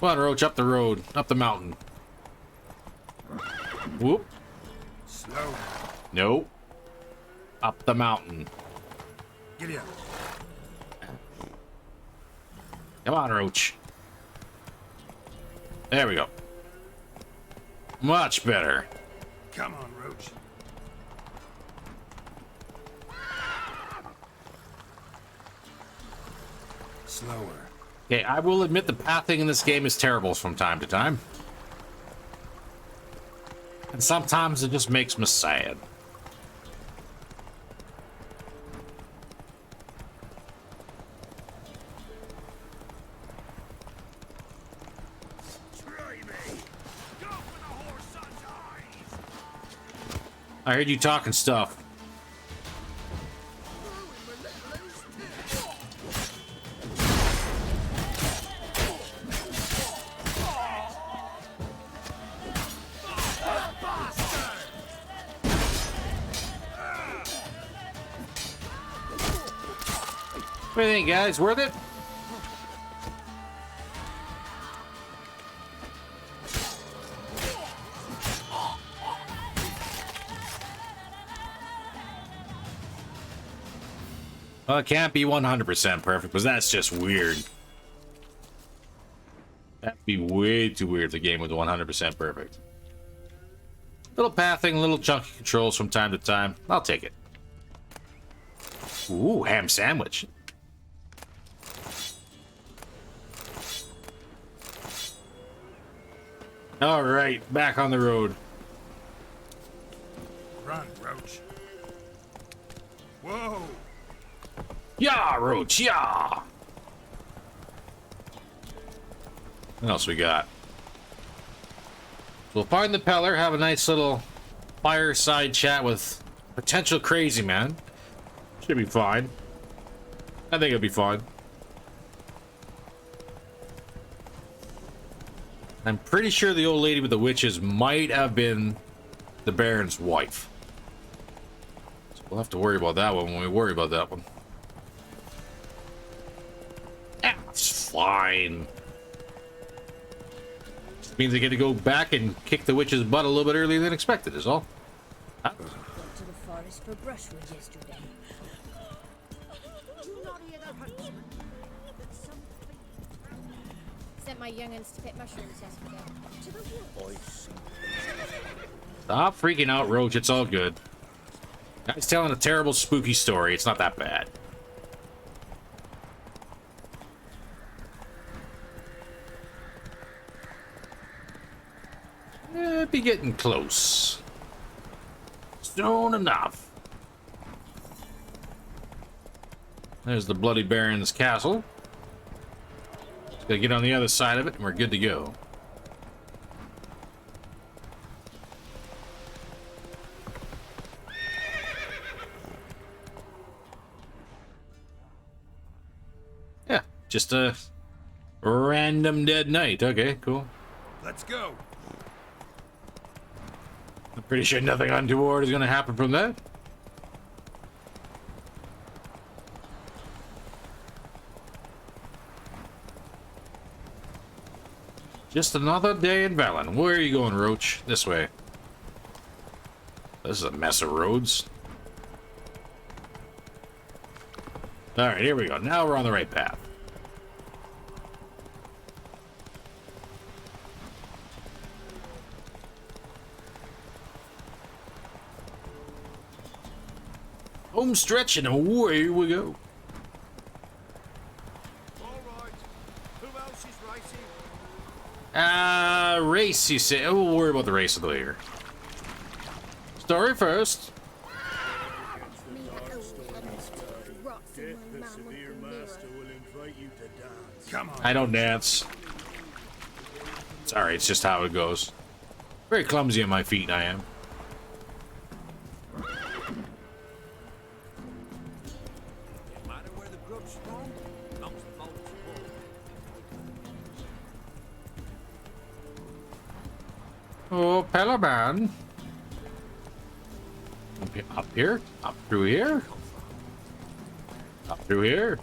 Come on, Roach, up the road, up the mountain. Whoop. Slow. Nope. Up the mountain. Giddy up. Come on, Roach. There we go. Much better. Come on, Roach. Slower. Okay, I will admit the pathing in this game is terrible from time to time. And sometimes it just makes me sad. I heard you talking stuff. What do you think, guys? Worth it? Well, it can't be 100% perfect, because that's just weird. That'd be way too weird if the game was 100% perfect. Little pathing, little chunky controls from time to time. I'll take it. Ooh, ham sandwich. All right, back on the road. Run, Roach. Whoa! Yeah, Roach, yeah! What else we got? We'll find the Peller, have a nice little fireside chat with potential crazy man. Should be fine. I think it'll be fine. I'm pretty sure the old lady with the witches might have been the Baron's wife. So we'll have to worry about that one when we worry about that one. That's fine. Just means I get to go back and kick the witch's butt a little bit earlier than expected, is all. Went to the forest for brushwood yesterday. Sent my young'uns to pick mushrooms yesterday. To the woods. Stop freaking out, Roach. It's all good. Guy's telling a terrible, spooky story. It's not that bad. Be getting close. Soon enough. There's the Bloody Baron's castle. Just gotta get on the other side of it and we're good to go. Yeah, just a random dead night. Okay, cool. Let's go. I'm pretty sure nothing untoward is going to happen from that. Just another day in Valen. Where are you going, Roach? This way. This is a mess of roads. Alright, here we go. Now we're on the right path. Home stretch and away we go. Alright. Who else is racing? Race, you say? Oh, we'll worry about the race of the year. Story first. Come on. I don't dance. Sorry, it's just how it goes. Very clumsy on my feet, I am. Oh, Pelaman. Up here? Up through here? Up through here?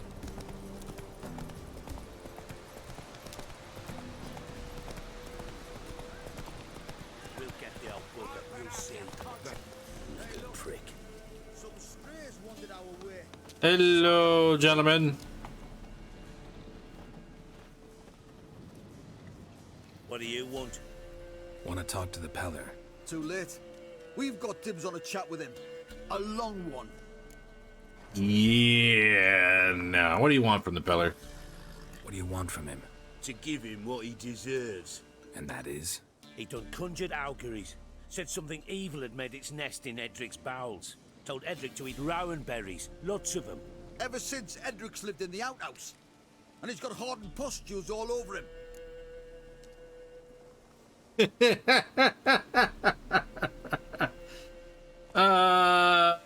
Hello, gentlemen. What do you want? Want to talk to the Peller. Too late. We've got dibs on a chat with him. A long one. Yeah, no. What do you want from the Peller? What do you want from him? To give him what he deserves. And that is? He done conjured auguries. Said something evil had made its nest in Edric's bowels. Told Edric to eat rowan berries. Lots of them. Ever since Edric's lived in the outhouse. And he's got hardened pustules all over him.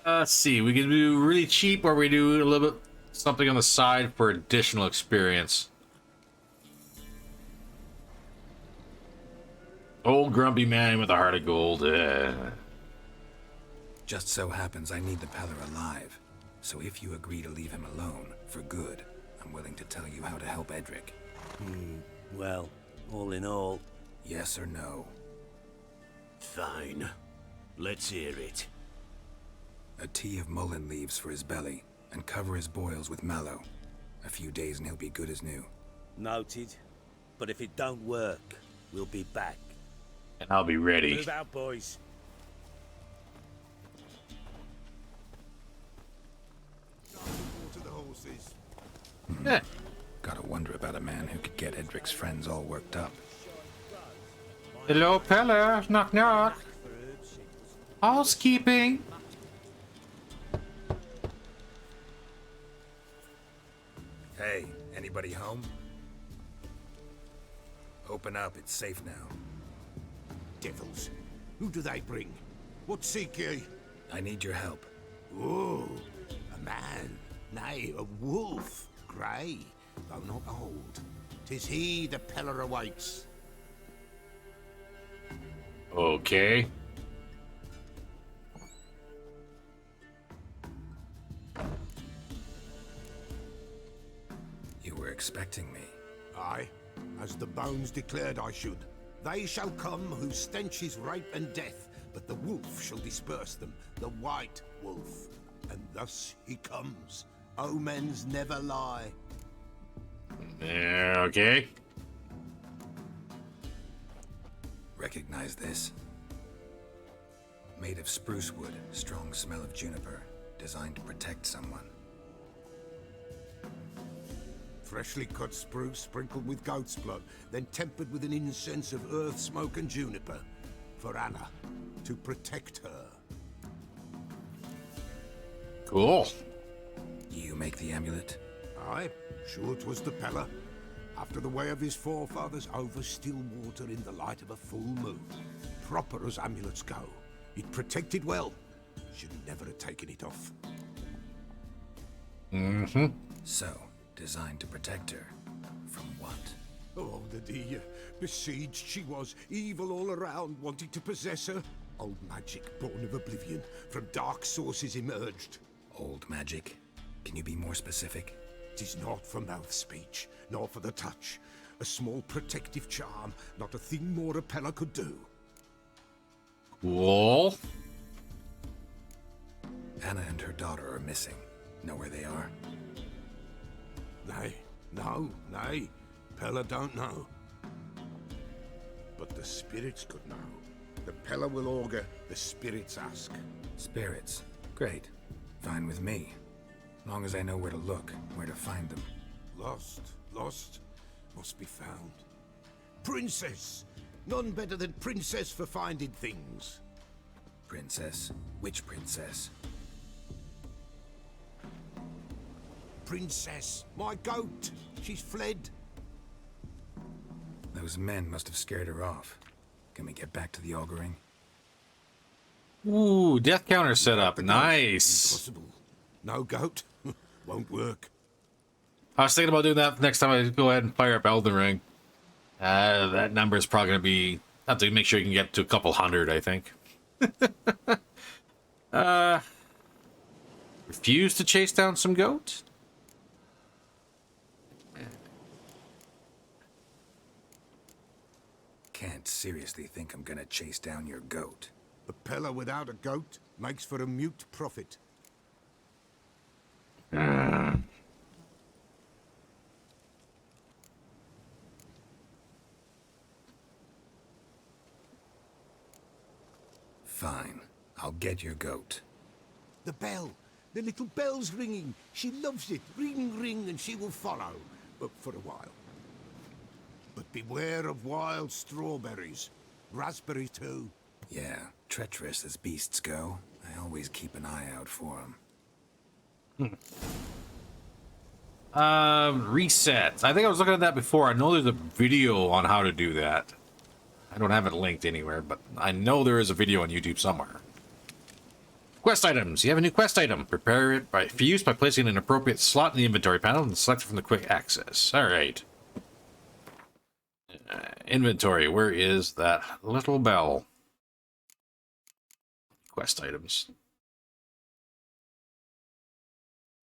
Let's see. We can do really cheap, or we do a little bit something on the side for additional experience. Old grumpy man with a heart of gold. Just so happens I need the Peller alive. So if you agree to leave him alone, for good, I'm willing to tell you how to help Edric. Well, all in all... Yes or no? Fine. Let's hear it. A tea of mullein leaves for his belly, and cover his boils with mallow. A few days and he'll be good as new. Noted. But if it don't work, we'll be back. And I'll be ready. Move out, boys. To the horses. Gotta wonder about a man who could get Edric's friends all worked up. Hello, Peller. Knock, knock. Housekeeping. Hey, anybody home? Open up, it's safe now. Devils. Who do they bring? What seek ye? I need your help. Oh, a man. Nay, a wolf. Grey, though not old. 'Tis he the Peller awaits. Okay. You were expecting me. Aye, as the bones declared I should. They shall come whose stench is rape and death, but the wolf shall disperse them, the white wolf. And thus he comes. Omens never lie. Yeah, okay. Recognize this? Made of spruce wood, strong smell of juniper, designed to protect someone. Freshly cut spruce sprinkled with goat's blood, then tempered with an incense of earth, smoke and juniper. For Anna, to protect her. Cool. You make the amulet? Aye, sure 'twas the Peller. After the way of his forefathers, over still water in the light of a full moon. Proper as amulets go. It protected well. Should never have taken it off. Mm-hmm. So, designed to protect her. From what? Oh, the besieged she was, evil all around, wanting to possess her. Old magic, born of oblivion, from dark sources emerged. Old magic? Can you be more specific? 'Tis not for mouth speech, nor for the touch. A small protective charm, not a thing more a Peller could do. Cool. Anna and her daughter are missing. Know where they are? Nay, nay. Peller don't know. But the spirits could know. The Peller will augur, the spirits ask. Spirits? Great. Fine with me. Long as I know where to look, where to find them. Lost, must be found. Princess! None better than Princess for finding things. Princess? Which princess? Princess, my goat. She's fled. Those men must have scared her off. Can we get back to the auguring? Ooh, death counter set up. Nice. Impossible. No goat. Won't work. I was thinking about doing that next time I go ahead and fire up Elden Ring. That number is probably going to be... I have to make sure you can get to a couple hundred, I think. Refuse to chase down some goat? Can't seriously think I'm gonna chase down your goat. A Peller without a goat makes for a mute prophet. Fine. I'll get your goat. The bell. The little bell's ringing. She loves it. Ring, ring, and she will follow. But for a while. But beware of wild strawberries. Raspberry too. Yeah, treacherous as beasts go. I always keep an eye out for them. Reset. I think I was looking at that before. I know there's a video on how to do that. I don't have it linked anywhere, but I know there is a video on YouTube somewhere. Quest items. You have a new quest item. Prepare it for use by placing an appropriate slot in the inventory panel and select it from the quick access. All right. Inventory. Where is that little bell? Quest items.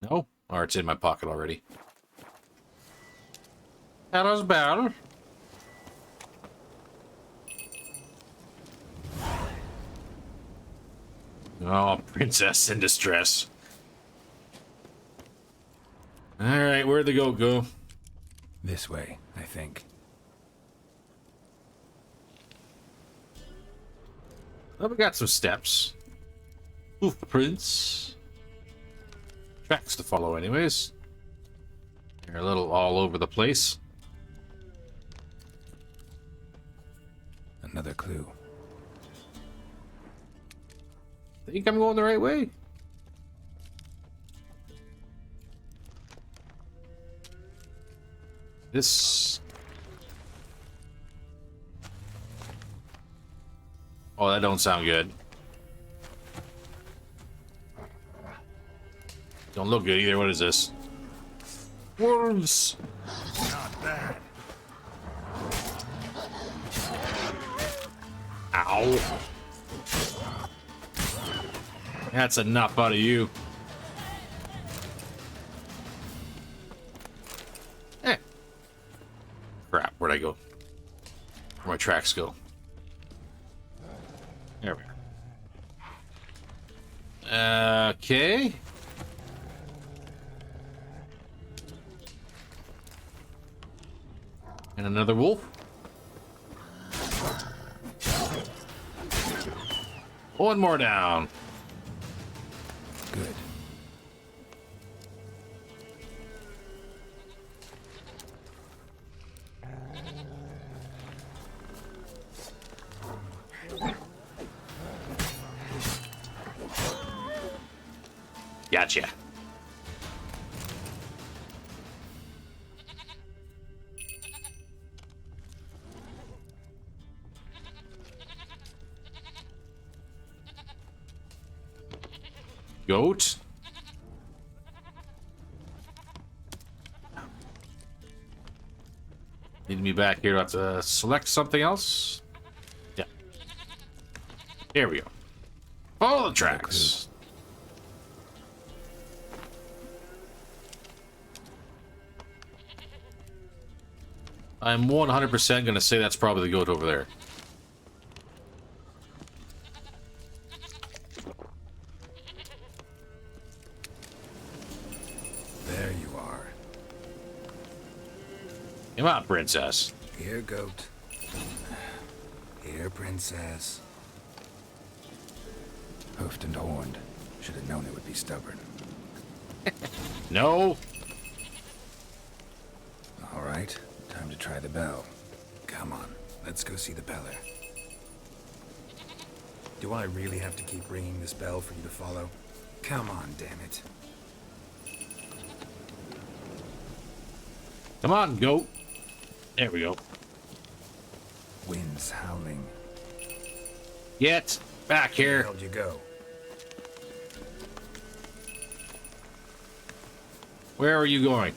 No? Or it's in my pocket already. Hello's bell. Oh, princess in distress. Alright, where'd the goat go? This way, I think. Well, we got some steps. Hoofprints. Tracks to follow anyways. They're a little all over the place. Another clue. Think I'm going the right way? This... Oh, that don't sound good. Don't look good either. What is this? Wolves! Not bad. Ow. That's enough out of you. Eh. Crap, where'd I go? Where'd my tracks go? There we are. Okay. And another wolf. One more down. Good. Gotcha. Goat. Need me back here to have to select something else. Yeah. Here we go. Follow the tracks. I'm 100% going to say that's probably the goat over there. There you are. Come on, princess. Here, goat. Here, princess. Hoofed and horned. Should have known it would be stubborn. No. All right. Time to try the bell. Come on, let's go see the beller. Do I really have to keep ringing this bell for you to follow? Come on, damn it. Come on, goat. There we go. Wind's howling. Get back here. Where'd you go? Where are you going?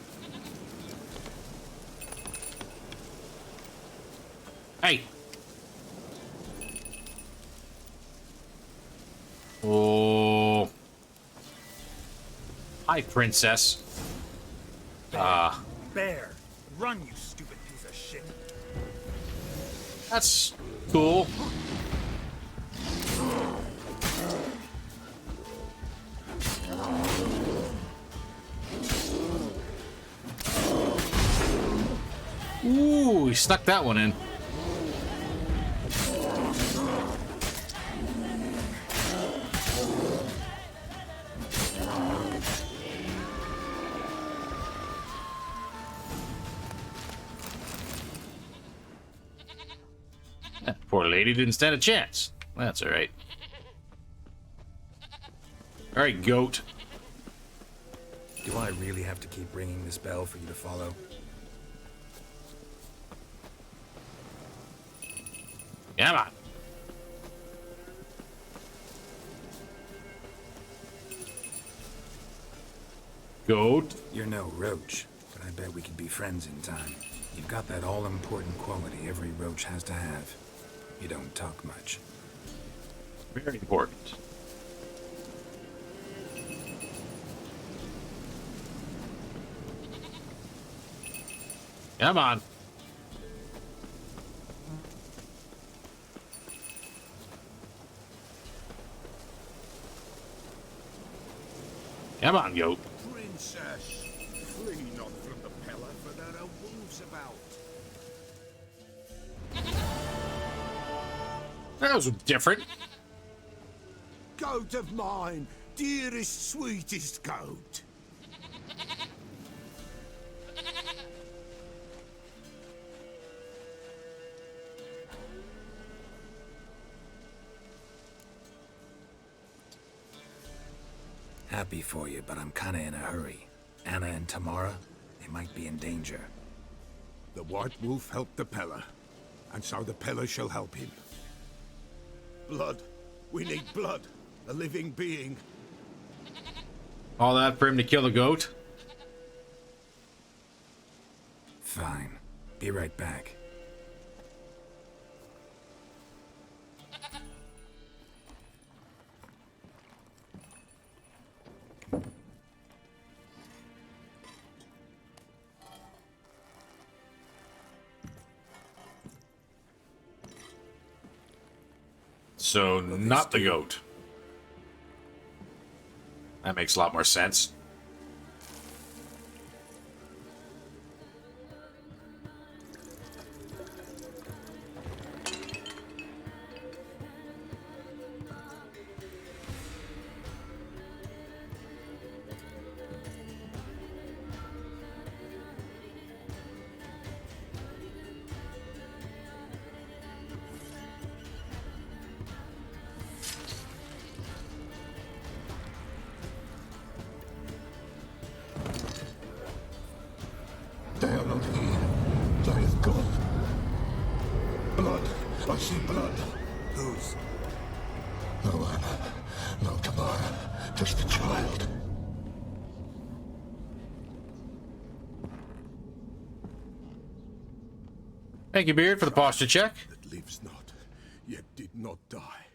Hey. Oh. Hi, princess. Bear, run, you stupid piece of shit. That's cool. we snuck that one in. That poor lady didn't stand a chance. That's all right. All right, goat. Do I really have to keep ringing this bell for you to follow? Come on. Goat. You're no roach, but I bet we could be friends in time. You've got that all-important quality every roach has to have. You don't talk much. Very important. Come on. Come on, goat. Princess, flee not from the pillar, for there are wolves about. That was different. Goat of mine, dearest, sweetest goat. Happy for you, but I'm kinda in a hurry. Anna and Tamara, they might be in danger. The White Wolf helped the Peller, and so the Peller shall help him. Blood. We need blood. A living being. All that for him to kill the goat? Fine. Be right back. So, not the goat. That makes a lot more sense. They are not here. They is gone. Blood. I see blood. Whose? No Anna. No Tamara. Just the child. Thank you, Beard, for the posture check. That lives not, yet did not die.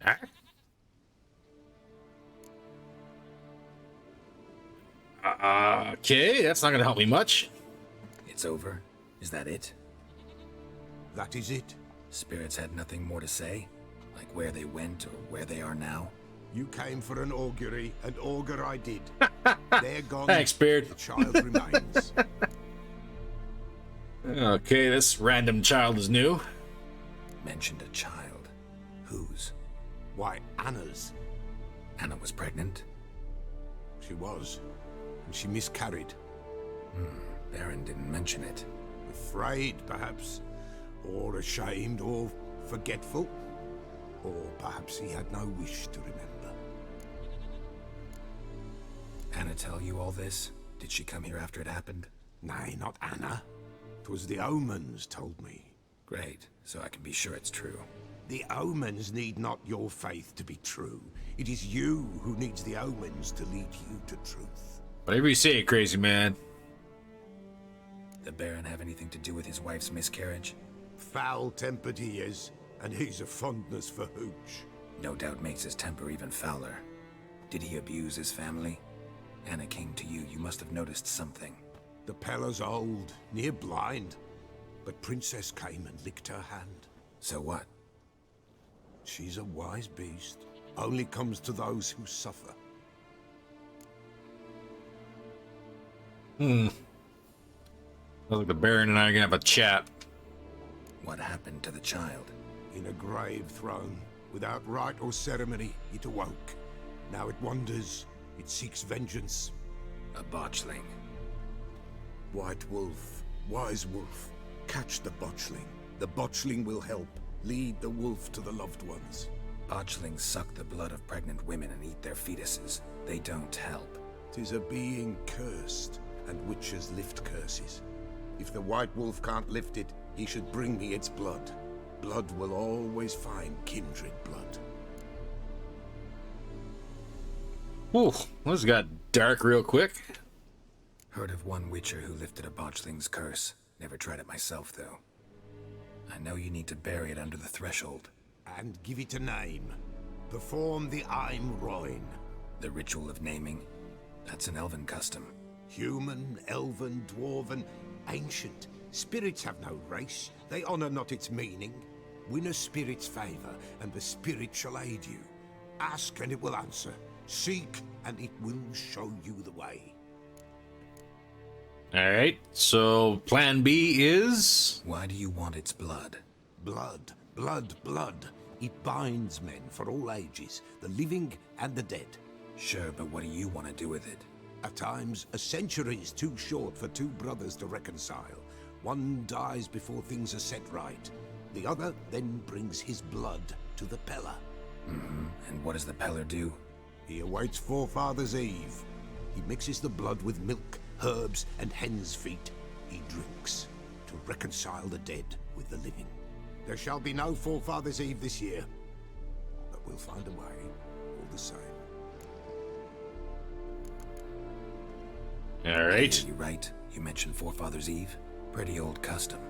Huh? Okay, that's not going to help me much. It's over? Is that it? That is it. Spirits had nothing more to say? Like where they went or where they are now? You came for an augury, and augur I did. They're gone. Thanks, Beard. The child remains. Okay, this random child is new. Mentioned a child. Whose? Why, Anna's. Anna was pregnant? She was. And she miscarried. Baron didn't mention it. Afraid, perhaps. Or ashamed, or forgetful. Or perhaps he had no wish to remember. Anna tell you all this? Did she come here after it happened? Nay, not Anna. 'Twas the omens told me. Great, so I can be sure it's true. The omens need not your faith to be true. It is you who needs the omens to lead you to truth. Whatever you say, crazy man. The Baron have anything to do with his wife's miscarriage? Foul-tempered he is, and he's a fondness for hooch. No doubt makes his temper even fouler. Did he abuse his family? Anna came to you, you must have noticed something. The Peller's old, near blind, but Princess came and licked her hand. So what? She's a wise beast. Only comes to those who suffer. Sounds like the Baron and I are gonna have a chat. What happened to the child? In a grave thrown, without rite or ceremony, it awoke. Now it wanders, it seeks vengeance. A botchling. White wolf, wise wolf, catch the botchling. The botchling will help. Lead the wolf to the loved ones. Botchlings suck the blood of pregnant women and eat their fetuses. They don't help. 'Tis a being cursed, and witches lift curses. If the white wolf can't lift it, he should bring me its blood. Blood will always find kindred blood. Ooh, this got dark real quick. Heard of one witcher who lifted a botchling's curse. Never tried it myself, though. I know you need to bury it under the threshold. And give it a name. Perform the Aim Roin. The ritual of naming? That's an elven custom. Human, elven, dwarven, ancient. Spirits have no race. They honor not its meaning. Win a spirit's favor, and the spirit shall aid you. Ask, and it will answer. Seek, and it will show you the way. Alright, so plan B is... Why do you want its blood? Blood, blood, blood. It binds men for all ages, the living and the dead. Sure, but what do you want to do with it? At times, a century is too short for two brothers to reconcile. One dies before things are set right. The other then brings his blood to the Peller. And what does the Peller do? He awaits Forefather's Eve. He mixes the blood with milk, herbs, and hen's feet. He drinks to reconcile the dead with the living. There shall be no Forefather's Eve this year, but we'll find a way, all the same. Alright. You right. You mentioned Forefather's Eve. Pretty old custom.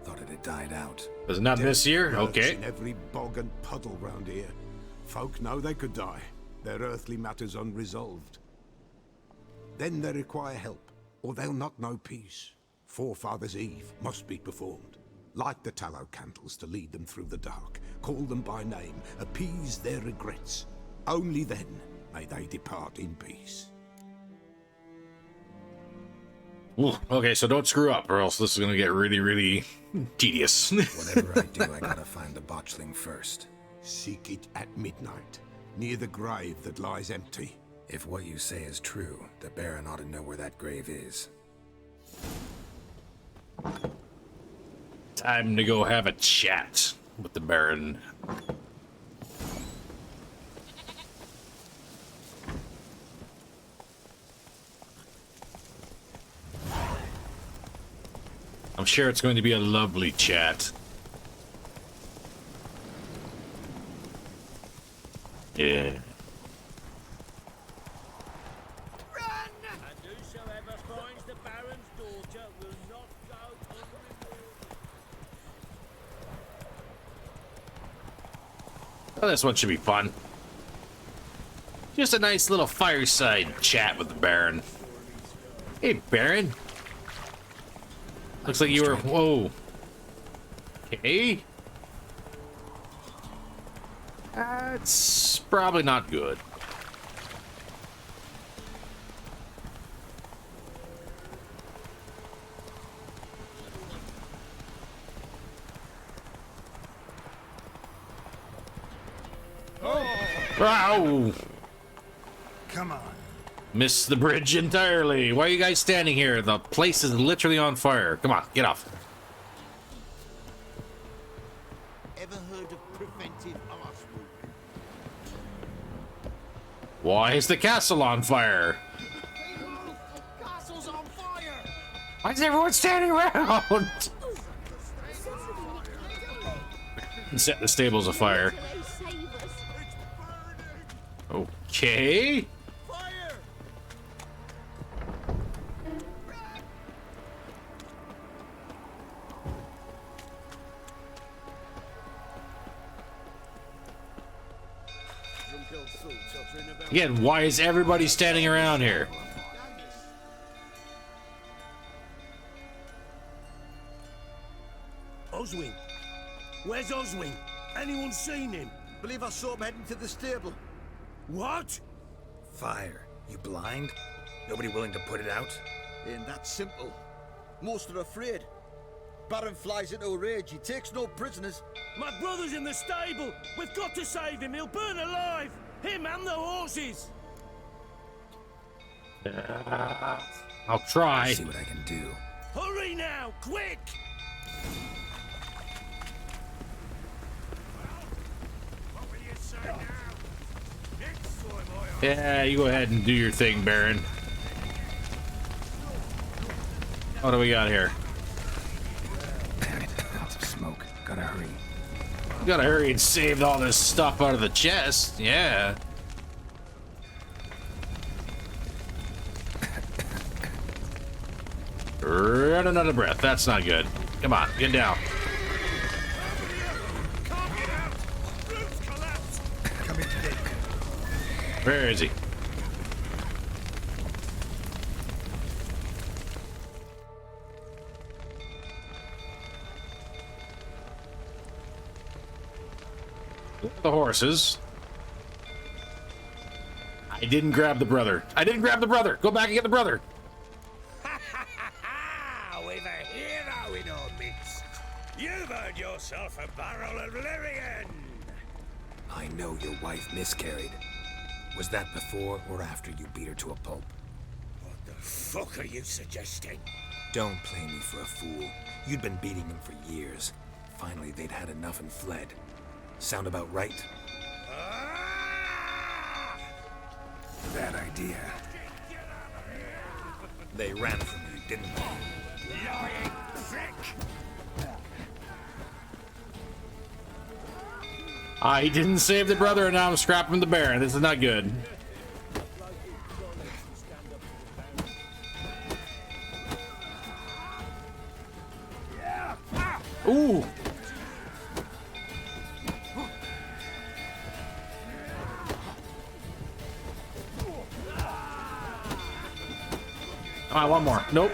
Thought it had died out. Was it not this year? Okay. In every bog and puddle round here. Folk know they could die, their earthly matters unresolved. Then they require help, or they'll not know peace. Forefather's Eve must be performed. Light the tallow candles to lead them through the dark. Call them by name, appease their regrets. Only then may they depart in peace. Ooh, okay, so don't screw up, or else this is gonna get really, really tedious. Whatever I do, I gotta find the botchling first. Seek it at midnight, near the grave that lies empty. If what you say is true, the Baron ought to know where that grave is. Time to go have a chat with the Baron. I'm sure it's going to be a lovely chat. Yeah. Oh, this one should be fun. Just a nice little fireside chat with the Baron. Hey, Baron. Looks like you were... Whoa. Okay. That's probably not good. Wow! Come on. Missed the bridge entirely. Why are you guys standing here? The place is literally on fire. Come on, get off. Ever heard of preventive arsework? Why is the castle on fire? Castle's on fire! Why is everyone standing around? Set the stables afire. Okay. Again, why is everybody standing around here? Oswin. Where's Oswin? Anyone seen him? Believe I saw him heading to the stable. What? Fire. You blind? Nobody willing to put it out? Ain't that simple. Most are afraid. Baron flies into a rage. He takes no prisoners. My brother's in the stable. We've got to save him. He'll burn alive. Him and the horses. I'll try. See what I can do. Hurry now, quick! Yeah, you go ahead and do your thing, Baron. What do we got here? Lots of smoke. Gotta hurry. You gotta hurry and save all this stuff out of the chest. Yeah. Running out of breath. That's not good. Come on, get down. Where is he? The horses. I didn't grab the brother. I didn't grab the brother. Go back and get the brother. We've a hero in our midst. You've earned yourself a barrel of Lyrian. I know your wife miscarried. Was that before or after you beat her to a pulp? What the fuck are you suggesting? Don't play me for a fool. You'd been beating them for years. Finally, they'd had enough and fled. Sound about right? Bad idea. They ran from you, didn't they? Lying prick! I didn't save the brother, and now I'm scrapping the Baron. This is not good. Ooh. All right, one more. Nope.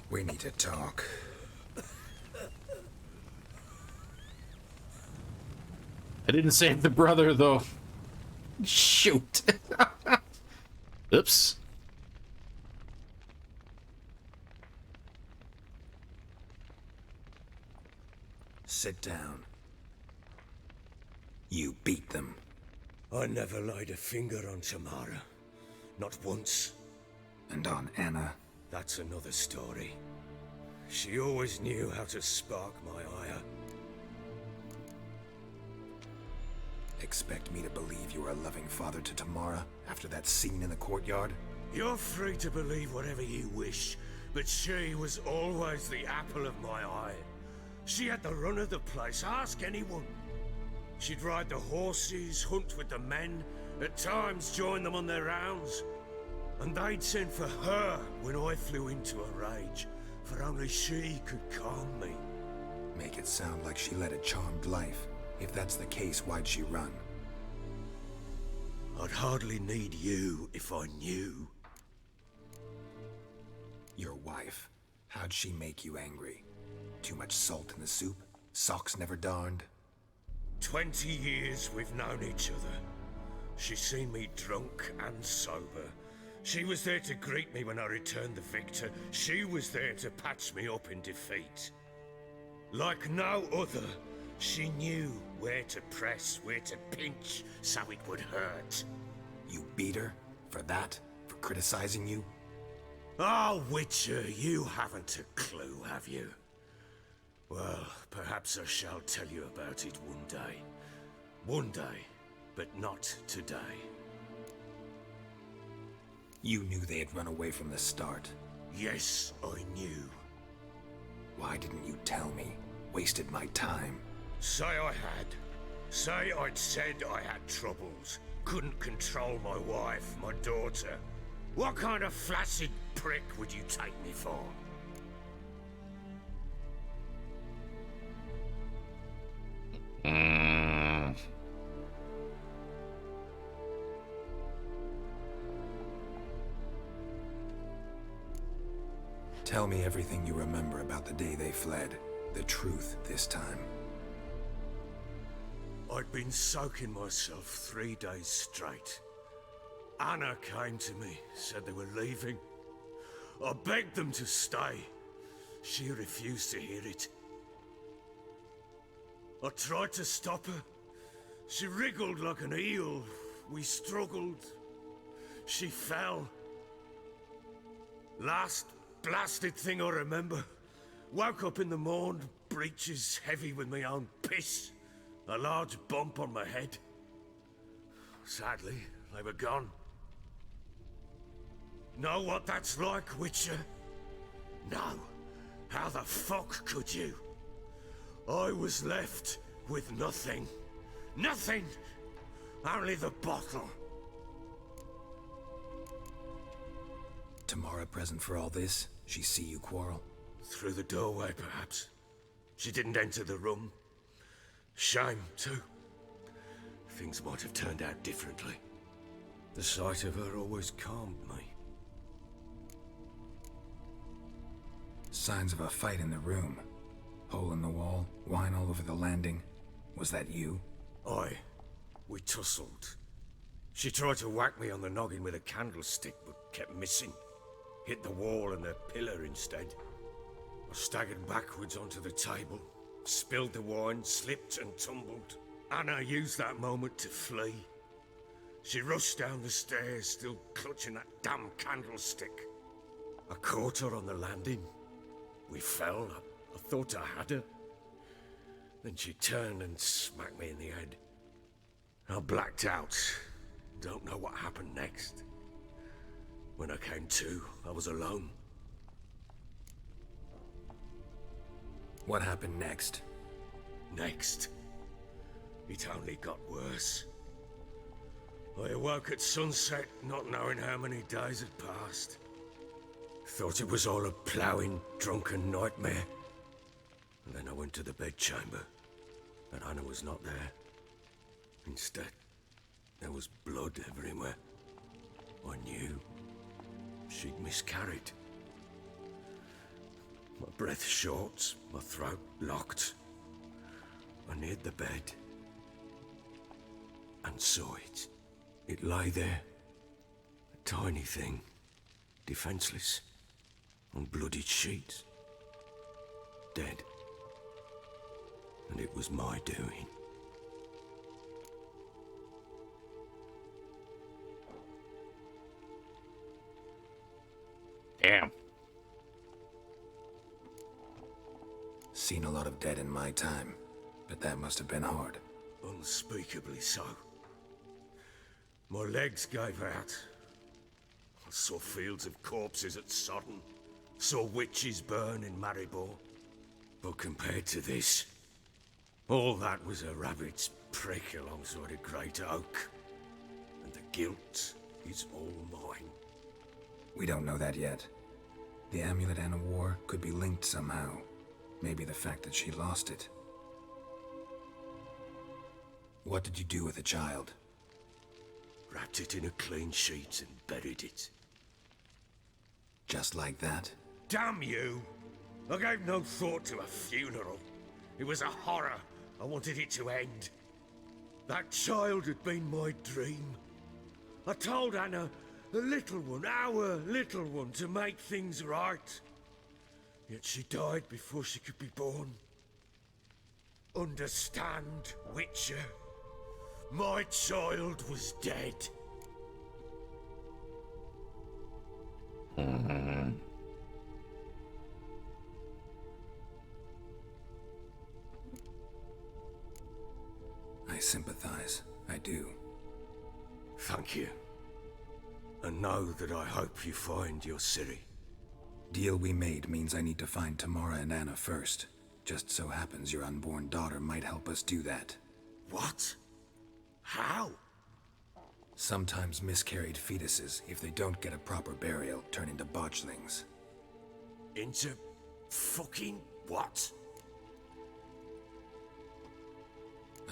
We need to talk. I didn't save the brother, though. Shoot. Oops. Sit down. You beat them. I never laid a finger on Tamara. Not once. And on Anna? That's another story. She always knew how to spark my ire. Expect me to believe you were a loving father to Tamara after that scene in the courtyard? You're free to believe whatever you wish, but she was always the apple of my eye. She had the run of the place, ask anyone. She'd ride the horses, hunt with the men, at times join them on their rounds. And they'd send for her when I flew into a rage, for only she could calm me. Make it sound like she led a charmed life. If that's the case, why'd she run? I'd hardly need you if I knew. Your wife. How'd she make you angry? Too much salt in the soup? Socks never darned? 20 years we've known each other. She's seen me drunk and sober. She was there to greet me when I returned the victor. She was there to patch me up in defeat. Like no other, she knew where to press, where to pinch, so it would hurt. You beat her? For that? For criticizing you? Oh, Witcher, you haven't a clue, have you? Well, perhaps I shall tell you about it one day. One day, but not today. You knew they had run away from the start. Yes, I knew. Why didn't you tell me? Wasted my time. Say I had. Say I'd said I had troubles. Couldn't control my wife, my daughter. What kind of flaccid prick would you take me for? Tell me everything you remember about the day they fled. The truth this time. I'd been soaking myself 3 days straight. Anna came to me, said they were leaving. I begged them to stay. She refused to hear it. I tried to stop her. She wriggled like an eel. We struggled. She fell. Last blasted thing I remember. Woke up in the morn, breeches heavy with my own piss. A large bump on my head. Sadly, they were gone. Know what that's like, Witcher? No. How the fuck could you? I was left with nothing. Nothing! Only the bottle. Tamara present for all this? She see you quarrel? Through the doorway, perhaps. She didn't enter the room. Shame, too. Things might have turned out differently. The sight of her always calmed me. Signs of a fight in the room. Hole in the wall, wine all over the landing. Was that you? Aye. We tussled. She tried to whack me on the noggin with a candlestick, but kept missing. Hit the wall and the pillar instead. I staggered backwards onto the table, spilled the wine, slipped and tumbled. Anna used that moment to flee. She rushed down the stairs, still clutching that damn candlestick. I caught her on the landing. We fell. I thought I had her. Then she turned and smacked me in the head. I blacked out. Don't know what happened next. When I came to, I was alone. What happened next? Next? It only got worse. I awoke at sunset, not knowing how many days had passed. Thought it was all a ploughing, drunken nightmare. And then I went to the bedchamber, but Anna was not there. Instead, there was blood everywhere. I knew she'd miscarried. My breath short, my throat locked. I neared the bed and saw it. It lay there, a tiny thing, defenseless, on bloodied sheets, dead. And it was my doing. Damn. Seen a lot of dead in my time, but that must have been hard. Unspeakably so. My legs gave out. I saw fields of corpses at Sodden. Saw witches burn in Maribor. But compared to this, all that was a rabbit's prick alongside a great oak. And the guilt is all mine. We don't know that yet. The amulet Anna wore could be linked somehow. Maybe the fact that she lost it. What did you do with the child? Wrapped it in a clean sheet and buried it. Just like that? Damn you! I gave no thought to a funeral. It was a horror. I wanted it to end. That child had been my dream. I told Anna, the little one, our little one, to make things right. Yet she died before she could be born. Understand, Witcher? My child was dead. I sympathize. I do. Thank you. And know that I hope you find your Ciri. Deal we made means I need to find Tamara and Anna first. Just so happens your unborn daughter might help us do that. What? How? Sometimes miscarried fetuses, if they don't get a proper burial, turn into botchlings. Into fucking what?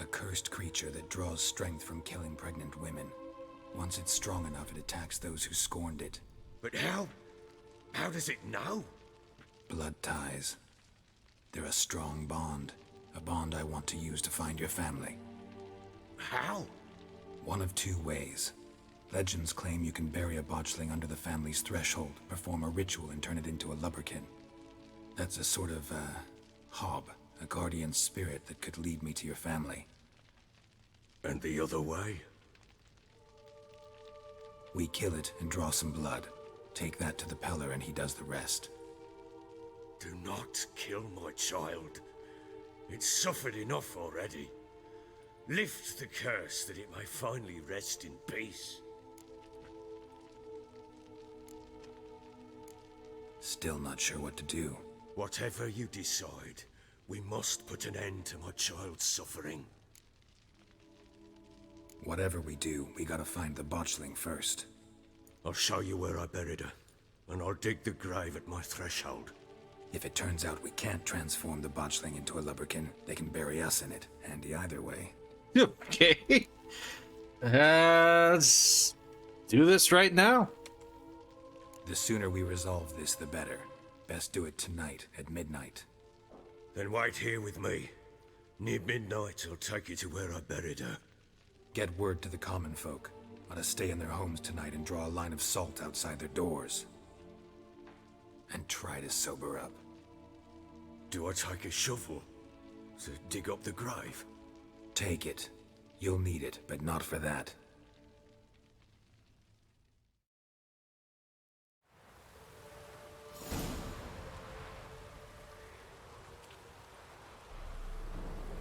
A cursed creature that draws strength from killing pregnant women. Once it's strong enough, it attacks those who scorned it. But how? How does it know? Blood ties. They're a strong bond. A bond I want to use to find your family. How? One of two ways. Legends claim you can bury a botchling under the family's threshold, perform a ritual, and turn it into a lubberkin. That's a sort of, hob, a guardian spirit that could lead me to your family. And the other way? We kill it and draw some blood. Take that to the Peller and he does the rest. Do not kill my child. It's suffered enough already. Lift the curse that it may finally rest in peace. Still not sure what to do. Whatever you decide, we must put an end to my child's suffering. Whatever we do, we gotta find the botchling first. I'll show you where I buried her, and I'll dig the grave at my threshold. If it turns out we can't transform the botchling into a lubberkin, they can bury us in it. Handy either way. Okay. Let's do this right now. The sooner we resolve this, the better. Best do it tonight at midnight. Then wait here with me. Near midnight, I'll take you to where I buried her. Get word to the common folk. Ought to stay in their homes tonight and draw a line of salt outside their doors. And try to sober up. Do I take a shovel to dig up the grave? Take it. You'll need it, but not for that.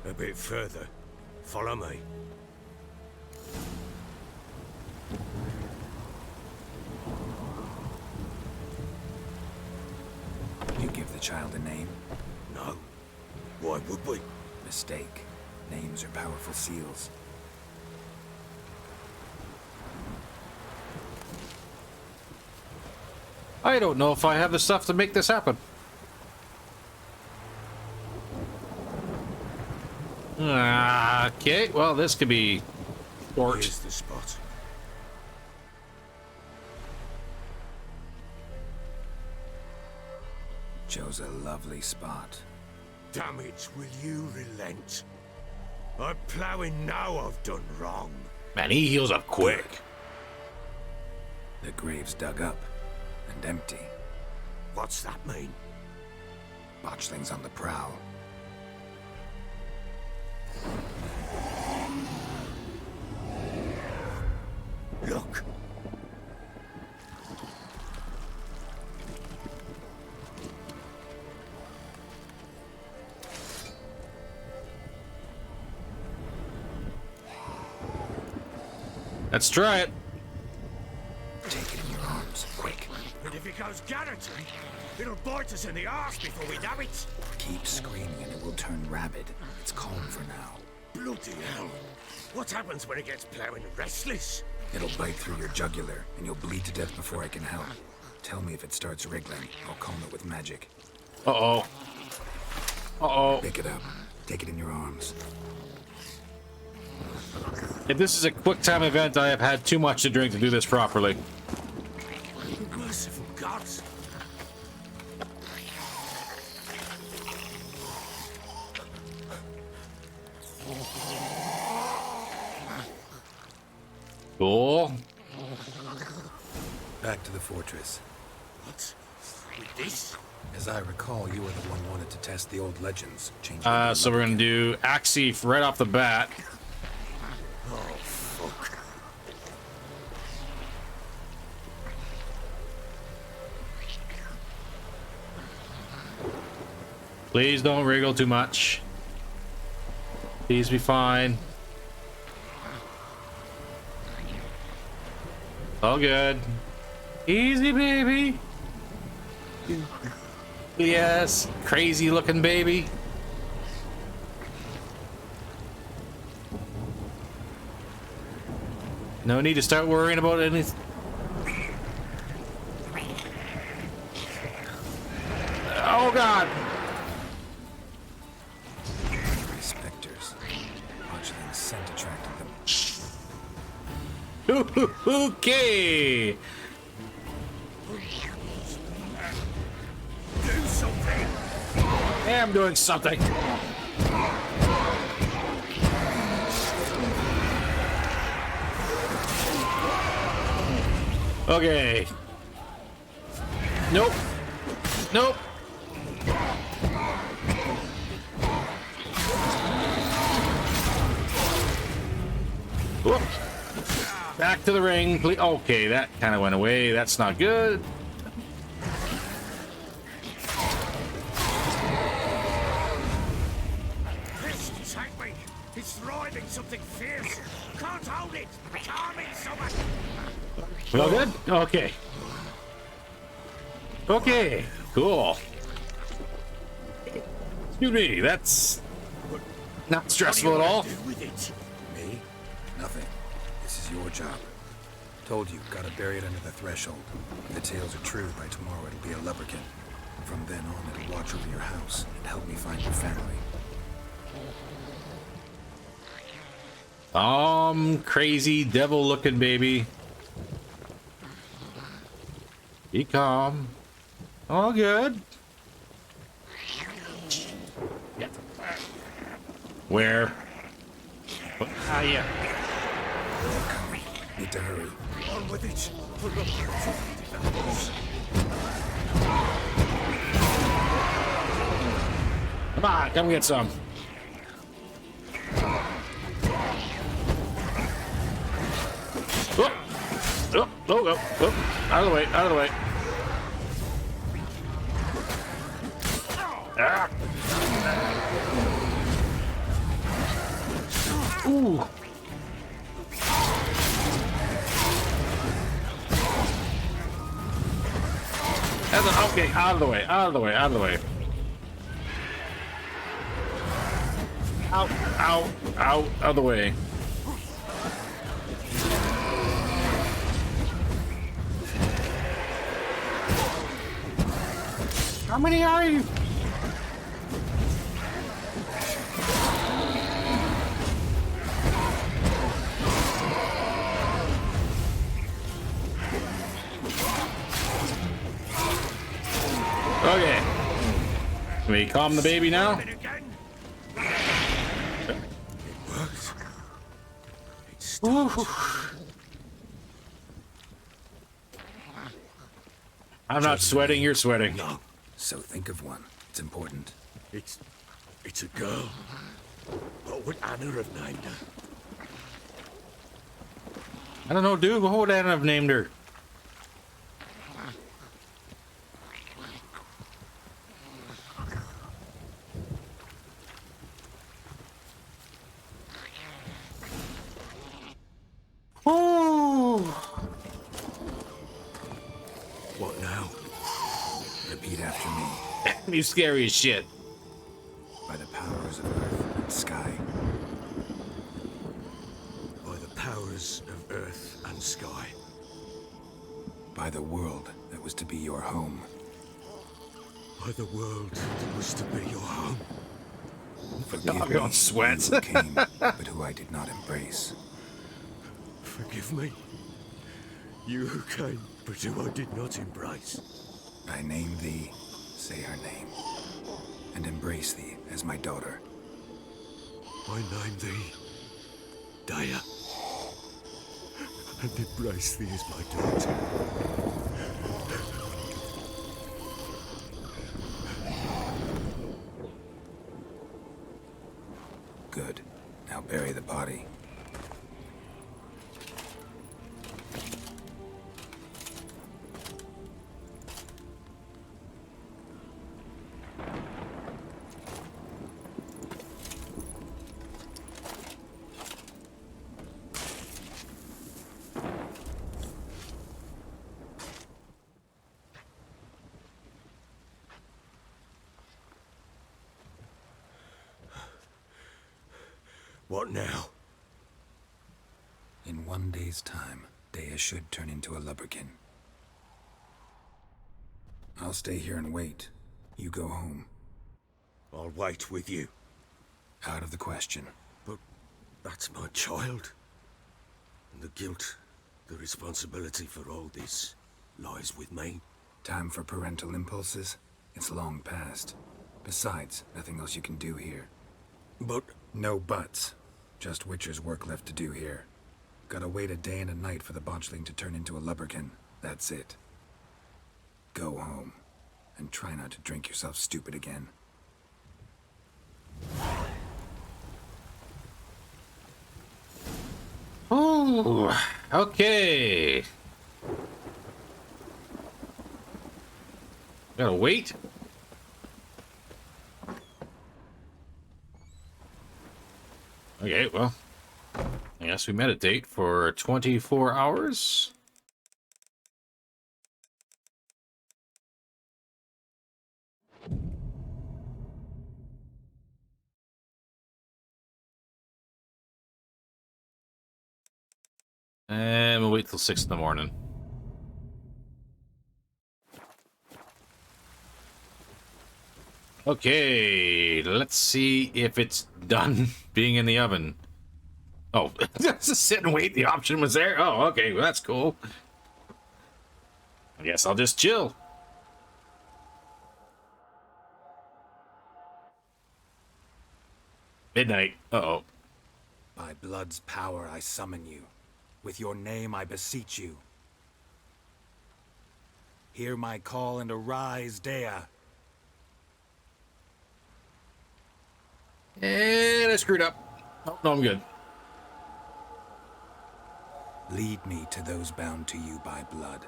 A bit further. Follow me. You give the child a name? No. Why would we? Mistake. Names are powerful seals. I don't know if I have the stuff to make this happen. Okay, well, this could be short. Here's the spot. Chose a lovely spot. Damn it, will you relent? I'm ploughing now I've done wrong. Man, he heals up quick. The grave's dug up and empty. What's that mean? Botchling's on the prowl. Look. Let's try it. Take it in your arms, quick. And if it goes Garreton, it'll bite us in the arse before we know it. Keep screaming and it will turn rabid. It's calm for now. Bloody hell. What happens when it gets ploughing restless? It'll bite through your jugular, and you'll bleed to death before I can help. Tell me if it starts wriggling. I'll calm it with magic. Uh-oh. Uh-oh. Pick it up. Take it in your arms. If this is a quick time event, I have had too much to drink to do this properly. Merciful gods. Cool. Back to the fortress. What? With this? As I recall, you were the one wanted to test the old legends. So we're gonna do Axie right off the bat. Oh, fuck. Please don't wriggle too much. Please be fine. All good. Easy, baby. Yes, crazy looking baby. No need to start worrying about anything. Oh God. Spectres. Botchling's scent attracted them. Okay. Do something. am doing something. Okay. Nope. Nope. Whoop. Back to the ring, please. Okay, that kind of went away. That's not good. This take me. It's thriving something fierce. Can't hold it. Calm it so much. Well, good. Okay. Okay. Cool. Excuse me. That's not stressful at all. With it? Me? Nothing. This is your job. Told you, gotta bury it under the threshold. If the tales are true, by tomorrow it'll be a lubberkin. From then on, it'll watch over your house and help me find your family. Crazy devil-looking baby. Be calm. All good. Where? Ah, yeah. Need to hurry. On with it. Come on, come get some. Oh, out of the way, out of the way. Ah. Ooh. Okay, out of the way, out of the way, out of the way. Out, out, out of the way. How many are you? Okay. Can we calm the baby now? I'm not sweating, you're sweating. No. So think of one. It's important. It's a girl. What would Anna have named her? I don't know, dude. What would Anna have named her? Oh. What now? Repeat after me. You scary as shit. By the powers of earth and sky. By the powers of earth and sky. By the world that was to be your home. By the world that was to be your home. Forgive I'm me, going sweats. who came, but who I did not embrace. Forgive me. You who came, but who I did not embrace. I name thee, say her name, and embrace thee as my daughter. I name thee, Daya, and embrace thee as my daughter. Good. Now bury the body. What now? In 1 day's time, Daya should turn into a lubberkin. I'll stay here and wait. You go home. I'll wait with you. Out of the question. But that's my child. And the guilt, the responsibility for all this lies with me. Time for parental impulses? It's long past. Besides, nothing else you can do here. But no buts. Just Witcher's work left to do here. Gotta wait a day and a night for the botchling to turn into a lubberkin. That's it. Go home. And try not to drink yourself stupid again. Oh, okay. Gotta wait. Okay, well, I guess we meditate for 24 hours. And we'll wait till 6 in the morning. Okay, let's see if it's done being in the oven. Oh, just sit and wait. The option was there. Oh, okay, well, that's cool. I guess I'll just chill. Midnight. Uh-oh. By blood's power I summon you. With your name I beseech you. Hear my call and arise, Dea. And I screwed up. Oh, no, I'm good. Lead me to those bound to you by blood.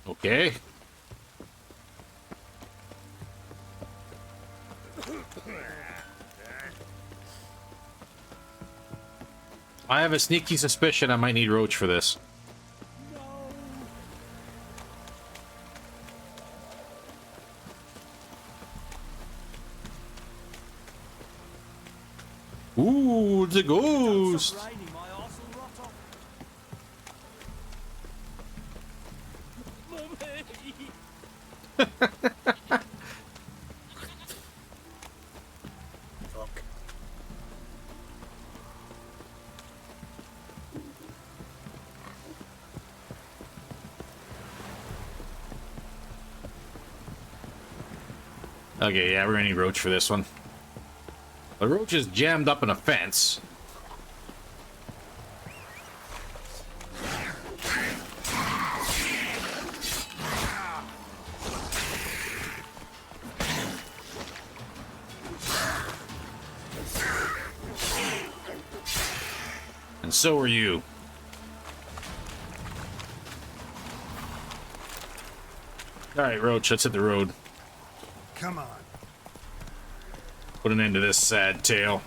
Okay. I have a sneaky suspicion I might need Roach for this. Ooh, it's a ghost. Okay, yeah, we're gonna need Roach for this one. The Roach is jammed up in a fence. And so are you. Alright, Roach, let's hit the road. Come on. Put an end to this sad tale.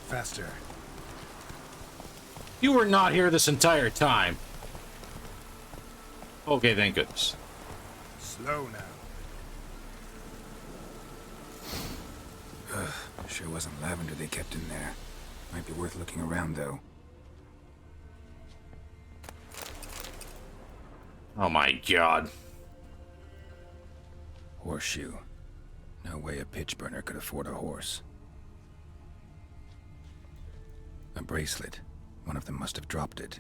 Faster. You were not here this entire time. Okay, thank goodness. Slow now. Sure wasn't lavender they kept in there. Might be worth looking around, though. Oh my god. Horseshoe. No way a pitch burner could afford a horse. A bracelet. One of them must have dropped it.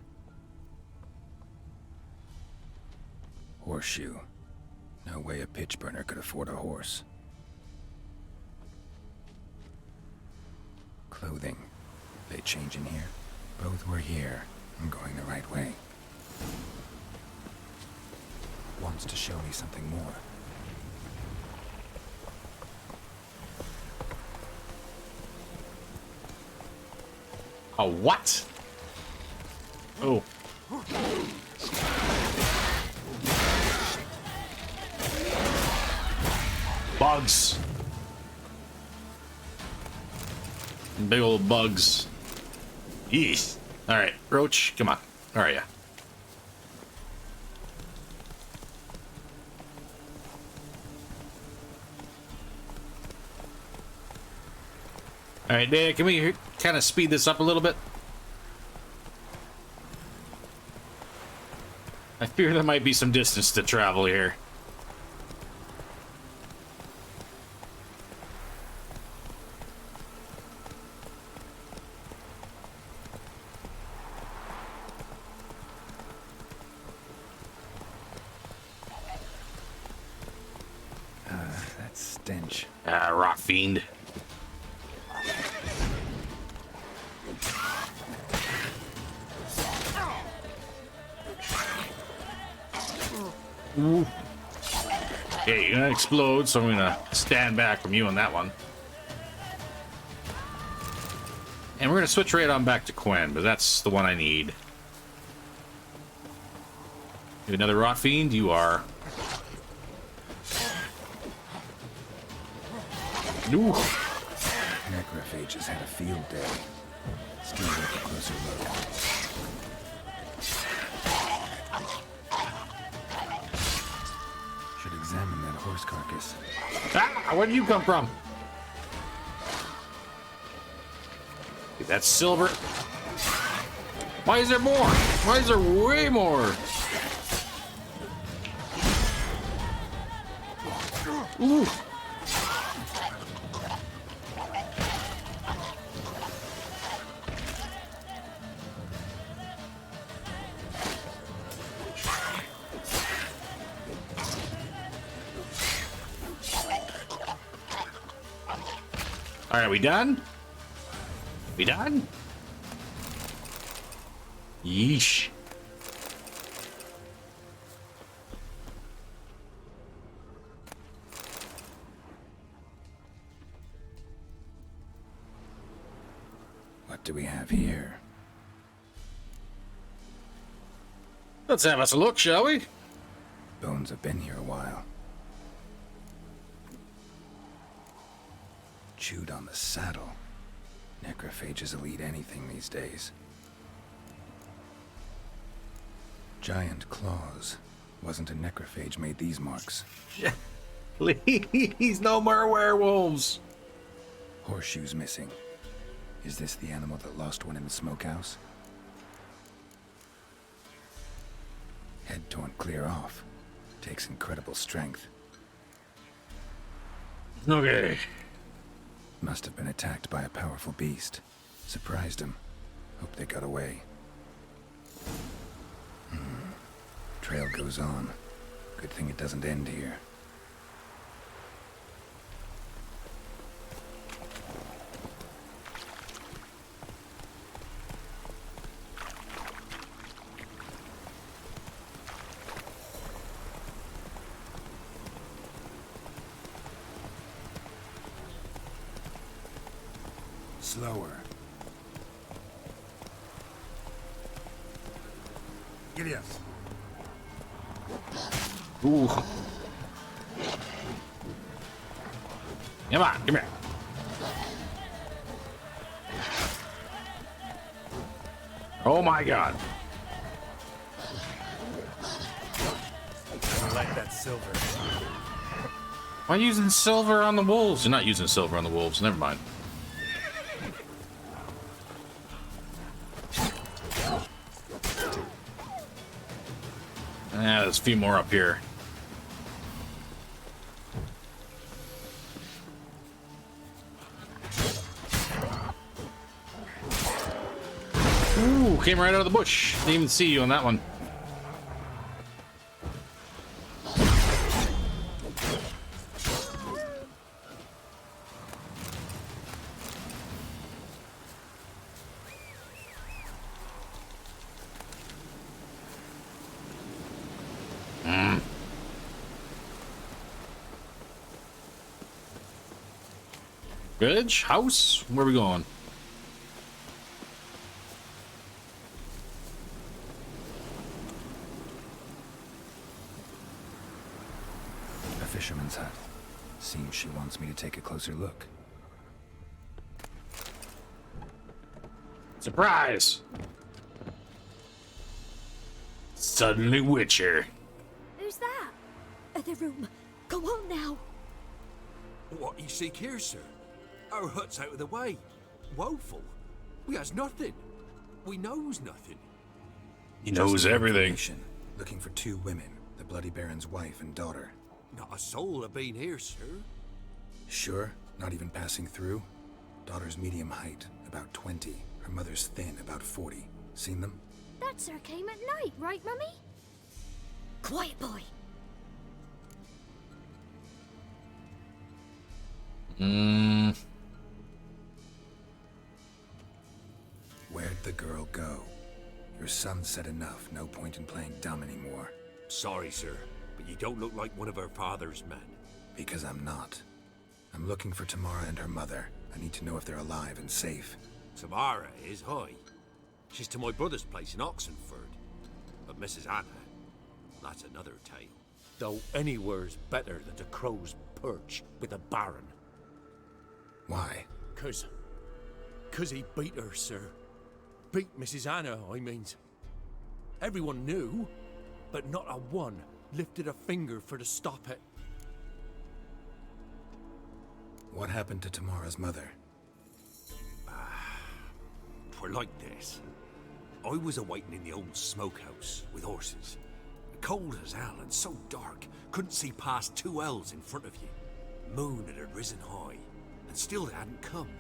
Horseshoe. No way a pitch burner could afford a horse. Clothing. They change in here? Both were here. I'm going the right way. Wants to show me something more. A what? Oh. Bugs. Big old bugs. Yeesh. Alright, Roach, come on. Where are ya? Alright, Dad, can we kind of speed this up a little bit? I fear there might be some distance to travel here. That stench. Ah, rot fiend. Ooh. Okay, you're gonna explode, so I'm gonna stand back from you on that one. And we're gonna switch right on back to Quen, but that's the one I need. You another rot fiend? You are. Ooh. Necrophages had a field day. Still worth a closer look. Should examine that horse carcass. Ah, where did you come from? That's silver. Why is there more? Why is there way more? Ooh. All right, we done? We done? Yeesh. What do we have here? Let's have us a look, shall we? Bones have been here a while. Chewed on the saddle. Necrophages will eat anything these days. Giant claws. Wasn't a necrophage made these marks. Please, no more werewolves. Horseshoes missing. Is this the animal that lost one in the smokehouse? Head torn clear off. Takes incredible strength. Okay. Must have been attacked by a powerful beast. Surprised him. Hope they got away. Trail goes on. Good thing it doesn't end here. Slower. Gideas. Ooh. Come on, come here. Oh my god. I like that silver. Why are you using silver on the wolves? You're not using silver on the wolves. Never mind. Yeah, there's a few more up here. Ooh, came right out of the bush. Didn't even see you on that one. Village? House? Where are we going? A fisherman's hut. Seems she wants me to take a closer look. Surprise! Suddenly Witcher. Who's that? The room. Go on now. What you seek here, sir? Our hut's out of the way. Woeful. We has nothing. We knows nothing. He knows everything. looking for 2 women, the Bloody Baron's wife and daughter. Not a soul have been here, sir. Sure? Not even passing through? Daughter's medium height, about 20. Her mother's thin, about 40. Seen them? That sir came at night, right, Mummy? Quiet, boy. Where'd the girl go? Your son said enough. No point in playing dumb anymore. Sorry, sir, but you don't look like one of her father's men. Because I'm not. I'm looking for Tamara and her mother. I need to know if they're alive and safe. Tamara is high. She's to my brother's place in Oxenford. But Mrs. Anna, that's another tale. Though anywhere's better than to Crow's Perch with a baron. Why? 'Cause he beat her, sir. Beat Mrs. Anna, I mean. Everyone knew, but not a one lifted a finger for to stop it. What happened to Tamara's mother? Twere like this. I was awaiting in the old smokehouse with horses. Cold as hell and so dark, couldn't see past 2 ells in front of you. Moon had risen high, and still they hadn't come.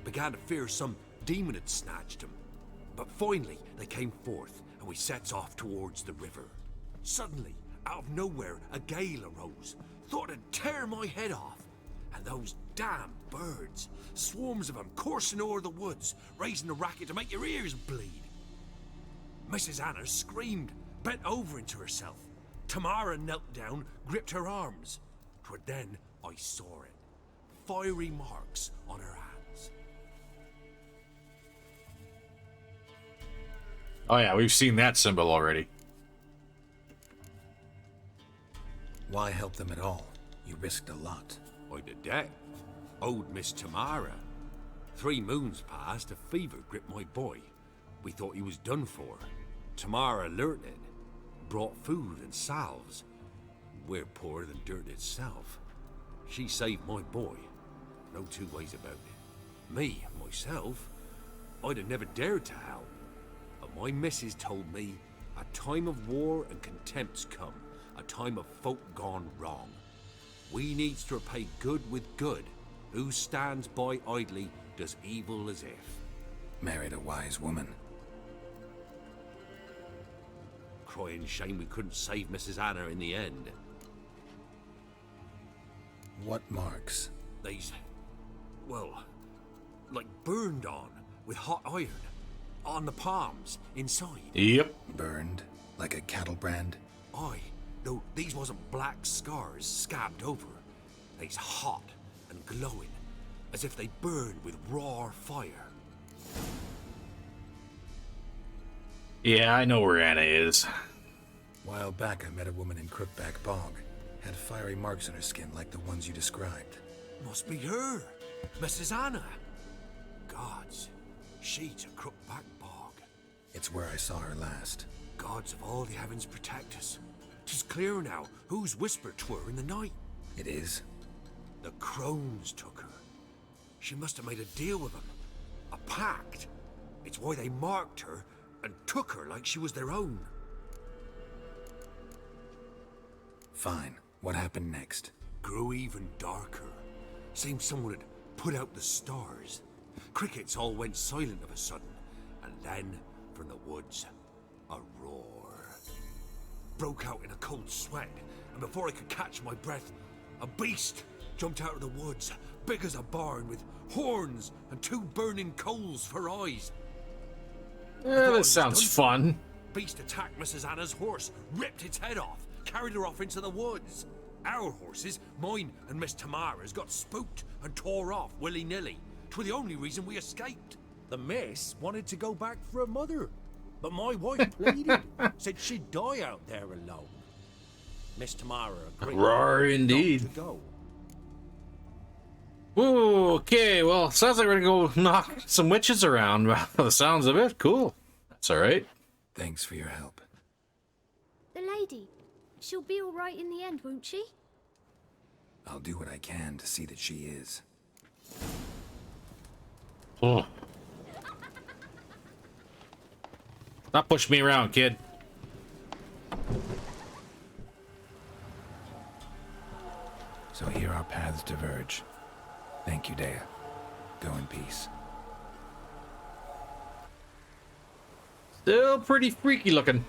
Began to fear some demon had snatched them. But finally, they came forth, and we sets off towards the river. Suddenly, out of nowhere, a gale arose. Thought it'd tear my head off. And those damn birds, swarms of them coursing o'er the woods, raising a racket to make your ears bleed. Mrs. Anna screamed, bent over into herself. Tamara knelt down, gripped her arms. 'Twere then I saw it. Fiery marks on her hands. Oh yeah, we've seen that symbol already. Why help them at all? You risked a lot. I'd a debt. Owed Miss Tamara. 3 moons passed, a fever gripped my boy. We thought he was done for. Tamara learnt it. Brought food and salves. We're poorer than dirt itself. She saved my boy. No 2 ways about it. Me, myself, I'd have never dared to help. But my missus told me a time of war and contempt's come. A time of folk gone wrong. We needs to repay good with good. Who stands by idly does evil as if. Married a wise woman. Crying shame we couldn't save Mrs. Anna in the end. What marks? These, well, like burned on with hot iron. On the palms, inside. Yep. Burned? Like a cattle brand? Aye. Though these wasn't black scars scabbed over. They's hot and glowing, as if they burned with raw fire. Yeah, I know where Anna is. While back, I met a woman in Crookback Bog. Had fiery marks on her skin like the ones you described. Must be her, Mrs. Anna. Gods, she's a Crookback Bog. It's where I saw her last. Gods of all the heavens protect us. 'Tis clear now whose whisper 'twere in the night. It is? The crones took her. She must have made a deal with them. A pact. It's why they marked her and took her like she was their own. Fine. What happened next? Grew even darker. Seemed someone had put out the stars. Crickets all went silent of a sudden. And then, from the woods, a roar. Broke out in a cold sweat, and before I could catch my breath, a beast jumped out of the woods, big as a barn, with horns and 2 burning coals for eyes. Yeah, that sounds fun. Beast attacked Mrs. Anna's horse, ripped its head off, carried her off into the woods. Our horses, mine and Miss Tamara's, got spooked and tore off willy-nilly. 'Twere the only reason we escaped. The miss wanted to go back for her mother, but my wife pleaded, said she'd die out there alone. Miss Tamara agreed. Roar indeed. Not to go. Ooh, okay, well, sounds like we're gonna go knock some witches around by the sounds of it. Cool. That's alright. Thanks for your help. The lady. She'll be alright in the end, won't she? I'll do what I can to see that she is. Oh. Not push me around, kid. paths diverge. Thank you, Dea. Go in peace. Still pretty freaky looking.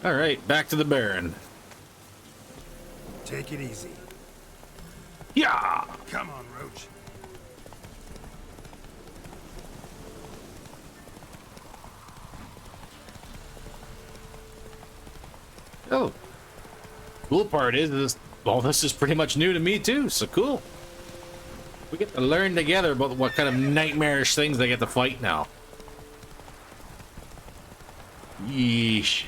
All right, back to the Baron. Take it easy. Yeah. Come on, Roach. Oh, cool part is this. Well, this is pretty much new to me too. So cool. We get to learn together about what kind of nightmarish things they get to fight now. Yeesh.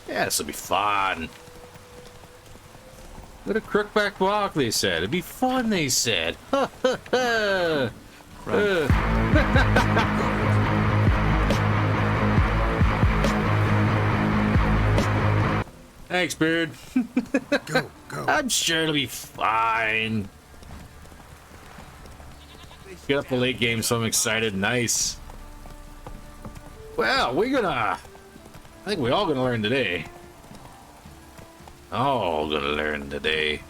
Yeah, this will be fun. What a crookback walk, they said. It'd be fun, they said. Ha ha ha. Thanks, Beard. Go, go. I'm sure it'll be fine. Get up the late game, so I'm excited. Nice. Well, I think we all gonna learn today. All gonna learn today.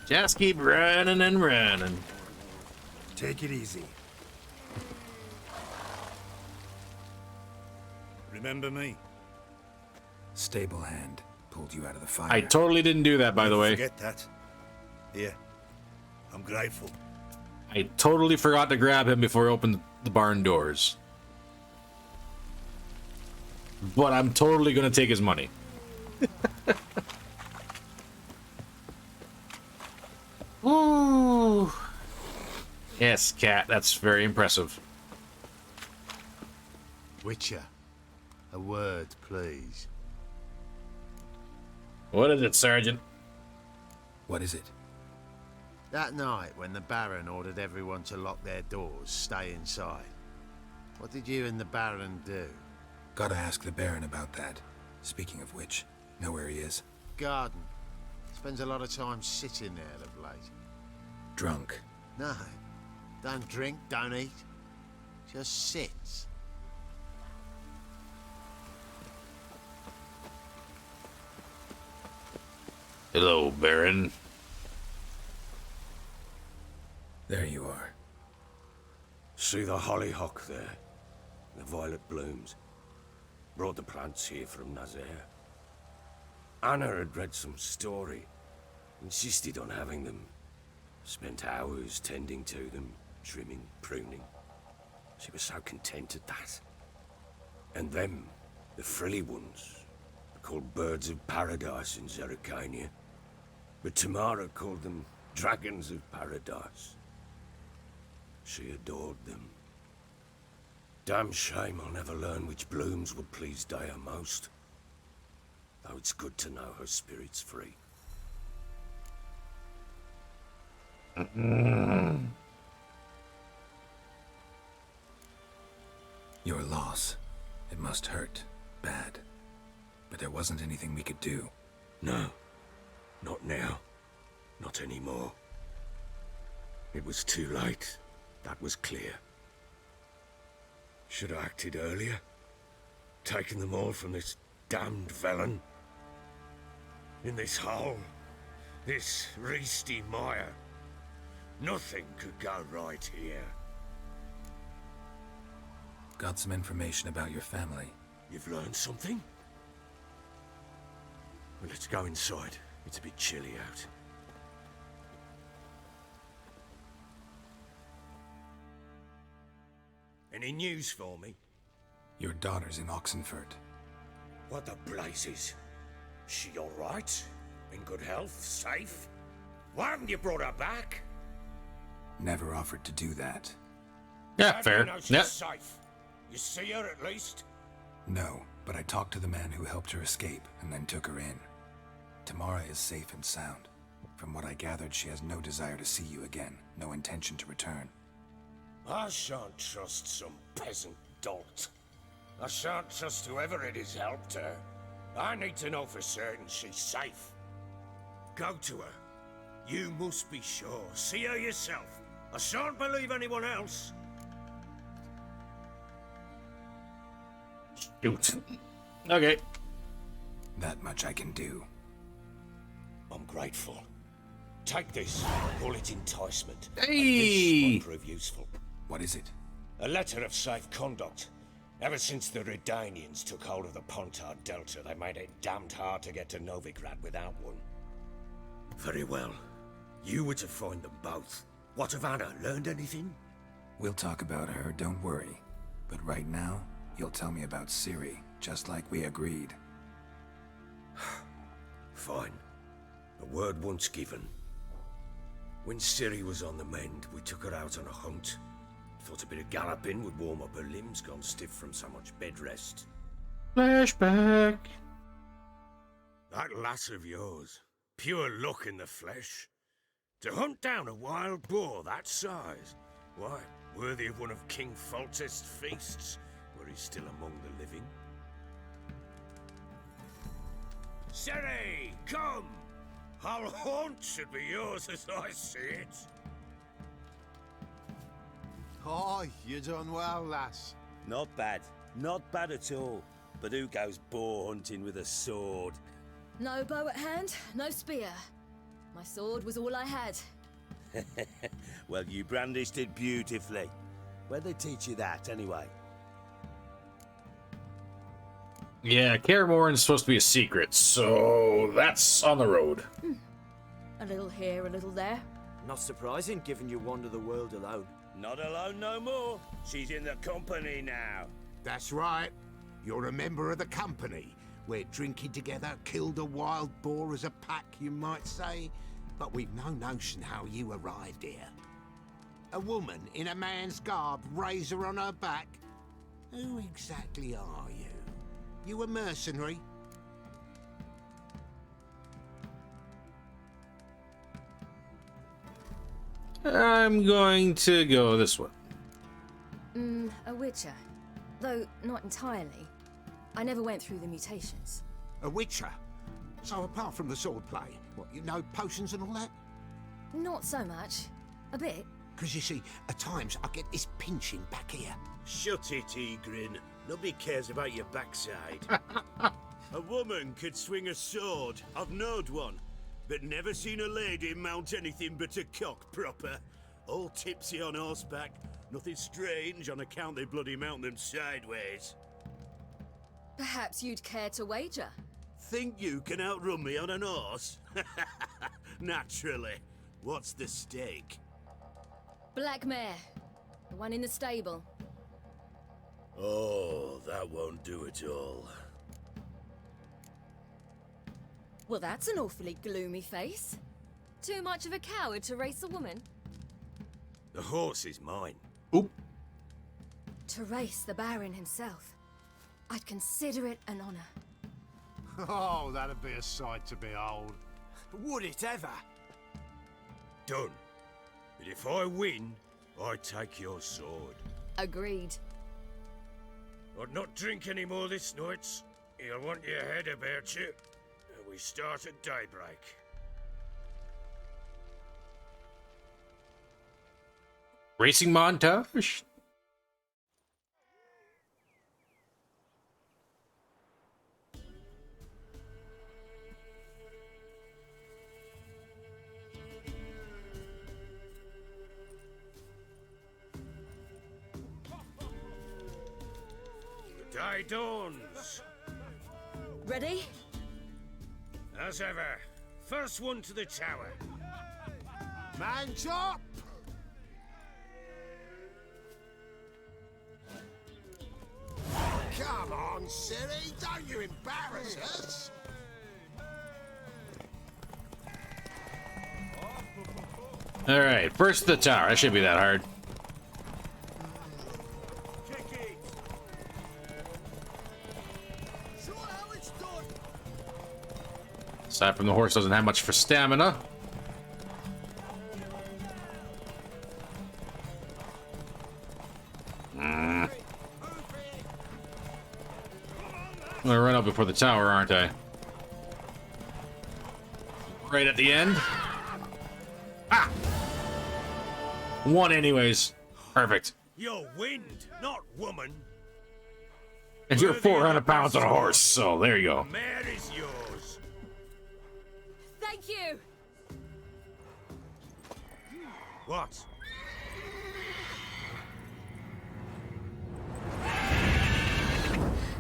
Just keep running and running. Take it easy. Remember me? Stable hand pulled you out of the fire. I totally didn't do that, by the way. Forget that. Here. I'm grateful. I totally forgot to grab him before I opened the barn doors. But I'm totally gonna take his money. Ooh. Yes, cat, that's very impressive. Witcher, a word, please. What is it, Sergeant? What is it? That night when the Baron ordered everyone to lock their doors, stay inside. What did you and the Baron do? Gotta ask the Baron about that. Speaking of which, know where he is? Garden. Spends a lot of time sitting there of late. Drunk. No. Don't drink, don't eat. Just sits. Hello, Baron. There you are. See the hollyhock there? The violet blooms. Brought the plants here from Nazaire. Anna had read some story. Insisted on having them. Spent hours tending to them, trimming, pruning. She was so content at that. And them, the frilly ones, are called birds of paradise in Zerrikania. But Tamara called them dragons of paradise. She adored them. Damn shame I'll never learn which blooms would please Dea most. Though it's good to know her spirit's free. Your loss. It must hurt. Bad. But there wasn't anything we could do. No. Not now. Not anymore. It was too late. That was clear. Should have acted earlier. Taken them all from this damned felon. In this hole. This reesty mire. Nothing could go right here. Got some information about your family. You've learned something? Well, let's go inside. It's a bit chilly out. Any news for me? Your daughter's in Oxenfurt. What the blazes? She all right? In good health? Safe? Why haven't you brought her back? Never offered to do that. Yeah, How do fair. you know she's Yep. safe? You see her at least? No, but I talked to the man who helped her escape and then took her in. Tamara is safe and sound. From what I gathered, she has no desire to see you again, no intention to return. I shan't trust some peasant dolt. I shan't trust whoever it is helped her. I need to know for certain she's safe. Go to her. You must be sure. See her yourself. I shan't believe anyone else. Shoot. Okay. That much I can do. I'm grateful. Take this. Call it enticement. Hey! This might prove useful. What is it? A letter of safe conduct. Ever since the Redanians took hold of the Pontard Delta, they made it damned hard to get to Novigrad without one. Very well. You were to find them both. What of Anna? Learned anything? We'll talk about her, don't worry. But right now, you'll tell me about Ciri, just like we agreed. Fine. A word once given. When Ciri was on the mend, we took her out on a hunt. Thought a bit of galloping would warm up her limbs, gone stiff from so much bed rest. Flashback. That lass of yours, pure luck in the flesh. To hunt down a wild boar that size, why, worthy of one of King Foltest's feasts, where he's still among the living. Ciri, come! Our haunt should be yours as I see it. Oh, you done well, lass. Not bad. Not bad at all. But who goes boar hunting with a sword? No bow at hand, no spear. My sword was all I had. Well, you brandished it beautifully. Where'd they teach you that, anyway? Yeah, Kaer Morhen's supposed to be a secret, so that's on the road. A little here, a little there. Not surprising, given you wander the world alone. Not alone no more. She's in the company now. That's right. You're a member of the company. We're drinking together, killed a wild boar as a pack, you might say. But we've no notion how you arrived here. A woman in a man's garb, razor on her back. Who exactly are you? You a mercenary? I'm going to go this way. A witcher. Though not entirely. I never went through the mutations. A witcher? So apart from the swordplay, what, you know potions and all that? Not so much. A bit. Because you see, at times I get this pinching back here. Shut it, Egrin. Nobody cares about your backside. A woman could swing a sword. I've knowed one. But never seen a lady mount anything but a cock proper. All tipsy on horseback. Nothing strange on account they bloody mount them sideways. Perhaps you'd care to wager? Think you can outrun me on an horse? Naturally. What's the stake? Black mare. The one in the stable. Oh, that won't do it all. Well, that's an awfully gloomy face. Too much of a coward to race a woman? The horse is mine. Oop. To race the Baron himself. I'd consider it an honor. Oh, that'd be a sight to behold. Would it ever? Done. But if I win, I take your sword. Agreed. I'd not drink any more this night. You'll want your head about you. We start at daybreak. Racing montage. The day dawns. Ready? As ever, first one to the tower. Man chop! Come on, Ciri, don't you embarrass us! All right, first to the tower. That shouldn't be that hard. Aside from the horse doesn't have much for stamina. I'm gonna run up before the tower, aren't I? Right at the end. Ah! One anyways. Perfect. You're wind, not woman. And you're Worthy of the 400 pounds on a best horse, so there you go. The mare is yours. Thank you. What?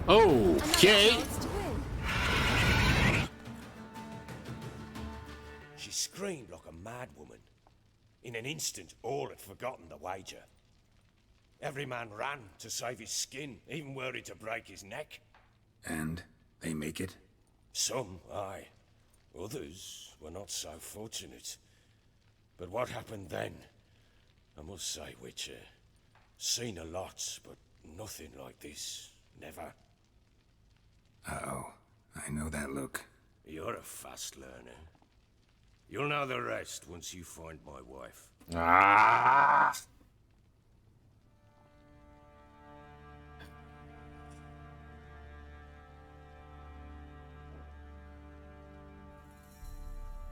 Okay. She screamed like a mad woman. In an instant, all had forgotten the wager. Every man ran to save his skin, even worried to break his neck. And they make it? Some, aye. Others were not so fortunate. But what happened then? I must say, Witcher, seen a lot, but nothing like this. Never. Uh-oh. I know that look. You're a fast learner. You'll know the rest once you find my wife. Ah!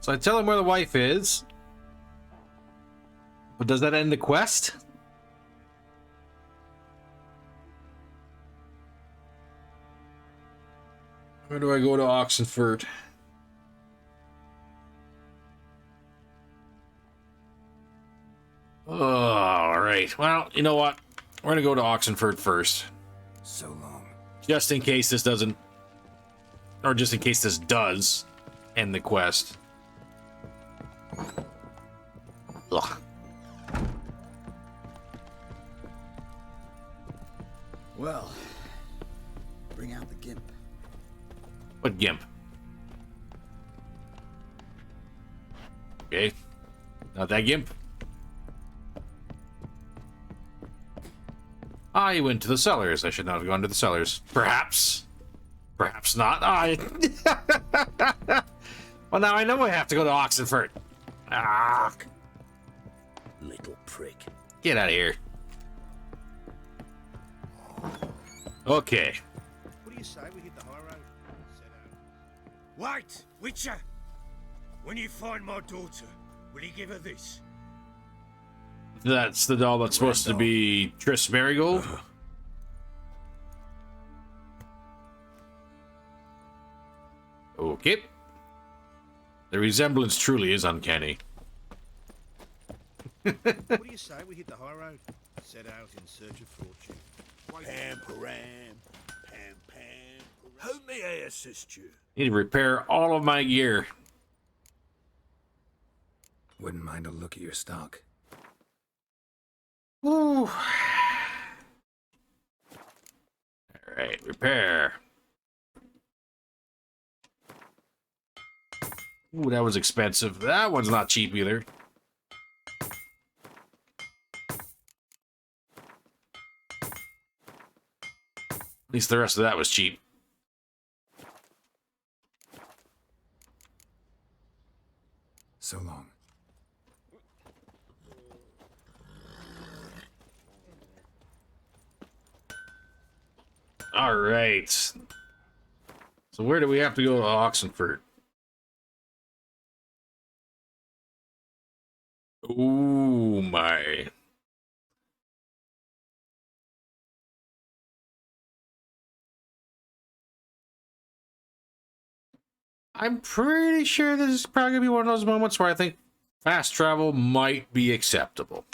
So I tell him where the wife is. But does that end the quest? Where do I go to Oxenford? All right. Well, you know what? We're gonna go to Oxenford first. So long. Just in case this doesn't, or just in case this does end the quest. Ugh. Well, bring out the gimp. What gimp? Okay. Not that gimp. I went to the cellars. I should not have gone to the cellars. Perhaps. Perhaps not. Well, now I know I have to go to Oxenford. Ah. Little prick. Get out of here. Okay. What do you say we hit the high road? Set out. Wait, Witcher! When you find my daughter, will you give her this? That's the doll that's supposed to be Triss Marigold. Okay. The resemblance truly is uncanny. What do you say we hit the high road? Set out in search of fortune. Pam, param, pam, pam. How may I assist you? Need to repair all of my gear. Wouldn't mind a look at your stock. Ooh. Alright, repair. Ooh, that was expensive. That one's not cheap either. At least the rest of that was cheap. So long. All right. So where do we have to go to Oxenford? Oh my. I'm pretty sure this is probably gonna be one of those moments where I think fast travel might be acceptable.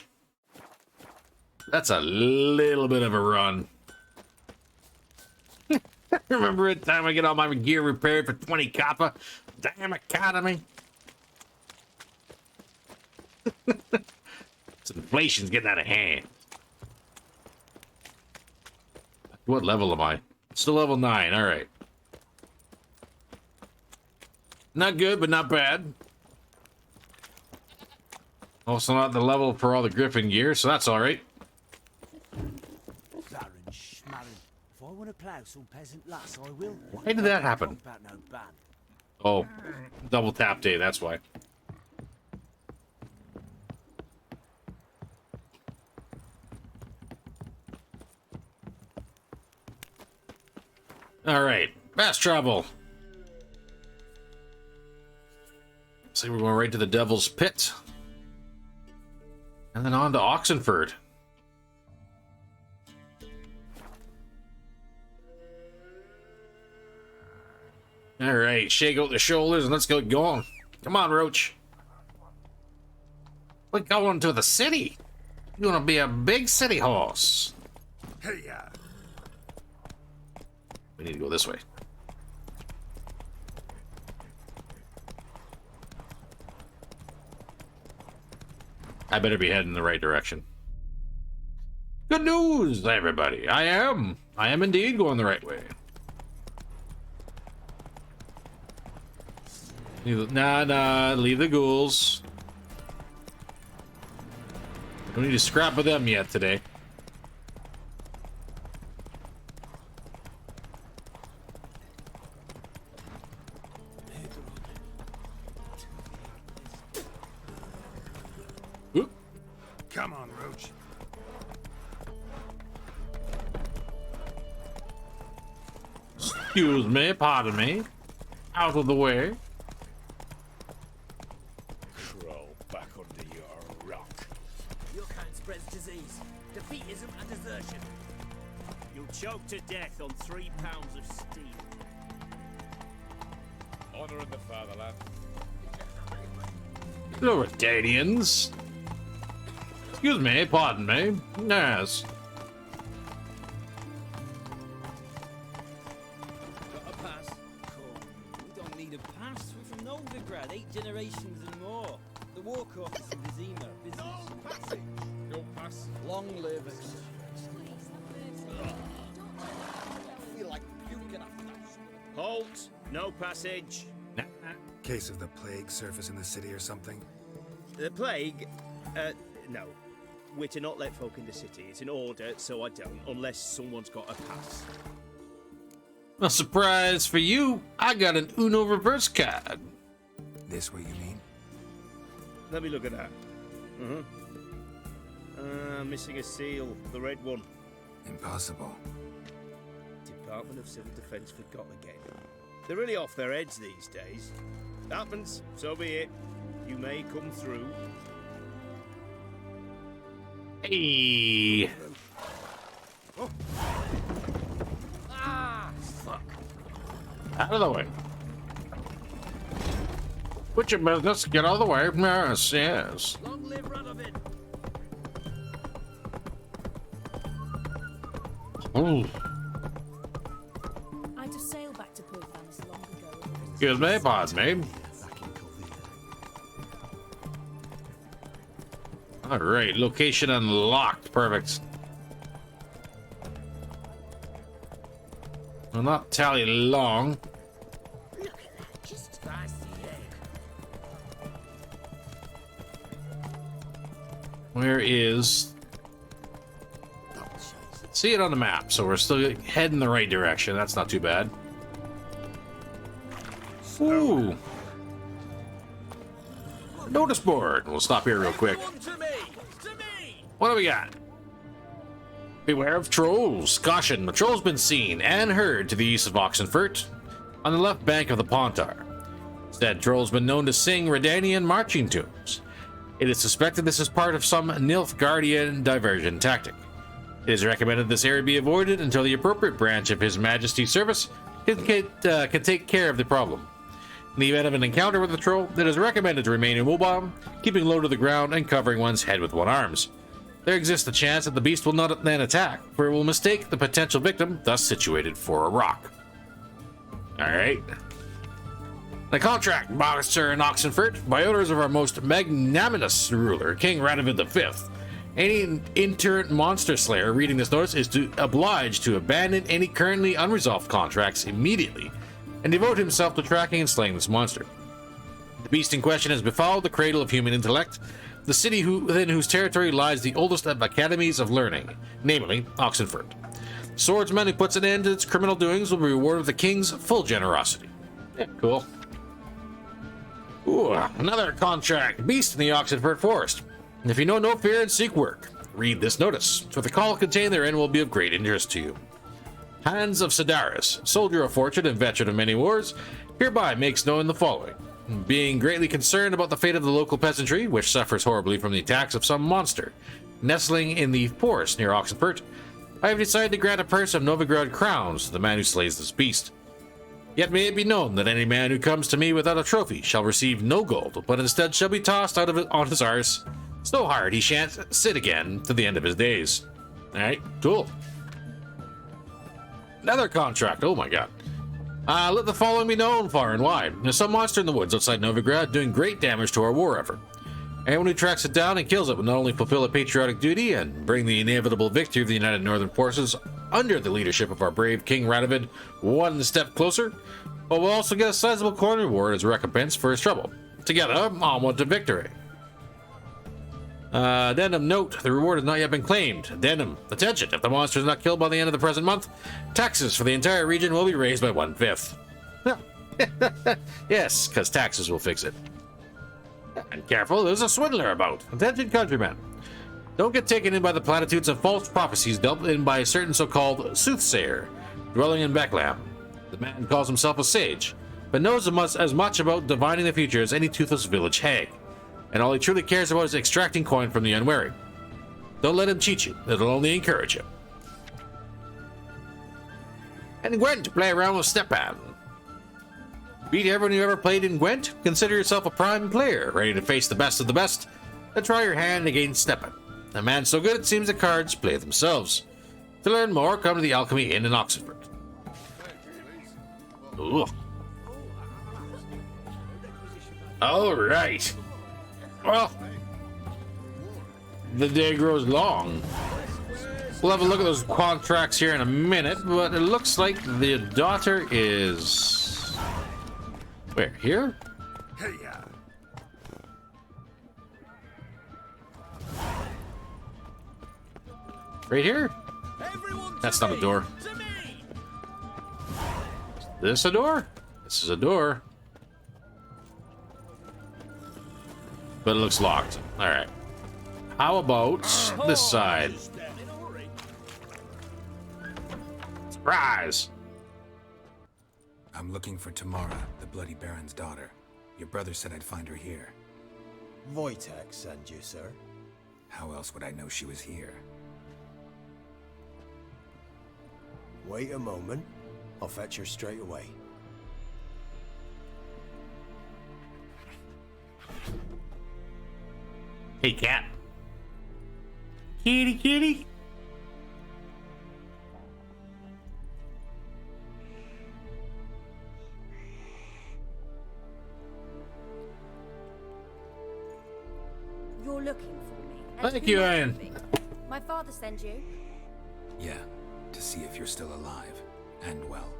That's a little bit of a run. Remember the time I get all my gear repaired for 20 copper? Damn economy. This inflation's getting out of hand. What level am I? Still level 9, alright. Not good, but not bad. Also not the level for all the Griffin gear, so that's alright. If I want to plough some peasant lass, I will. Why did that happen? About no ban. Oh, double tap day, that's why. Alright, Fast travel. So we're going right to the Devil's Pit. And then on to Oxenford. All right, shake out the shoulders and let's get going. Come on, Roach. We're going to the city. You're gonna be a big city horse. Hey, yeah. We need to go this way. I better be heading in the right direction. Good news, everybody. I am indeed going the right way. Nah, leave the ghouls. Don't need to scrap with them yet today. Oop. Come on, Roach. Excuse me, pardon me. Out of the way. Crawl back under your rock. Your kind spreads disease, defeatism, and desertion. You'll choke to death on 3 pounds of steel. Honor in the fatherland. Loredanians. Excuse me, pardon me. Yes. Got a pass? Cool. We don't need a pass. We're from Novigrad, 8 generations and more. The war corpus of Vizima. No passage. No pass. Long live. I feel like puking after that. Halt! No passage. Case of the plague surface in the city or something? The plague? No. We're to not let folk in the city. It's an order, so I don't, unless someone's got a pass. A surprise for you. I got an Uno reverse card. This what you mean? Let me look at that. Missing a seal. The red one. Impossible. Department of Civil Defense forgot again. They're really off their heads these days. Happens, so be it. You may come through. Hey. Oh. Ah, fuck. Out of the way. Put your business. Get out of the way. Yes, yes. Long live Radovid. Ooh. I just sailed back to Port Venice long ago. Excuse me, pardon me. All right, location unlocked. Perfect. Will not tally long. Look at that, just fancy Where is? See it on the map, so we're still heading the right direction. That's not too bad. Ooh. Notice board. We'll stop here real quick. What do we got? Beware of trolls. Caution, the troll's been seen and heard to the east of Oxenfurt, on the left bank of the Pontar. Said troll's been known to sing Redanian marching tunes. It is suspected this is part of some Nilfgaardian diversion tactic. It is recommended this area be avoided until the appropriate branch of His Majesty's service can take care of the problem. In the event of an encounter with the troll, it is recommended to remain immobile, keeping low to the ground and covering one's head with one's arms. There exists a chance that the beast will not then attack, for it will mistake the potential victim, thus situated, for a rock. Alright. The contract, Master in Oxenfurt, by orders of our most magnanimous ruler, King Radovid V. Any iterant monster slayer reading this notice is obliged to abandon any currently unresolved contracts immediately and devote himself to tracking and slaying this monster. The beast in question has befouled the cradle of human intellect, the city within whose territory lies the oldest of academies of learning, namely Oxenfurt. The swordsman who puts an end to its criminal doings will be rewarded with the king's full generosity. Yeah, cool. Ooh, another contract. Beast in the Oxenfurt forest. If you know no fear and seek work, read this notice, for the call contained therein will be of great interest to you. Hans of Sedaris, soldier of fortune and veteran of many wars, hereby makes known the following. Being greatly concerned about the fate of the local peasantry, which suffers horribly from the attacks of some monster, nestling in the forest near Oxenfurt, I have decided to grant a purse of Novigrad crowns to the man who slays this beast. Yet may it be known that any man who comes to me without a trophy shall receive no gold, but instead shall be tossed out of it on his arse so hard he shan't sit again to the end of his days. Alright, cool. Another contract, oh my god. Let the following be known far and wide. There's some monster in the woods outside Novigrad doing great damage to our war effort. Anyone who tracks it down and kills it will not only fulfill a patriotic duty and bring the inevitable victory of the United Northern Forces under the leadership of our brave King Radovid one step closer, but will also get a sizable coin reward as a recompense for his trouble. Together, onward to victory. Denim, note, the reward has not yet been claimed. Denim, attention, if the monster is not killed by the end of the present month, taxes for the entire region will be raised by 1/5. Yes, because taxes will fix it. And careful, there's a swindler about. Attention, countrymen. Don't get taken in by the platitudes of false prophecies dealt in by a certain so-called soothsayer dwelling in Bethlehem. The man calls himself a sage, but knows as much about divining the future as any toothless village hag. And all he truly cares about is extracting coin from the unwary. Don't let him cheat you. It'll only encourage you. And Gwent to play around with Stepan. Beat everyone you ever played in Gwent? Consider yourself a prime player, ready to face the best of the best, and try your hand against Stepan. A man so good it seems the cards play themselves. To learn more, come to the Alchemy Inn in Oxford. Ooh. Alright. Well, the day grows long. We'll have a look at those contracts here in a minute, but it looks like the daughter is... Where? Here? Right here? That's not a door. Is this a door? This is a door. But it looks locked. Alright. How about this side? Surprise! I'm looking for Tamara, the Bloody Baron's daughter. Your brother said I'd find her here. Wojtek sent you, sir. How else would I know she was here? Wait a moment. I'll fetch her straight away. Hey, cat. Kitty, kitty. You're looking for me. and Thank who you, might Ian. be? My father sent you? Yeah, to see if you're still alive and well.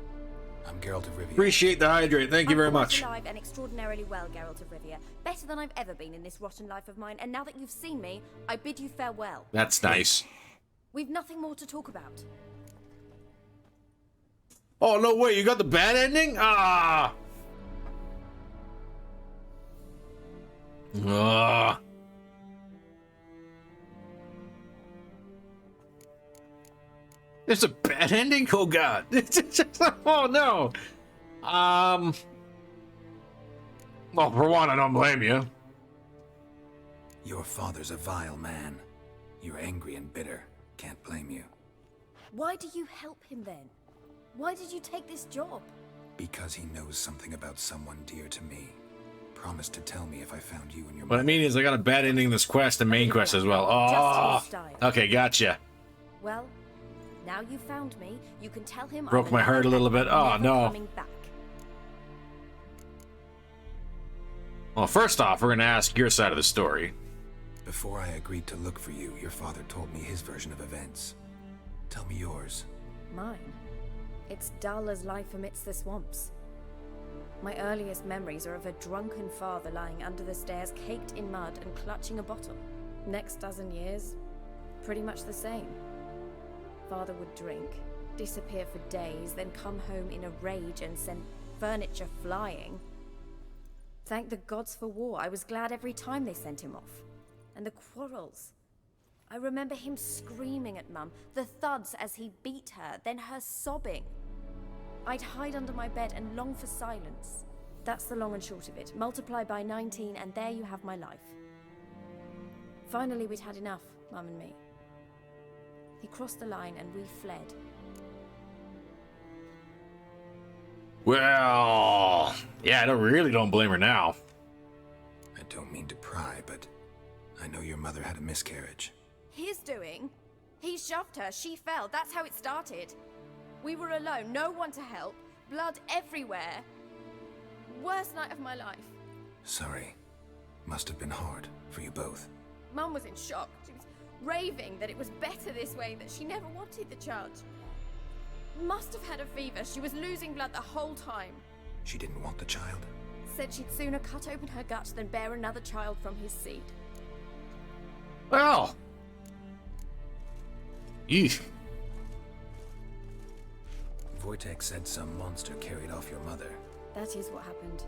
I'm Geralt of Rivia. Appreciate the hydrate. Thank you very I'm much. alive and extraordinarily well, Geralt of Rivia. Better than I've ever been in this rotten life of mine, and now that you've seen me, I bid you farewell. That's nice. We've nothing more to talk about. Oh, no way. You got the bad ending? Ah! Ah. There's a bad ending? Oh, God. Oh, no. Well, for one, I don't blame you. Your father's a vile man. You're angry and bitter. Can't blame you. Why do you help him then? Why did you take this job? Because he knows something about someone dear to me. Promised to tell me if I found you and your What I mean is I got a bad ending in this quest and main quest as well. Oh, okay, gotcha. Well, now you found me, you can tell him Broke I'm my heart a little bit. Oh, never no. coming back. Well, first off, we're going to ask your side of the story. Before I agreed to look for you, your father told me his version of events. Tell me yours. Mine? It's dull as life amidst the swamps. My earliest memories are of a drunken father lying under the stairs, caked in mud and clutching a bottle. Next dozen years, pretty much the same. Father would drink, disappear for days, then come home in a rage and send furniture flying. Thank the gods for war. I was glad every time they sent him off. And the quarrels. I remember him screaming at Mum, the thuds as he beat her, then her sobbing. I'd hide under my bed and long for silence. That's the long and short of it. Multiply by 19 and there you have my life. Finally, we'd had enough, Mum and me. He crossed the line and we fled. Well, yeah, I really don't blame her now. I don't mean to pry, but I know your mother had a miscarriage. His doing? He shoved her, she fell, that's how it started. We were alone, no one to help, blood everywhere. Worst night of my life. Sorry. Must have been hard for you both. Mum was in shock. She was raving that it was better this way, that she never wanted the child. Must have had a fever. She was losing blood the whole time. She didn't want the child? Said she'd sooner cut open her gut than bear another child from his seed. Well. Eesh. Wojtek said some monster carried off your mother. That is what happened.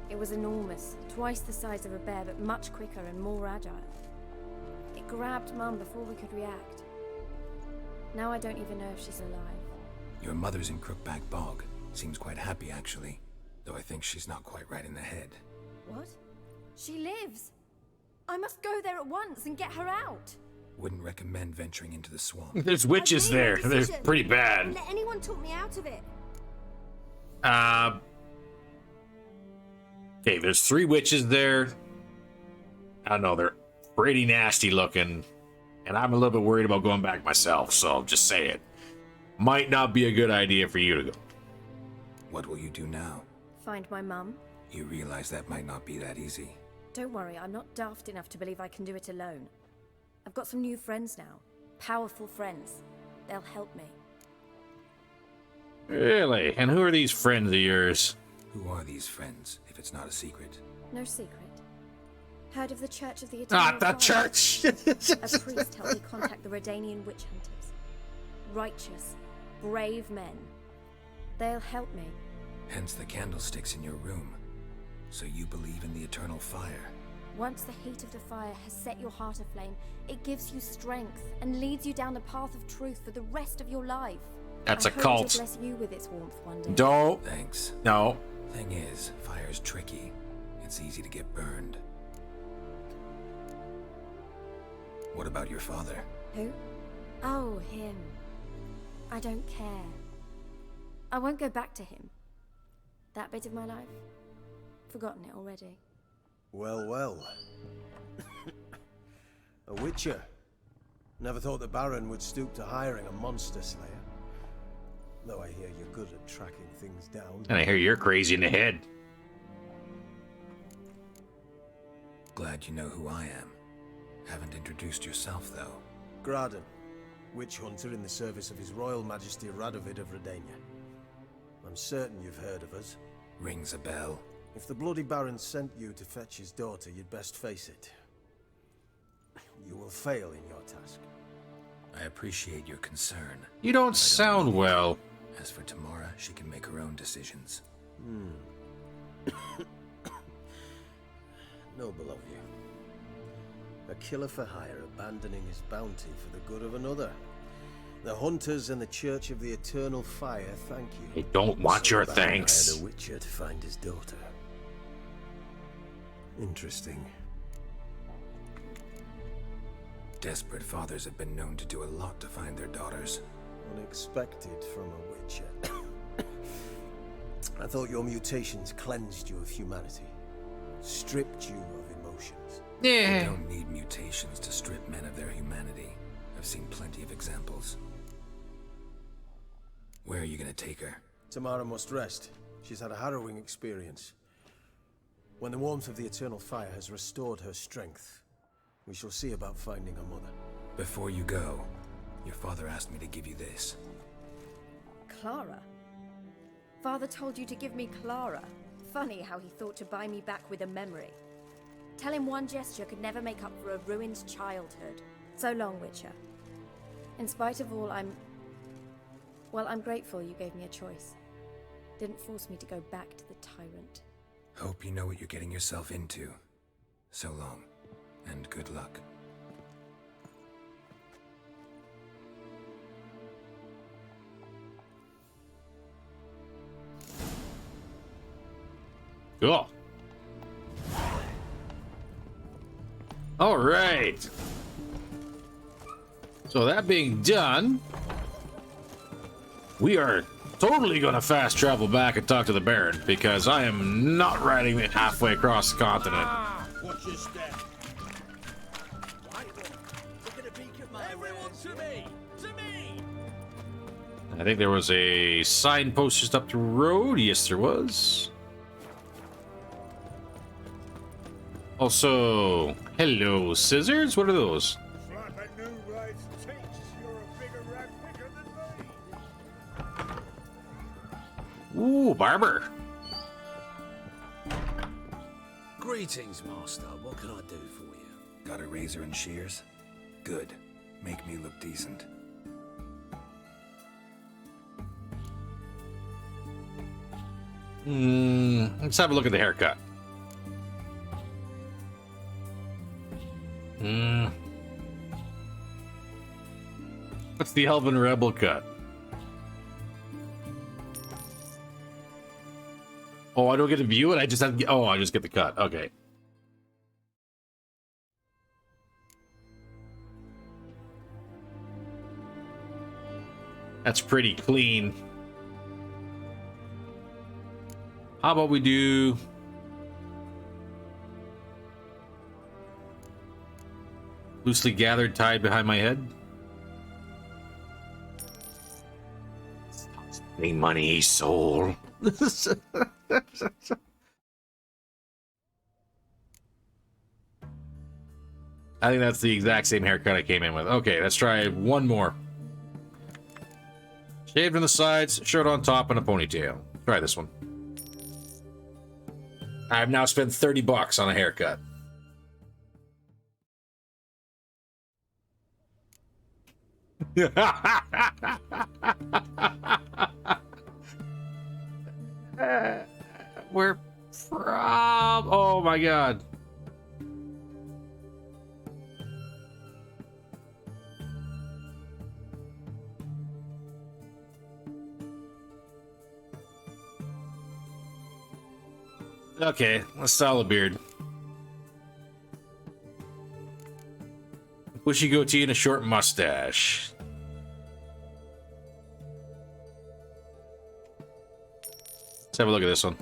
It was enormous, twice the size of a bear, but much quicker and more agile. It grabbed Mum before we could react. Now I don't even know if she's alive. Your mother's in Crookback Bog. Seems quite happy, actually. Though I think she's not quite right in the head. What? She lives! I must go there at once and get her out! Wouldn't recommend venturing into the swamp. There's witches there. They're pretty bad. Let anyone talk me out of it. Okay, there's 3 witches there. I don't know, they're pretty nasty looking. And I'm a little bit worried about going back myself, so just say it. Might not be a good idea for you to go. What will you do now? Find my mum. You realize that might not be that easy. Don't worry, I'm not daft enough to believe I can do it alone. I've got some new friends now. Powerful friends. They'll help me. Really? And who are these friends of yours? Who are these friends, if it's not a secret? No secret. Heard of the Church of the Eternal Ah, the Fire? church! A priest helped me contact the Redanian witch hunters. Righteous, brave men. They'll help me. Hence the candlesticks in your room. So you believe in the eternal fire? Once the heat of the fire has set your heart aflame, it gives you strength and leads you down the path of truth for the rest of your life. That's I a hope cult. to bless you with its warmth one day. Don't. Thanks. No. Thing is, fire's tricky. It's easy to get burned. What about your father? Who? Oh, him. I don't care. I won't go back to him. That bit of my life? Forgotten it already. Well, well. A witcher. Never thought the Baron would stoop to hiring a monster slayer. Though I hear you're good at tracking things down. And I hear you're crazy in the head. Glad you know who I am. Haven't introduced yourself, though. Graden, witch hunter in the service of His Royal Majesty Radovid of Redania. I'm certain you've heard of us. Rings a bell. If the Bloody Baron sent you to fetch his daughter, you'd best face it. You will fail in your task. I appreciate your concern. You don't sound well. As for Tamara, she can make her own decisions. Noble of you. A killer for hire abandoning his bounty for the good of another. The hunters and the Church of the Eternal Fire thank you. They don't want your the Baron thanks. hired a witcher to find his daughter. Interesting. Desperate fathers have been known to do a lot to find their daughters. Unexpected from a witcher. I thought your mutations cleansed you of humanity. Stripped you of emotions. Yeah. You don't need mutations to strip men of their humanity. I've seen plenty of examples. Where are you gonna take her? Tamara must rest. She's had a harrowing experience. When the warmth of the Eternal Fire has restored her strength, we shall see about finding her mother. Before you go, your father asked me to give you this. Clara? Father told you to give me Clara. Funny how he thought to buy me back with a memory. Tell him one gesture could never make up for a ruined childhood. So long, Witcher. In spite of all, I'm grateful you gave me a choice. Didn't force me to go back to the tyrant. Hope you know what you're getting yourself into. So long, and good luck. Cool. All right. So that being done, we are totally going to fast travel back and talk to the Baron, because I am not riding it halfway across the continent. Watch your step. Everyone to me! To me! I think there was a signpost just up the road. Yes, there was. Also, hello, scissors. What are those? Ooh, barber. Greetings, Master. What can I do for you? Got a razor and shears? Good. Make me look decent. Let's have a look at the haircut. What's the Elven Rebel cut? Oh, I don't get to view it? I just have to, oh, I just get the cut. Okay. That's pretty clean. How about we do... loosely gathered, tied behind my head? Any money, soul. I think that's the exact same haircut I came in with. Okay, let's try one more. Shaved on the sides, shirt on top, and a ponytail. Try this one. I've now spent $30 on a haircut. We're from... oh my god. Okay, let's style a beard. Bushy goatee and a short mustache. Let's have a look at this one.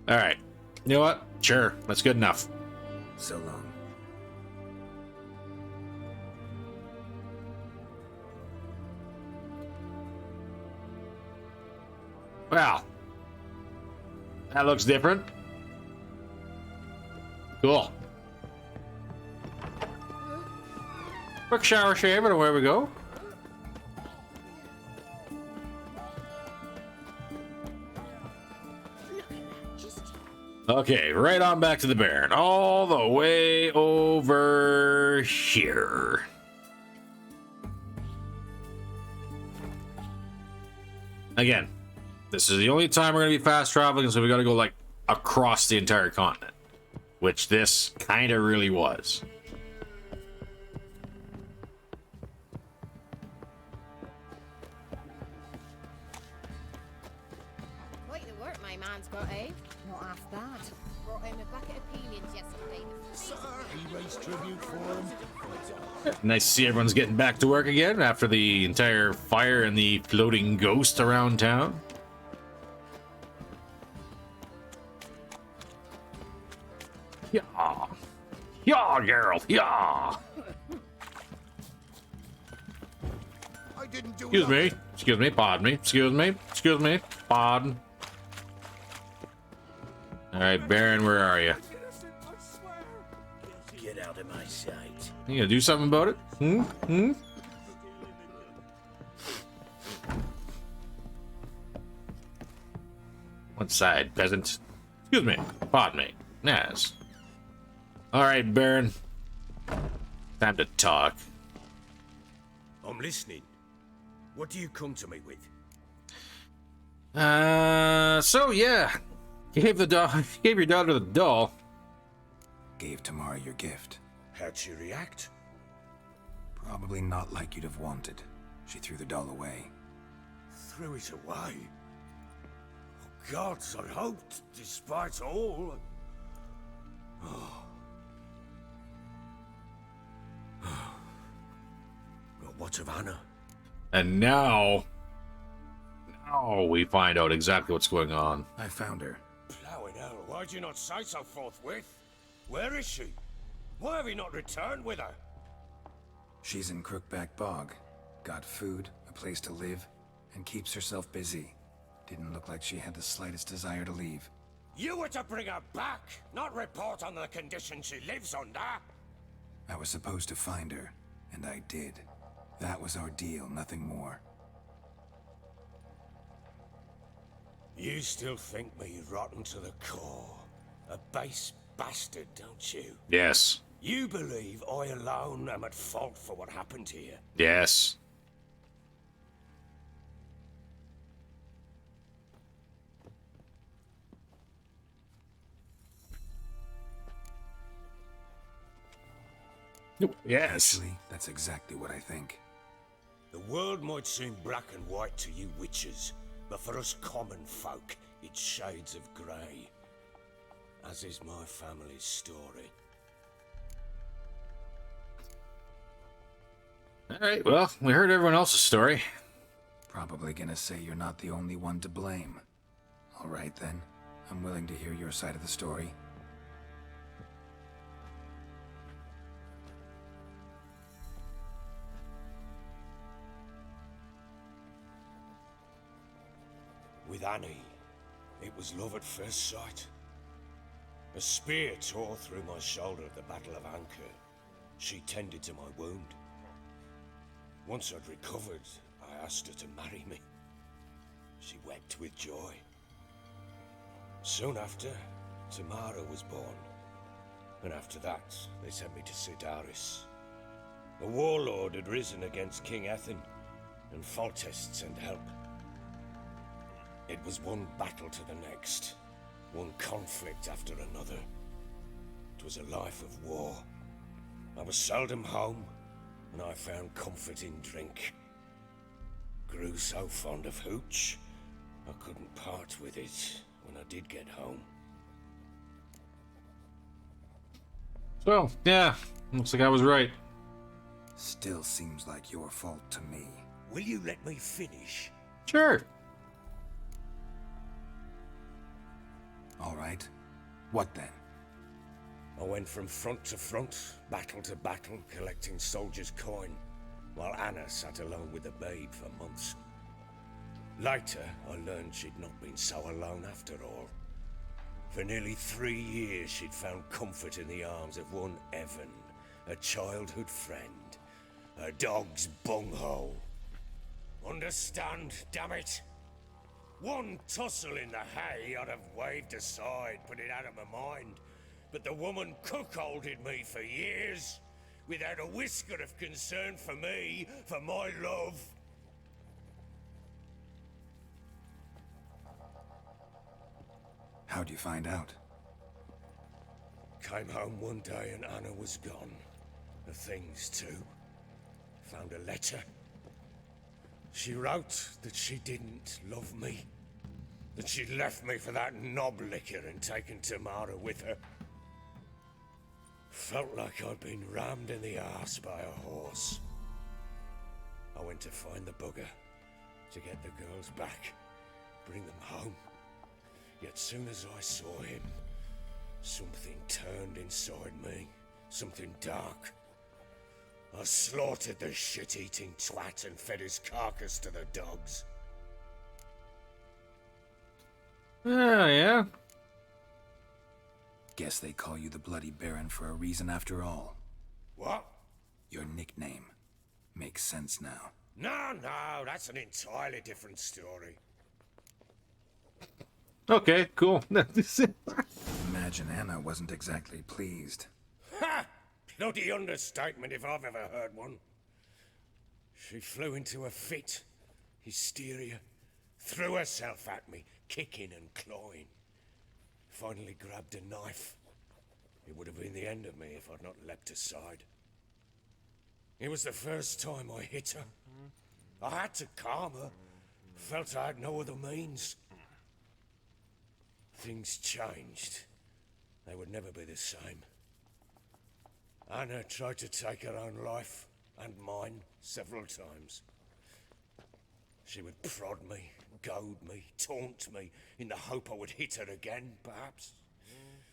All right. You know what? Sure, that's good enough. So long. Well, that looks different. Cool. Quick shower shave and away we go. Okay, right on back to the Baron. All the way over here. Again, this is the only time we're going to be fast traveling, so we got to go like across the entire continent, which this kind of really was. Quite the work my man's got, eh? Not half bad. Brought home a bucket of peelings yesterday. He raised tribute for him. Nice to see everyone's getting back to work again after the entire fire and the floating ghost around town. Yeah. Yeah, Geralt. Yeah. I didn't do Excuse me. Excuse me. Pardon me. Excuse me. Excuse me. Pardon. All right, Baron, where are you? Get out of my sight. You gonna do something about it? Hmm? One side, peasant. Excuse me. Pardon me. Yes. All right, Baron. Time to talk. I'm listening. What do you come to me with? So yeah. Gave your daughter the doll. Gave Tamara your gift. How'd she react? Probably not like you'd have wanted. She threw the doll away. Threw it away? Oh, gods, I hoped, despite all... Oh. But what of Anna? And now we find out exactly what's going on. I found her. Plowing hell, why'd you not say so forthwith? Where is she? Why have you not returned with her? She's in Crookback Bog. Got food, a place to live, and keeps herself busy. Didn't look like she had the slightest desire to leave. You were to bring her back, not report on the conditions she lives under. I was supposed to find her, and I did. That was our deal, nothing more. You still think me rotten to the core. A base bastard, don't you? Yes. You believe I alone am at fault for what happened here? Yes. Yes. Actually, that's exactly what I think. The world might seem black and white to you witches, but for us common folk, it's shades of grey. As is my family's story. Alright, well, we heard everyone else's story. Probably gonna say you're not the only one to blame. Alright then, I'm willing to hear your side of the story. With Annie, it was love at first sight. A spear tore through my shoulder at the Battle of Anchor. She tended to my wound. Once I'd recovered, I asked her to marry me. She wept with joy. Soon after, Tamara was born. And after that, they sent me to Sidaris. A warlord had risen against King Ethan, and Foltest sent help. It was one battle to the next, one conflict after another. It was a life of war. I was seldom home, and I found comfort in drink. Grew so fond of hooch, I couldn't part with it when I did get home. So, yeah, looks like I was right. Still seems like your fault to me. Will you let me finish? Sure. All right. What then? I went from front to front, battle to battle, collecting soldiers' coin, while Anna sat alone with the babe for months. Later, I learned she'd not been so alone after all. For nearly 3 years, she'd found comfort in the arms of one Evan, a childhood friend, a dog's bunghole. Understand, damn it? One tussle in the hay I'd have waved aside, put it out of my mind. But the woman cuckolded me for years, without a whisker of concern for me, for my love. How'd you find out? Came home one day and Anna was gone. The things too. Found a letter. She wrote that she didn't love me. That she'd left me for that knob licker and taken Tamara with her. Felt like I'd been rammed in the arse by a horse. I went to find the bugger, to get the girls back, bring them home. Yet soon as I saw him, something turned inside me, something dark. I slaughtered the shit-eating twat and fed his carcass to the dogs. Oh, yeah? Guess they call you the Bloody Baron for a reason after all. What? Your nickname. Makes sense now. No, that's an entirely different story. Okay, cool. Imagine Anna wasn't exactly pleased. Ha! Bloody understatement if I've ever heard one. She flew into a fit. Hysteria. Threw herself at me, kicking and clawing. Finally grabbed a knife. It would have been the end of me if I'd not leapt aside. It was the first time I hit her. I had to calm her. Felt I had no other means. Things changed. They would never be the same. Anna tried to take her own life, and mine, several times. She would prod me, goad me, taunt me, in the hope I would hit her again, perhaps.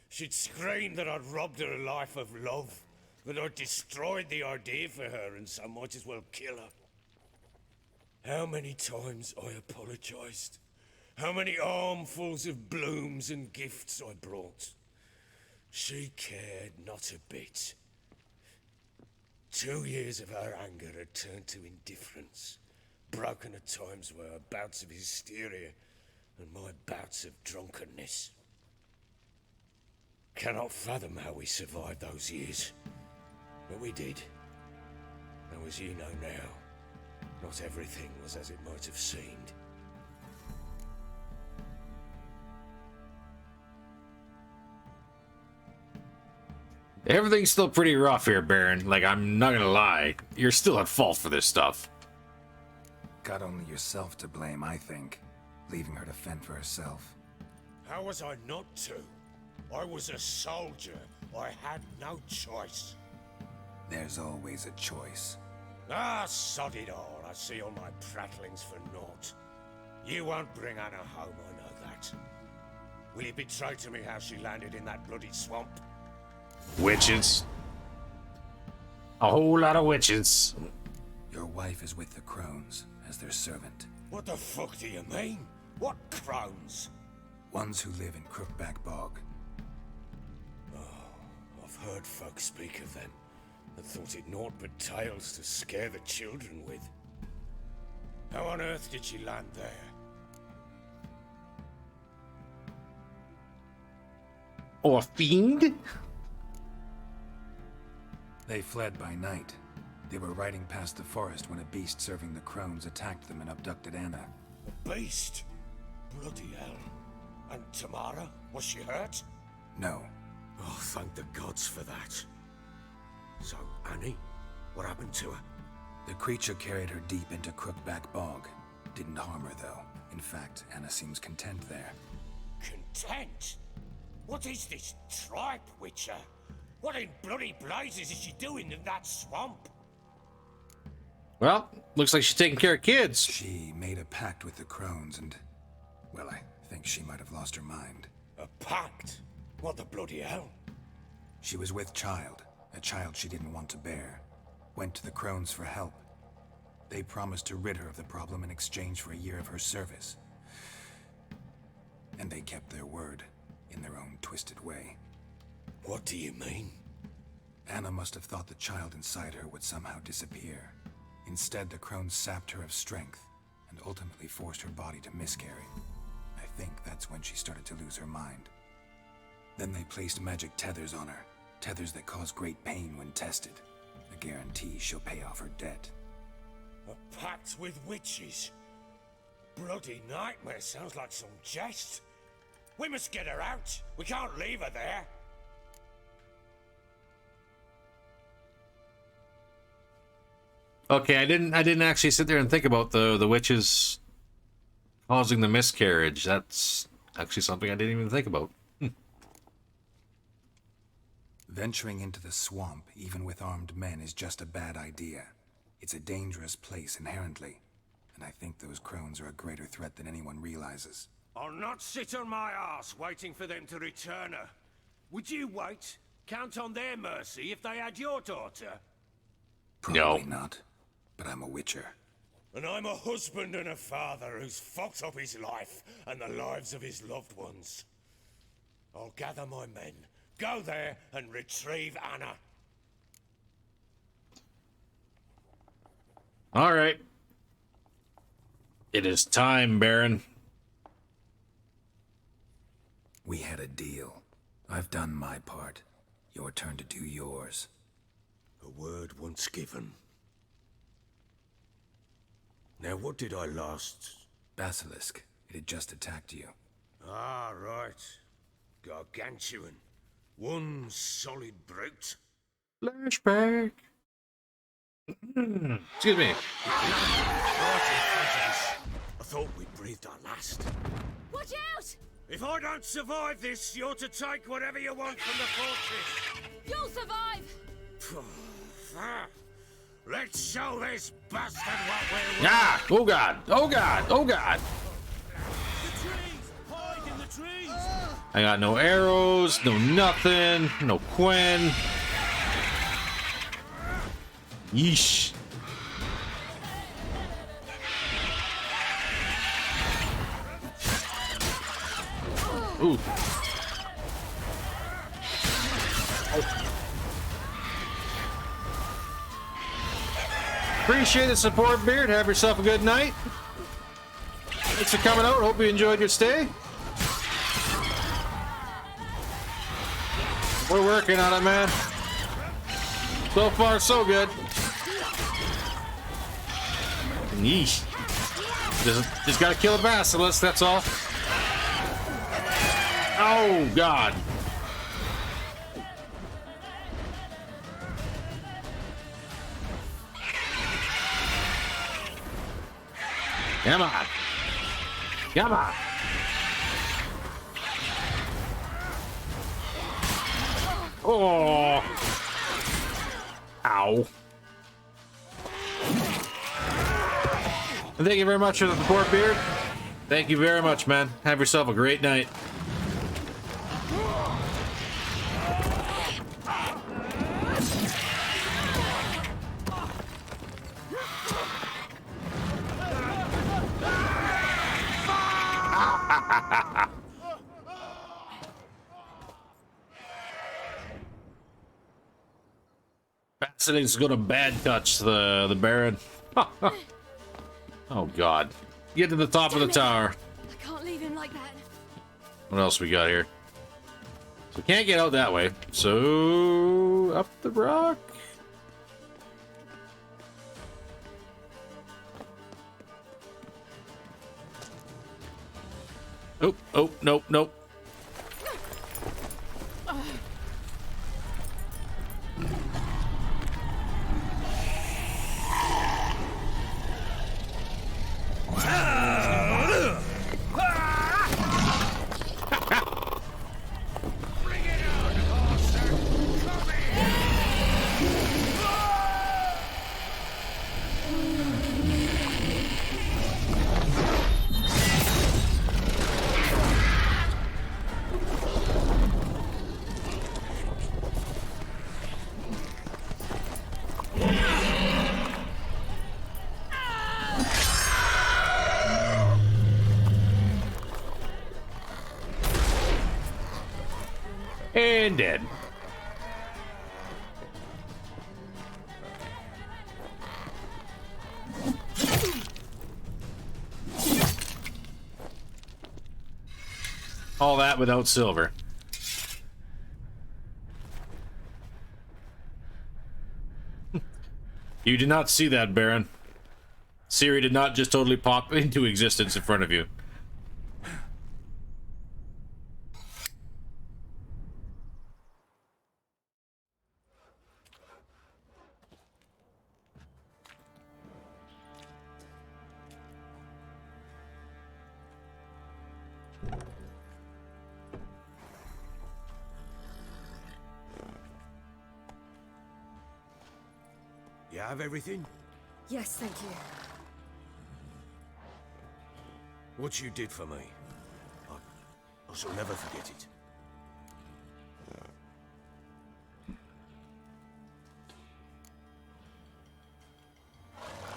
She'd scream that I'd robbed her life of love, that I'd destroyed the idea for her, and so might as well kill her. How many times I apologized. How many armfuls of blooms and gifts I brought. She cared not a bit. 2 years of her anger had turned to indifference, broken at times by her bouts of hysteria and my bouts of drunkenness. Cannot fathom how we survived those years, but we did. Though as you know now, not everything was as it might have seemed. Everything's still pretty rough here, Baron. Like, I'm not gonna lie. You're still at fault for this stuff. Got only yourself to blame, I think. Leaving her to fend for herself. How was I not to? I was a soldier. I had no choice. There's always a choice. Ah, sod it all. I see all my prattlings for naught. You won't bring Anna home, I know that. Will you betray to me how she landed in that bloody swamp? Witches. A whole lot of witches. Your wife is with the crones as their servant. What the fuck do you mean? What crones? Ones who live in Crookback Bog. Oh, I've heard folk speak of them, and thought it naught but tales to scare the children with. How on earth did she land there? Or a fiend? They fled by night. They were riding past the forest when a beast serving the crones attacked them and abducted Anna. A beast? Bloody hell. And Tamara? Was she hurt? No. Oh, thank the gods for that. So, Annie? What happened to her? The creature carried her deep into Crookback Bog. Didn't harm her, though. In fact, Anna seems content there. Content? What is this tripe, Witcher? What in bloody blazes is she doing in that swamp? Well, looks like she's taking care of kids. She made a pact with the crones and, well, I think she might have lost her mind. A pact? What the bloody hell? She was with child, a child she didn't want to bear. Went to the crones for help. They promised to rid her of the problem in exchange for a year of her service. And they kept their word, in their own twisted way. What do you mean? Anna must have thought the child inside her would somehow disappear. Instead, the crones sapped her of strength and ultimately forced her body to miscarry. I think that's when she started to lose her mind. Then they placed magic tethers on her, tethers that cause great pain when tested. A guarantee she'll pay off her debt. A pact with witches? Bloody nightmare, sounds like some jest. We must get her out. We can't leave her there. Okay, I didn't actually sit there and think about the witches causing the miscarriage. That's actually something I didn't even think about. Venturing into the swamp, even with armed men, is just a bad idea. It's a dangerous place inherently, and I think those crones are a greater threat than anyone realizes. I'll not sit on my arse waiting for them to return her. Would you wait? Count on their mercy if they had your daughter? Probably not, but I'm a witcher. And I'm a husband and a father who's fucked up his life and the lives of his loved ones. I'll gather my men, go there and retrieve Anna. All right. It is time, Baron. We had a deal. I've done my part. Your turn to do yours. A word once given. Now, what did I last... Basilisk. It had just attacked you. Ah, right. Gargantuan. One solid brute. Flashback. Excuse me. I thought we breathed our last. Watch out! If I don't survive this, you're to take whatever you want from the fortress. You'll survive! Let's show this bastard what we're worth. Yeah! Oh god! Oh god! Oh god! Hide in the trees! I got no arrows, no nothing, no Quinn. Yeesh. Ooh. Appreciate the support, Beard. Have yourself a good night. Thanks for coming out. Hope you enjoyed your stay. We're working on it, man. So far, so good. Yeesh. Just gotta kill a basilisk, that's all. Oh, God. Come on. Come on. Oh. Ow. Thank you very much for the support, Beard. Thank you very much, man. Have yourself a great night. Fascinating's gonna bad touch the Baron. Oh god. Get to the top of the tower. I can't leave him like that. What else we got here? So we can't get out that way. So up the rock. Oh, oh, nope, nope. And dead. All that without silver. You did not see that, Baron. Ciri did not just totally pop into existence in front of you. You have everything? Yes, thank you. What you did for me, I shall never forget it.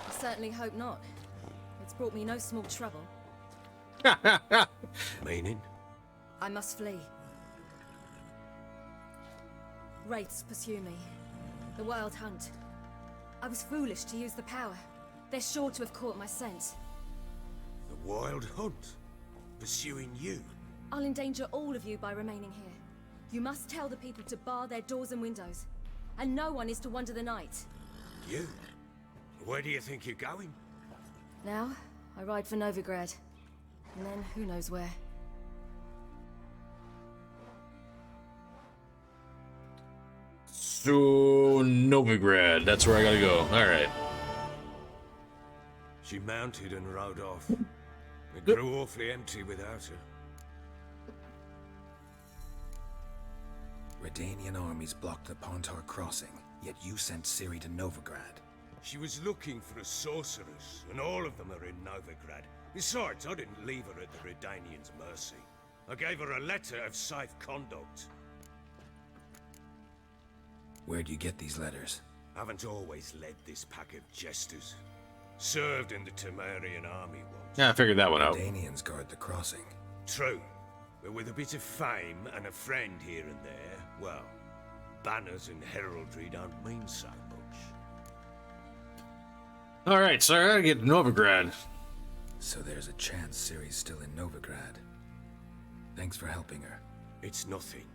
I certainly hope not. It's brought me no small trouble. Meaning? I must flee. Wraiths pursue me. The Wild Hunt. I was foolish to use the power. They're sure to have caught my scent. The Wild Hunt? Pursuing you? I'll endanger all of you by remaining here. You must tell the people to bar their doors and windows. And no one is to wander the night. You? Where do you think you're going? Now, I ride for Novigrad. And then, who knows where. So Novigrad, that's where I gotta go. All right. She mounted and rode off. It grew awfully empty without her. Redanian armies blocked the Pontar crossing, yet you sent Ciri to Novigrad. She was looking for a sorceress, and all of them are in Novigrad. Besides, I didn't leave her at the Redanians' mercy. I gave her a letter of safe conduct. Where'd you get these letters? Haven't always led this pack of jesters. Served in the Temerian army once. Yeah, I figured that one out. Redanians guard the crossing. True. But with a bit of fame and a friend here and there, well, banners and heraldry don't mean so much. All right, so I gotta get to Novigrad. So there's a chance Ciri's still in Novigrad. Thanks for helping her. It's nothing.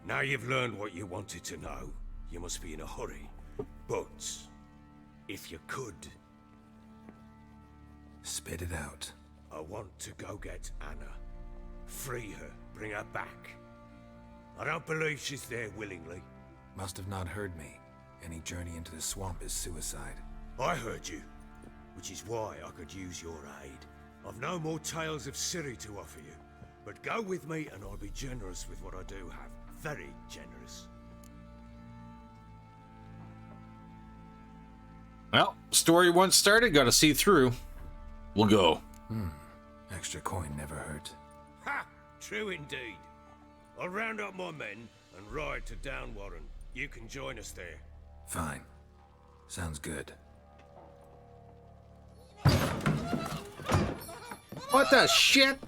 Now you've learned what you wanted to know, you must be in a hurry. But, if you could... Spit it out. I want to go get Anna. Free her, bring her back. I don't believe she's there willingly. Must have not heard me. Any journey into the swamp is suicide. I heard you, which is why I could use your aid. I've no more tales of Ciri to offer you, but go with me and I'll be generous with what I do have. Very generous. Well, story once started, gotta see through. We'll go. Extra coin never hurt. Ha! True indeed. I'll round up my men and ride to Downwarren. You can join us there. Fine. Sounds good. What the shit?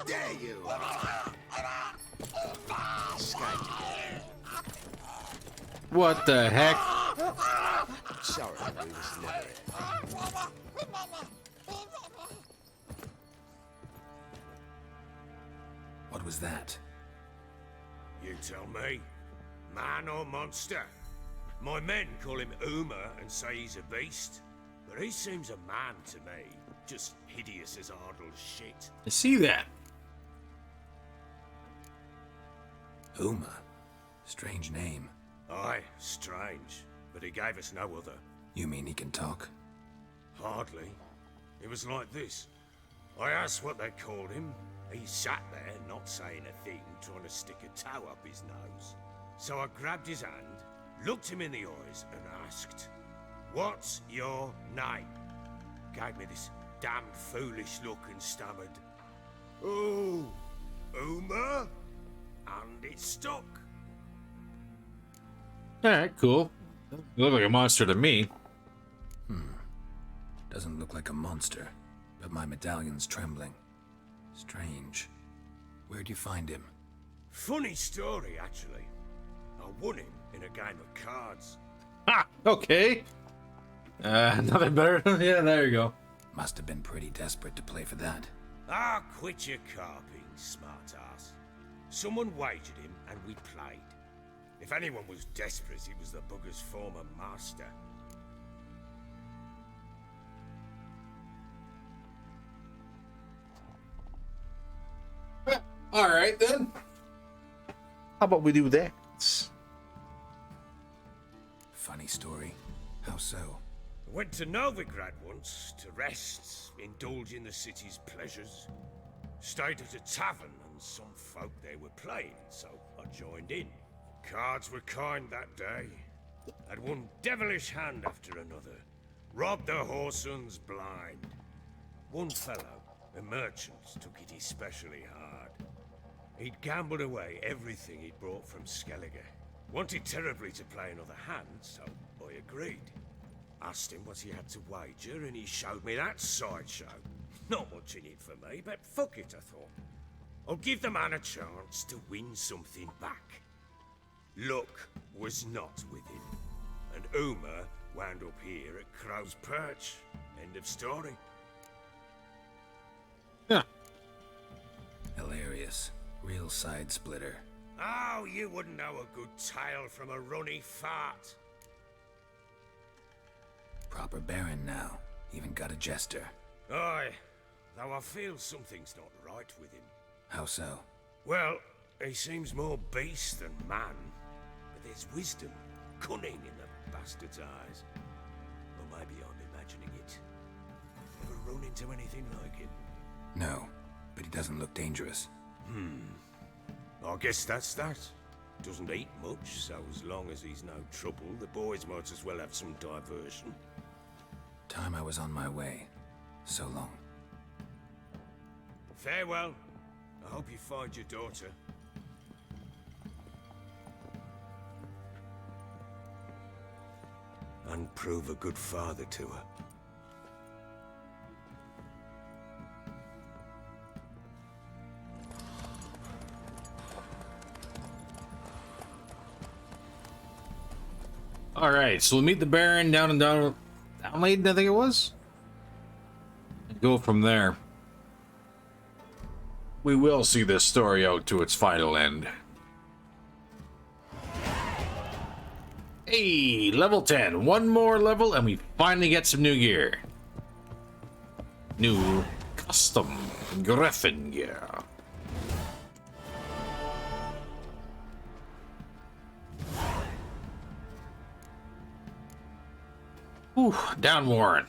There you are. What the heck? Sorry, we was never it. What was that? You tell me. Man or monster? My men call him Uma and say he's a beast. But he seems a man to me. Just hideous as Ardle's shit. I see that. Uma. Strange name. Aye, strange. But he gave us no other. You mean he can talk? Hardly. It was like this. I asked what they called him. He sat there, not saying a thing, trying to stick a toe up his nose. So I grabbed his hand, looked him in the eyes, and asked, "What's your name?" Gave me this damn foolish look and stammered, "Oh, Uma?" And it stuck. Alright, cool. You look like a monster to me. Doesn't look like a monster, but my medallion's trembling. Strange. Where'd you find him? Funny story, actually. I won him in a game of cards. Ha! Okay. Nothing better. Yeah, there you go. Must have been pretty desperate to play for that. Ah, quit your carping, smart ass. Someone wagered him and we played. If anyone was desperate, he was the bugger's former master. Alright then. How about we do that? Funny story. How so? I went to Novigrad once to rest, indulge in the city's pleasures. Stayed at a tavern and some folk there were playing, so I joined in. Cards were kind that day. Had one devilish hand after another. Robbed the whoresun's blind. One fellow, a merchant, took it especially hard. He'd gambled away everything he'd brought from Skellige. Wanted terribly to play another hand, so I agreed. Asked him what he had to wager, and he showed me that sideshow. Not much in it for me, but fuck it, I thought. I'll give the man a chance to win something back. Luck was not with him, and Uma wound up here at Crow's Perch. End of story. Yeah. Hilarious. Real side splitter. Oh, you wouldn't know a good tale from a runny fart. Proper baron now. Even got a jester. Aye, though I feel something's not right with him. How so? Well, he seems more beast than man, but there's wisdom, cunning in the bastard's eyes. Or maybe I'm imagining it. Ever run into anything like him? No, but he doesn't look dangerous. I guess that's that. Doesn't eat much, so as long as he's no trouble, the boys might as well have some diversion. Time I was on my way. So long. Farewell. I hope you find your daughter. And prove a good father to her. All right, so we'll meet the Baron down Downlade, I think it was. And go from there. We will see this story out to its final end. Hey, level 10. One more level and we finally get some new gear. New custom Griffin gear. Whew, down Warren.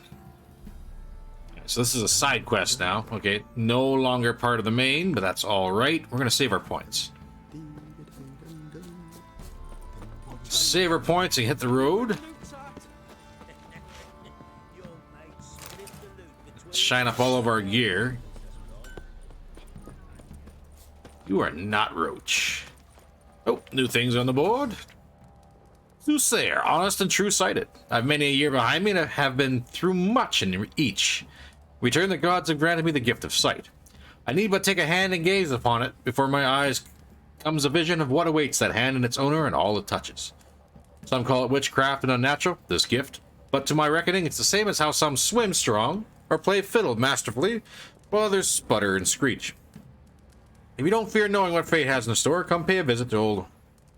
So this is a side quest now. Okay, no longer part of the main, but that's all right. We're gonna save our points. Save our points and hit the road. Shine up all of our gear. You are not Roach. Oh, new things on the board. Soothsayer, honest and true-sighted. I've many a year behind me and have been through much in each. Return the gods have granted me the gift of sight. I need but take a hand and gaze upon it. Before my eyes comes a vision of what awaits that hand and its owner and all it touches. Some call it witchcraft and unnatural, this gift. But to my reckoning, it's the same as how some swim strong or play fiddle masterfully, while others sputter and screech. If you don't fear knowing what fate has in store, come pay a visit to old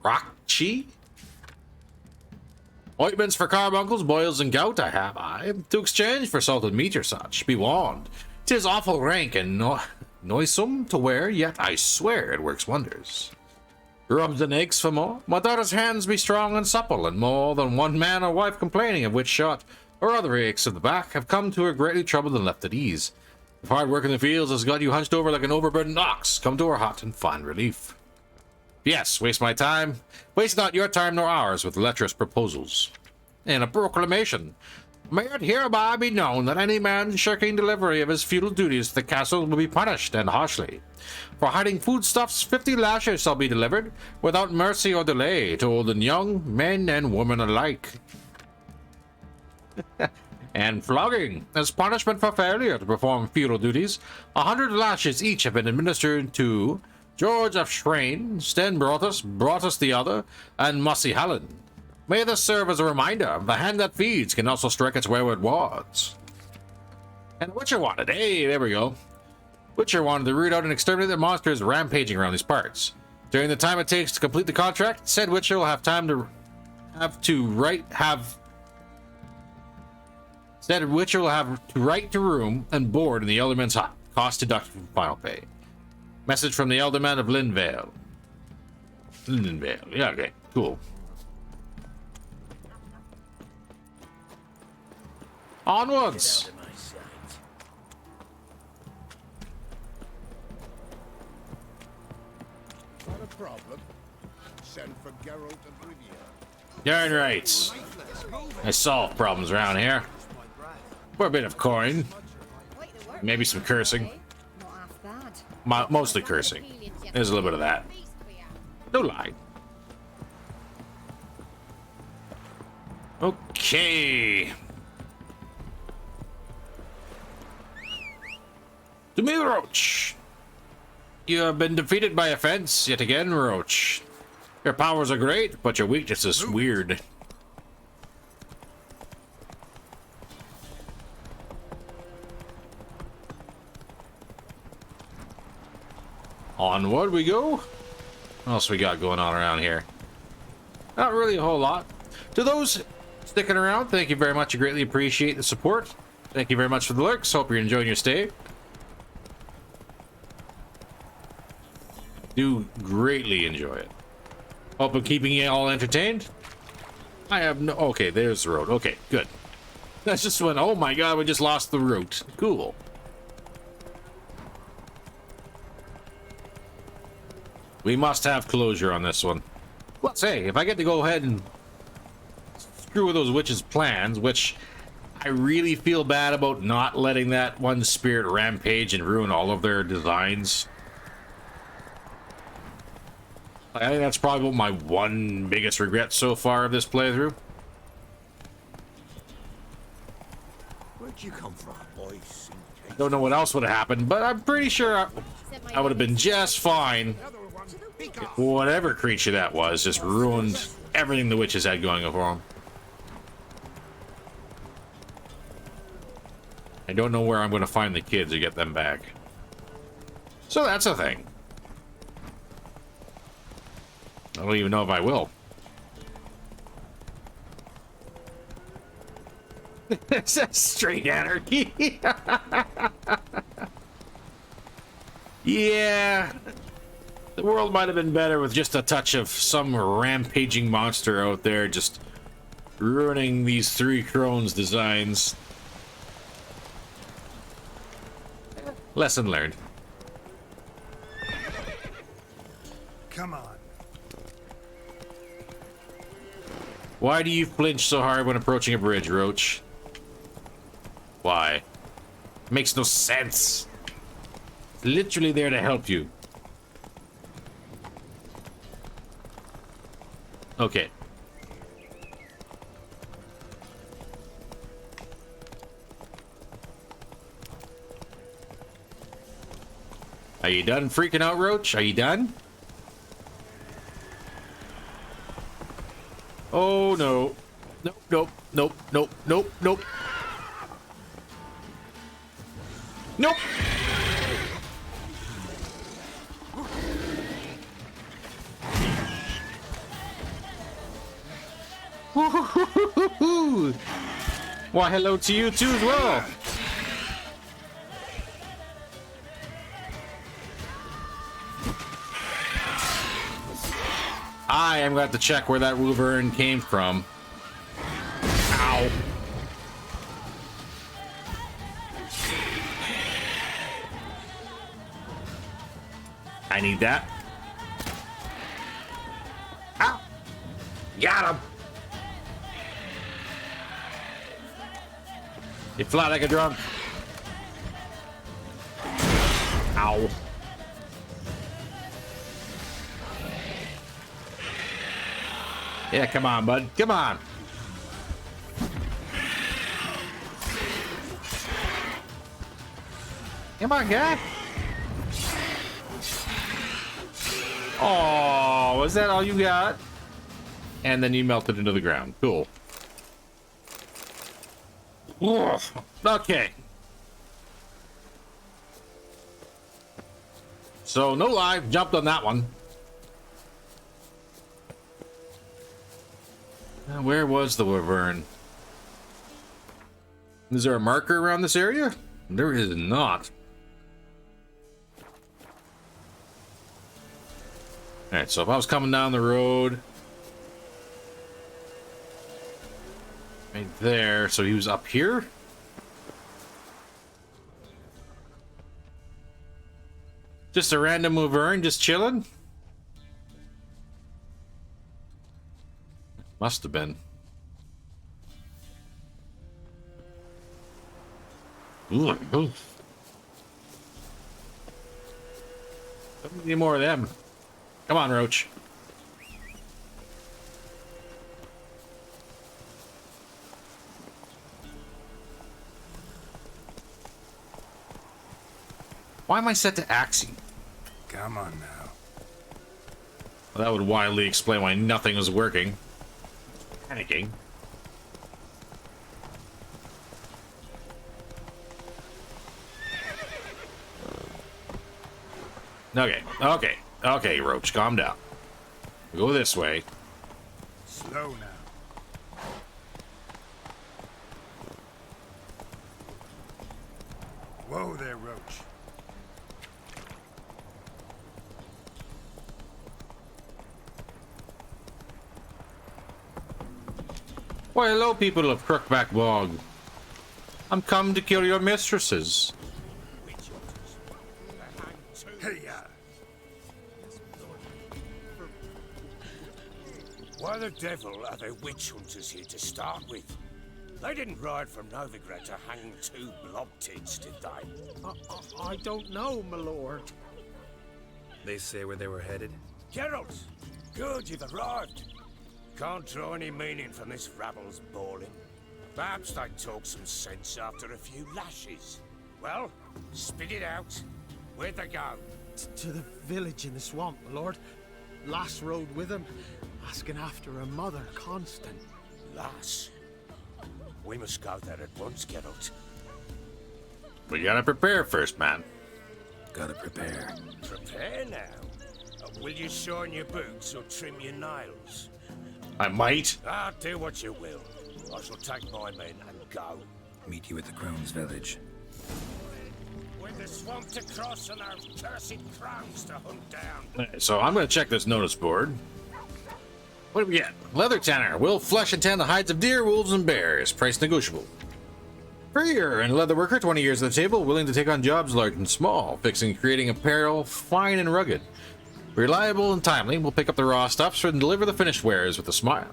Rockchi. Ointments for carbuncles, boils, and gout I have, to exchange for salted meat or such. Be warned, 'tis awful rank and noisome to wear, yet I swear it works wonders. Rubs and aches for more. My daughter's hands be strong and supple, and more than one man or wife complaining of witch shot or other aches of the back have come to her greatly troubled and left at ease. If hard work in the fields has got you hunched over like an overburdened ox, come to her hut and find relief. Yes, waste my time. Waste not your time nor ours with lecherous proposals. In a proclamation, may it hereby be known that any man shirking delivery of his feudal duties to the castle will be punished, and harshly. For hiding foodstuffs, 50 lashes shall be delivered, without mercy or delay, to old and young, men and women alike. And flogging, as punishment for failure to perform feudal duties, 100 lashes each have been administered to George of Schrain, Sten Brotus the other, and Mussy Hallen. May this serve as a reminder, the hand that feeds can also strike its wayward wards. And Witcher wanted, hey, there we go. Witcher wanted to root out and exterminate the monsters rampaging around these parts. During the time it takes to complete the contract, said Witcher will have time to write to room and board in the Elderman's hut. Cost deducted from final pay. Message from the Elderman of Linvale. Yeah, okay, cool. Onwards! Not a problem. Send for Geralt of Rivia. Darn right. I solve problems around here. For a bit of coin. Maybe some cursing. Mostly cursing. There's a little bit of that. No lie. Okay. To me, Roach. You have been defeated by offense yet again, Roach. Your powers are great, but your weakness is weird. Onward we go. What else we got going on around here? Not really a whole lot. To those sticking around, thank you very much. I greatly appreciate the support. Thank you very much for the lurks. Hope you're enjoying your stay. Do greatly enjoy it. Hope I'm keeping you all entertained. I have no... Okay, there's the road. Okay, good. That's just when... Oh my god, we just lost the route. Cool. We must have closure on this one. Let's say, if I get to go ahead and screw with those witches' plans, which I really feel bad about not letting that one spirit rampage and ruin all of their designs. I think that's probably my one biggest regret so far of this playthrough. Where'd you come from? Don't know what else would have happened, but I'm pretty sure I would have been just fine. Whatever creature that was just ruined everything the witches had going for them. I don't know where I'm going to find the kids to get them back. So that's a thing. I don't even know if I will. It's a straight anarchy. Yeah. The world might have been better with just a touch of some rampaging monster out there just ruining these three crones designs. Lesson learned. Come on. Why do you flinch so hard when approaching a bridge, Roach? Why? It makes no sense. It's literally there to help you. Okay. Are you done freaking out, Roach? Are you done? Oh no. Nope, nope, nope, nope, nope, nope. Nope. Why, hello to you too as well. I am going to have to check where that wyvern came from. Ow. I need that. Ow. Got him. You fly like a drunk. Ow. Yeah, come on, bud. Come on. Come on, guy. Oh, was that all you got? And then you melted into the ground. Cool. Ugh. Okay. So, no lie, jumped on that one. Where was the wyvern? Is there a marker around this area? There is not. Alright, so if I was coming down the road... right there, so he was up here? Just a random wyvern just chilling? Must have been. Ooh. Don't need any more of them. Come on, Roach. Why am I set to Axie? Come on now. Well, that would wildly explain why nothing was working. Panicking. Okay, Roach, calm down. Go this way. Slow now. Whoa there, Roach. Why, hello, people of Crookback Bog. I'm come to kill your mistresses. Why the devil are there witch hunters here to start with? They didn't ride from Novigrad to hang 2 blob tits, did they? I don't know, my lord. They say where they were headed? Geralt! Good, you've arrived. Can't draw any meaning from this rabble's bawling. Perhaps they'd talk some sense after a few lashes. Well, spit it out. Where'd they go? To the village in the swamp, my lord. Lass rode with him, asking after her mother, Constant. Lass? We must go there at once, Geralt. We gotta prepare first, man. Gotta prepare. Prepare now? Will you shorten your boots or trim your nails? I might. Do what you will. I shall take my men and go. Meet you at the Crone's village. With the swamp to cross and our cursed crows to hunt down. So I'm gonna check this notice board. What do we get? Leather tanner. Will flesh and tan the hides of deer, wolves, and bears. Price negotiable. Furrier and leather worker, 20 years at the table, willing to take on jobs large and small, fixing and creating apparel fine and rugged. Reliable and timely, will pick up the raw stuffs and deliver the finished wares with a smile.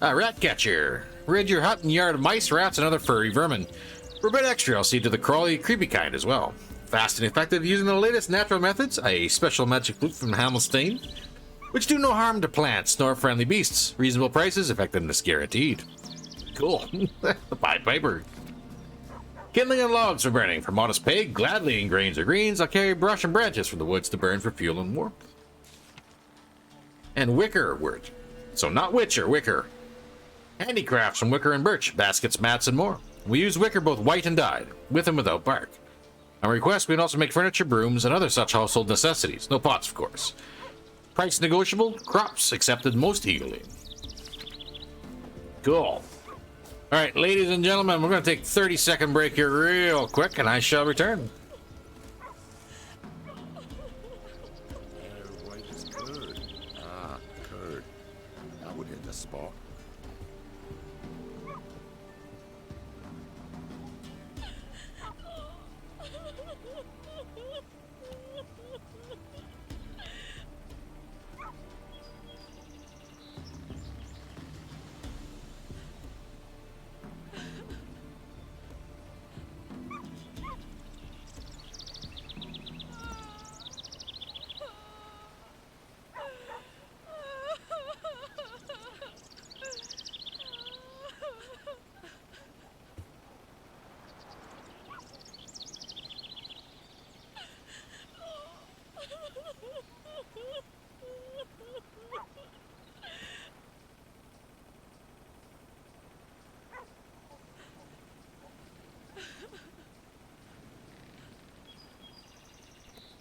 Rat catcher. Rid your hut and yard of mice, rats, and other furry vermin. For a bit extra, I'll see to the crawly, creepy kind as well. Fast and effective using the latest natural methods, a special magic flute from Hamilstein, which do no harm to plants nor friendly beasts. Reasonable prices, effectiveness guaranteed. Cool. The Pied Piper. Kindling and logs for burning. For modest pay, gladly in grains or greens, I'll carry brush and branches from the woods to burn for fuel and warmth. And wicker wood. So not witcher, wicker. Handicrafts from wicker and birch, baskets, mats, and more. We use wicker both white and dyed, with and without bark. On request, we can also make furniture, brooms, and other such household necessities. No pots, of course. Price negotiable, crops accepted most eagerly. Cool. All right, ladies and gentlemen, we're going to take a 30-second break here real quick, and I shall return. White is curd. Ah, curd. That would hit the spot.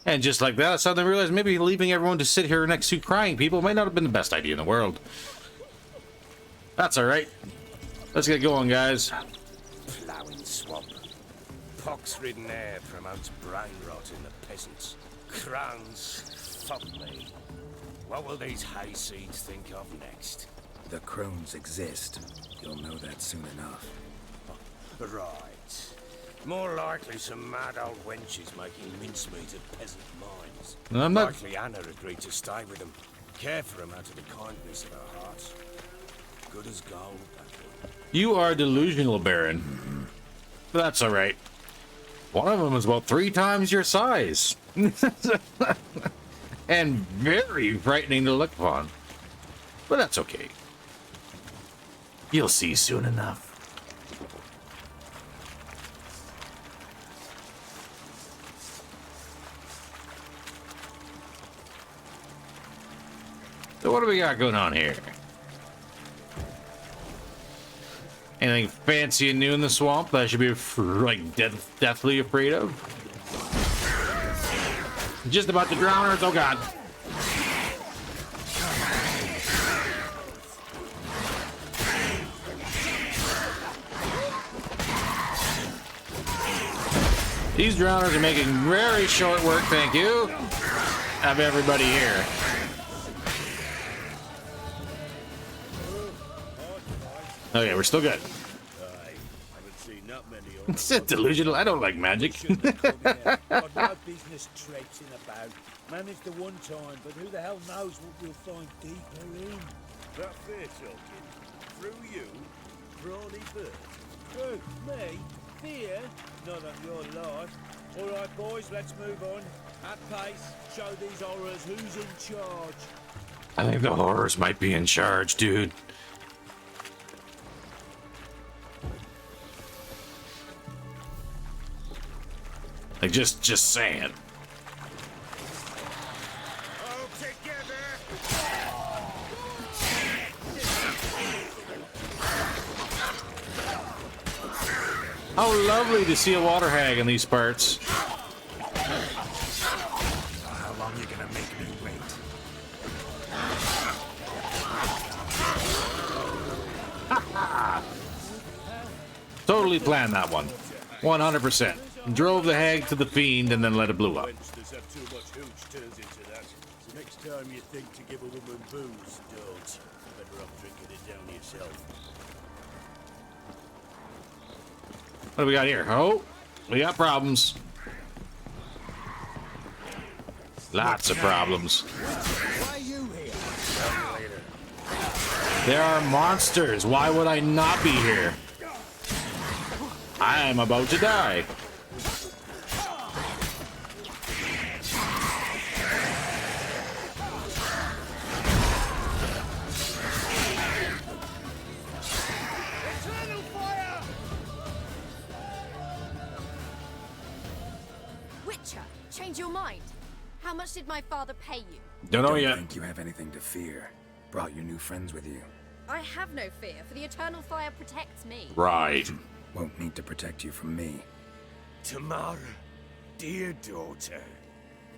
And just like that, I suddenly realized maybe leaving everyone to sit here next to crying people might not have been the best idea in the world. That's alright. Let's get going, guys. Ploughing swamp. Pox-ridden air promotes brain rot in the peasants. Crowns, fuck me. What will these hayseeds think of next? The Crones exist. You'll know that soon enough. Right. More likely some mad old wenches making mincemeat of peasant minds. I'm not... Likely Anna agreed to stay with them. Care for them out of the kindness of her heart. Good as gold, that one. You are delusional, Baron. But that's alright. One of them is about 3 times your size. And very frightening to look upon. But that's okay. You'll see soon enough. So what do we got going on here? Anything fancy and new in the swamp that I should be like deathly afraid of? Just about to drown her. Oh god. These drowners are making very short work, thank you, of everybody here. Okay, we're still good. Haven't seen that many It's just delusional. I don't like magic. I've no business traipsing about. Managed the one time, but who the hell knows what we'll find deeper in? That fair talking. Through you, brawny bird. Who? Me? Fear? Not on your life. All right, boys, let's move on. At pace, show these horrors who's in charge. I think the horrors might be in charge, dude. Like, just saying. All together. How lovely to see a water hag in these parts. How long you gonna make me wait? Totally planned that one. 100%. Drove the hag to the fiend and then let it blow up. Wensters have too much hooch turns into that. So next time you think to give a woman booze, don't. Better off drinking it down yourself. What do we got here? Oh, we got problems. Lots of problems. Why are you here? There are monsters. Why would I not be here? I am about to die. Witcher, change your mind. How much did my father pay you? Don't know Don't yet. think you have anything to fear. Brought your new friends with you. I have no fear, for the eternal fire protects me. Right. Won't need to protect you from me. Tamara, dear daughter,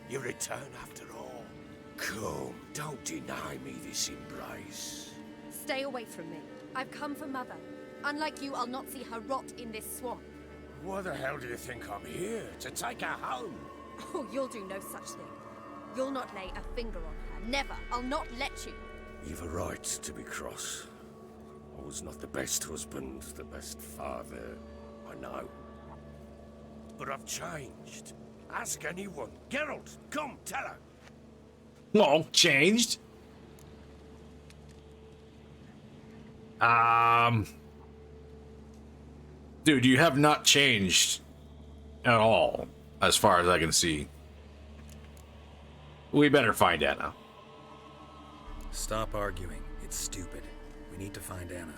you return after all. Come, don't deny me this embrace. Stay away from me. I've come for Mother. Unlike you, I'll not see her rot in this swamp. Why the hell do you think I'm here? To take her home? Oh, you'll do no such thing. You'll not lay a finger on her. Never. I'll not let you. You've a right to be cross. I was not the best husband, the best father, I know. But I've changed. Ask anyone. Geralt, come, tell her. No, changed? Dude, you have not changed at all, as far as I can see. We better find Anna. Stop arguing. It's stupid. We need to find Anna.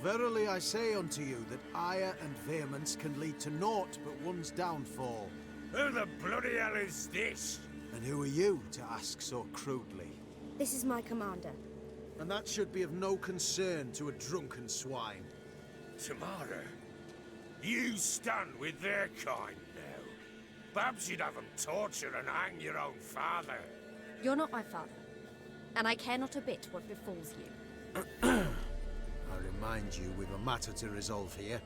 Verily I say unto you that ire and vehemence can lead to naught but one's downfall. Who the bloody hell is this? And who are you to ask so crudely? This is my commander. And that should be of no concern to a drunken swine. Tamara, you stand with their kind now. Perhaps you'd have them torture and hang your own father. You're not my father. And I care not a bit what befalls you. I remind you we've a matter to resolve here.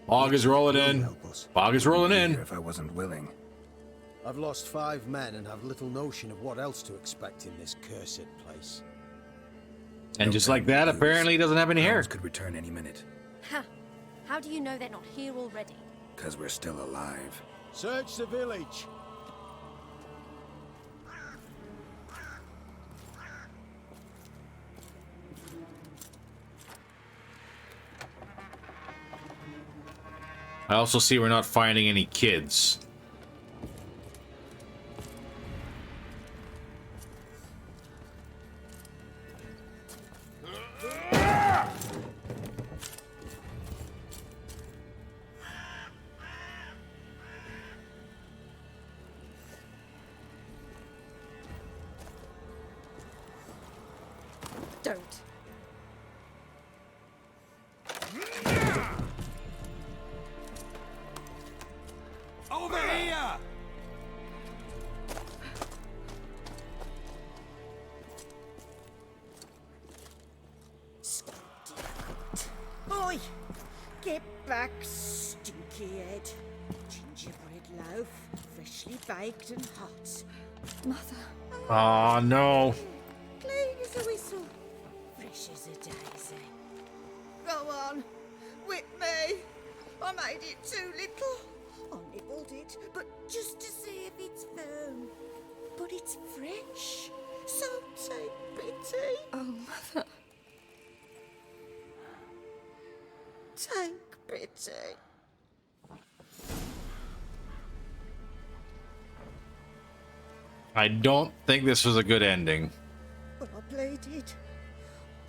Fog is rolling in. Fog is rolling in. If I wasn't willing. I've lost 5 men and have little notion of what else to expect in this cursed place. And just like that, apparently he doesn't have any hair. Could return any minute. Ha! How do you know they're not here already? Because we're still alive. Search the village. I also see we're not finding any kids. Don't. Over here! Oi! Get back, stinky head. Gingerbread loaf, freshly baked and hot. Mother. Oh no. Clean as a whistle. Fresh as a daisy. Go on. Whip me. I made it too little. I nibbled it, but just to see if it's firm. But it's fresh. So take pity. Oh, Mother. Take pity. I don't think this was a good ending. But I pleaded.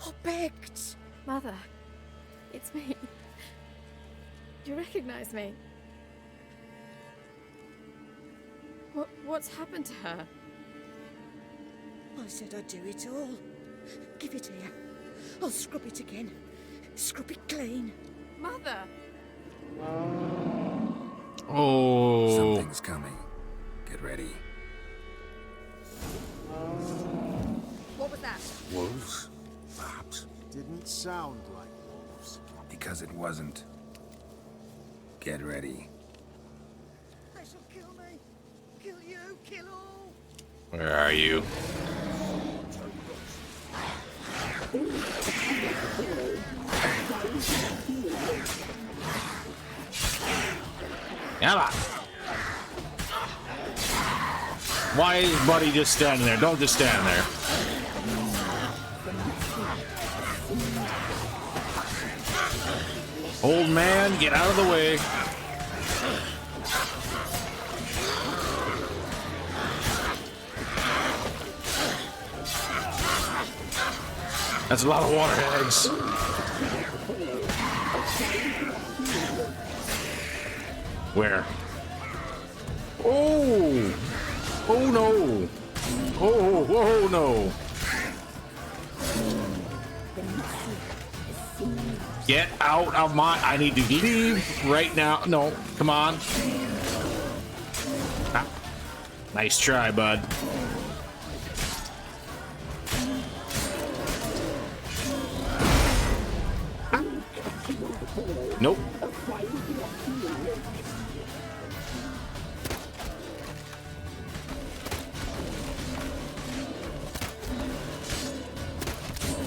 I begged. Mother, it's me. You recognize me? What's happened to her? I said I'd do it all. Give it here. I'll scrub it again. Scrub it clean. Mother! Oh. Something's coming. Get ready. What was that? Wolves? Perhaps. Didn't sound like wolves. Because it wasn't. Get ready. They shall kill me. Kill you. Kill all. Where are you? Come on. Why is Buddy just standing there? Don't just stand there. Old man, get out of the way. That's a lot of water eggs. Where? Oh! Oh no! Oh, oh no! Get out of my... I need to leave right now. No, come on. Ah, nice try, bud. Nope.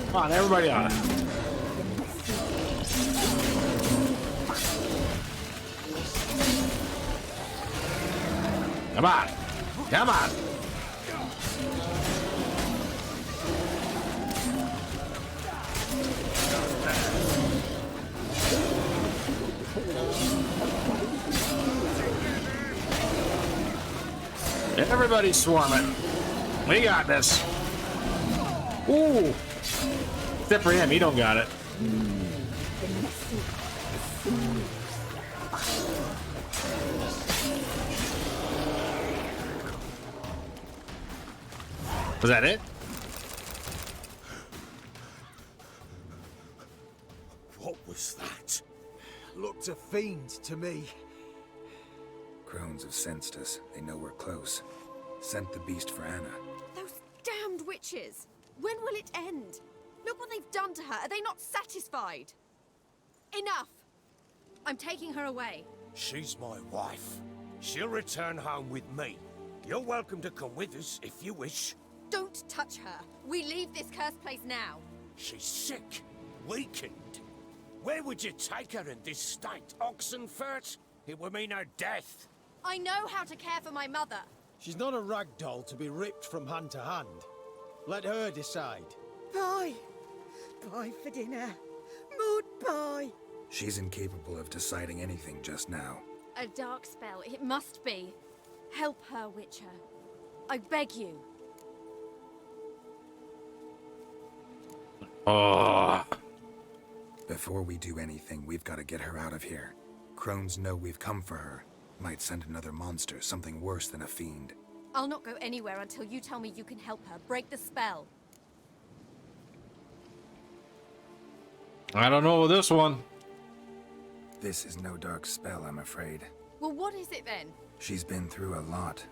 Come on, everybody on it. Come on. Come on. Everybody's swarming. We got this. Ooh. Except for him, he don't got it. Was that it? What was that? Looked a fiend to me. Crones have sensed us. They know we're close. Sent the beast for Anna. Those damned witches! When will it end? Look what they've done to her. Are they not satisfied? Enough! I'm taking her away. She's my wife. She'll return home with me. You're welcome to come with us if you wish. Don't touch her. We leave this cursed place now. She's sick, weakened. Where would you take her in this state? Oxenfurt? It would mean her death. I know how to care for my mother. She's not a rag doll to be ripped from hand to hand. Let her decide. Pie. Pie for dinner. Mud pie. She's incapable of deciding anything just now. A dark spell. It must be. Help her, Witcher. I beg you. Oh. Before we do anything, we've got to get her out of here. Crones know we've come for her. Might send another monster, something worse than a fiend. I'll not go anywhere until you tell me you can help her. Break the spell. I don't know with this one. This is no dark spell, I'm afraid. Well, what is it then? She's been through a lot.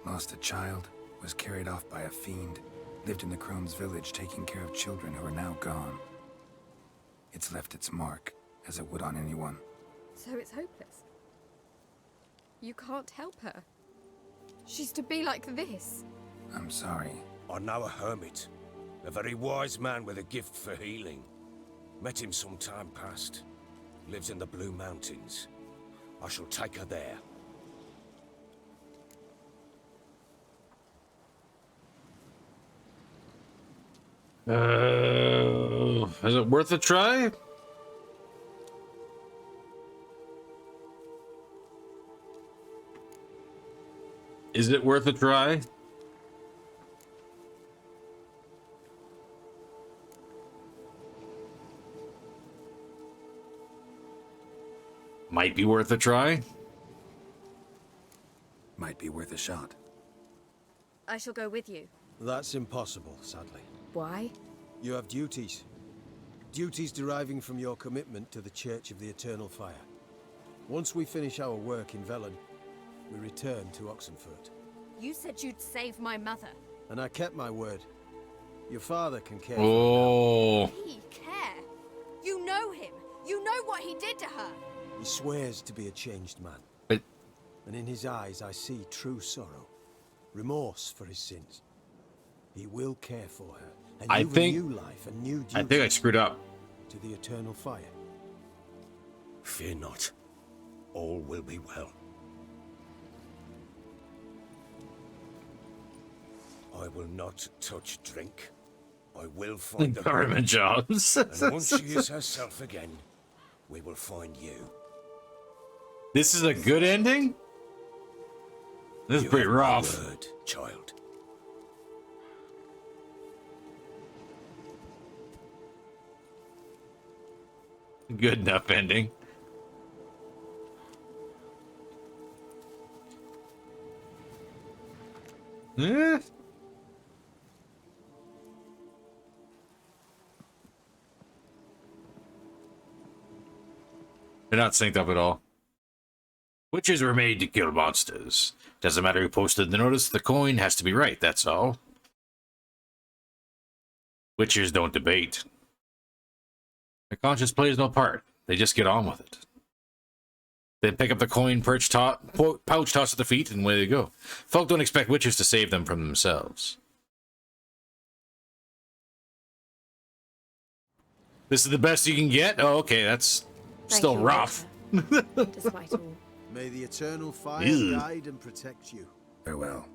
Lost a child, was carried off by a fiend, lived in the Crones village taking care of children who are now gone. It's left its mark, as it would on anyone. So it's hopeless. You can't help her. She's to be like this. I'm sorry. I know a hermit. A very wise man with a gift for healing. Met him some time past. Lives in the Blue Mountains. I shall take her there. Is it worth a try? Is it worth a try? Might be worth a try. Might be worth a shot. I shall go with you. That's impossible, sadly. Why? You have duties. Duties deriving from your commitment to the Church of the Eternal Fire. Once we finish our work in Velen, we return to Oxenfurt. You said you'd save my mother. And I kept my word. Your father can care Oh. for her. He care? You know him. You know what he did to her. He swears to be a changed man. But... And in his eyes I see true sorrow. Remorse for his sins. He will care for her. And I you've think... a new life, a new duty. I think I screwed up. To the Eternal Fire. Fear not. All will be well. I will not touch drink. I will find the Government jobs. And once she is herself again, we will find you. This is a good ending? This is You pretty have my rough. word, child. Good enough ending. Eh. They're not synced up at all. Witches were made to kill monsters. Doesn't matter who posted the notice, the coin has to be right, that's all. Witchers don't debate. Their conscience plays no part. They just get on with it. They pick up the coin, pouch toss at the feet, and away they go. Folk don't expect witches to save them from themselves. This is the best you can get? Oh, okay, that's still rough. Despite all. May the Eternal Fire Ew. guide and protect you. Farewell.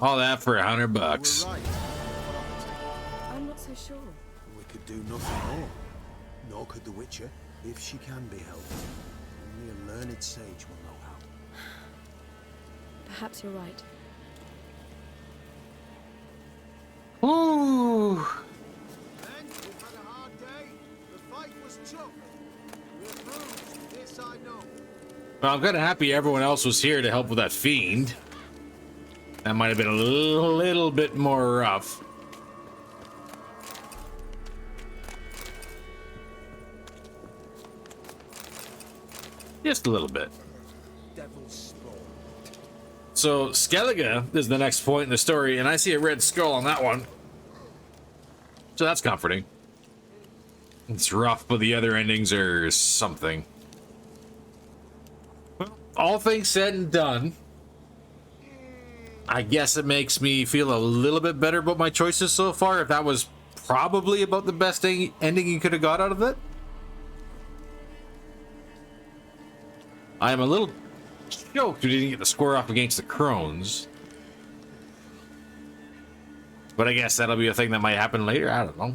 All that for $100. Right. I'm not so sure. We could do nothing more. Nor could the Witcher, if she can be helped. Only a learned sage will know how. Perhaps you're right. Ooh. Men, we've had a hard day. The fight was tough. We're bruised, this I know. Well, I'm kind of happy everyone else was here to help with that fiend. That might have been a little bit more rough. Just a little bit. So, Skellige is the next point in the story, and I see a red skull on that one. So that's comforting. It's rough, but the other endings are something. Well, all things said and done, I guess it makes me feel a little bit better about my choices so far, if that was probably about the best ending you could have got out of it. I am a little choked we didn't get the square off against the crones. But I guess that'll be a thing that might happen later, I don't know.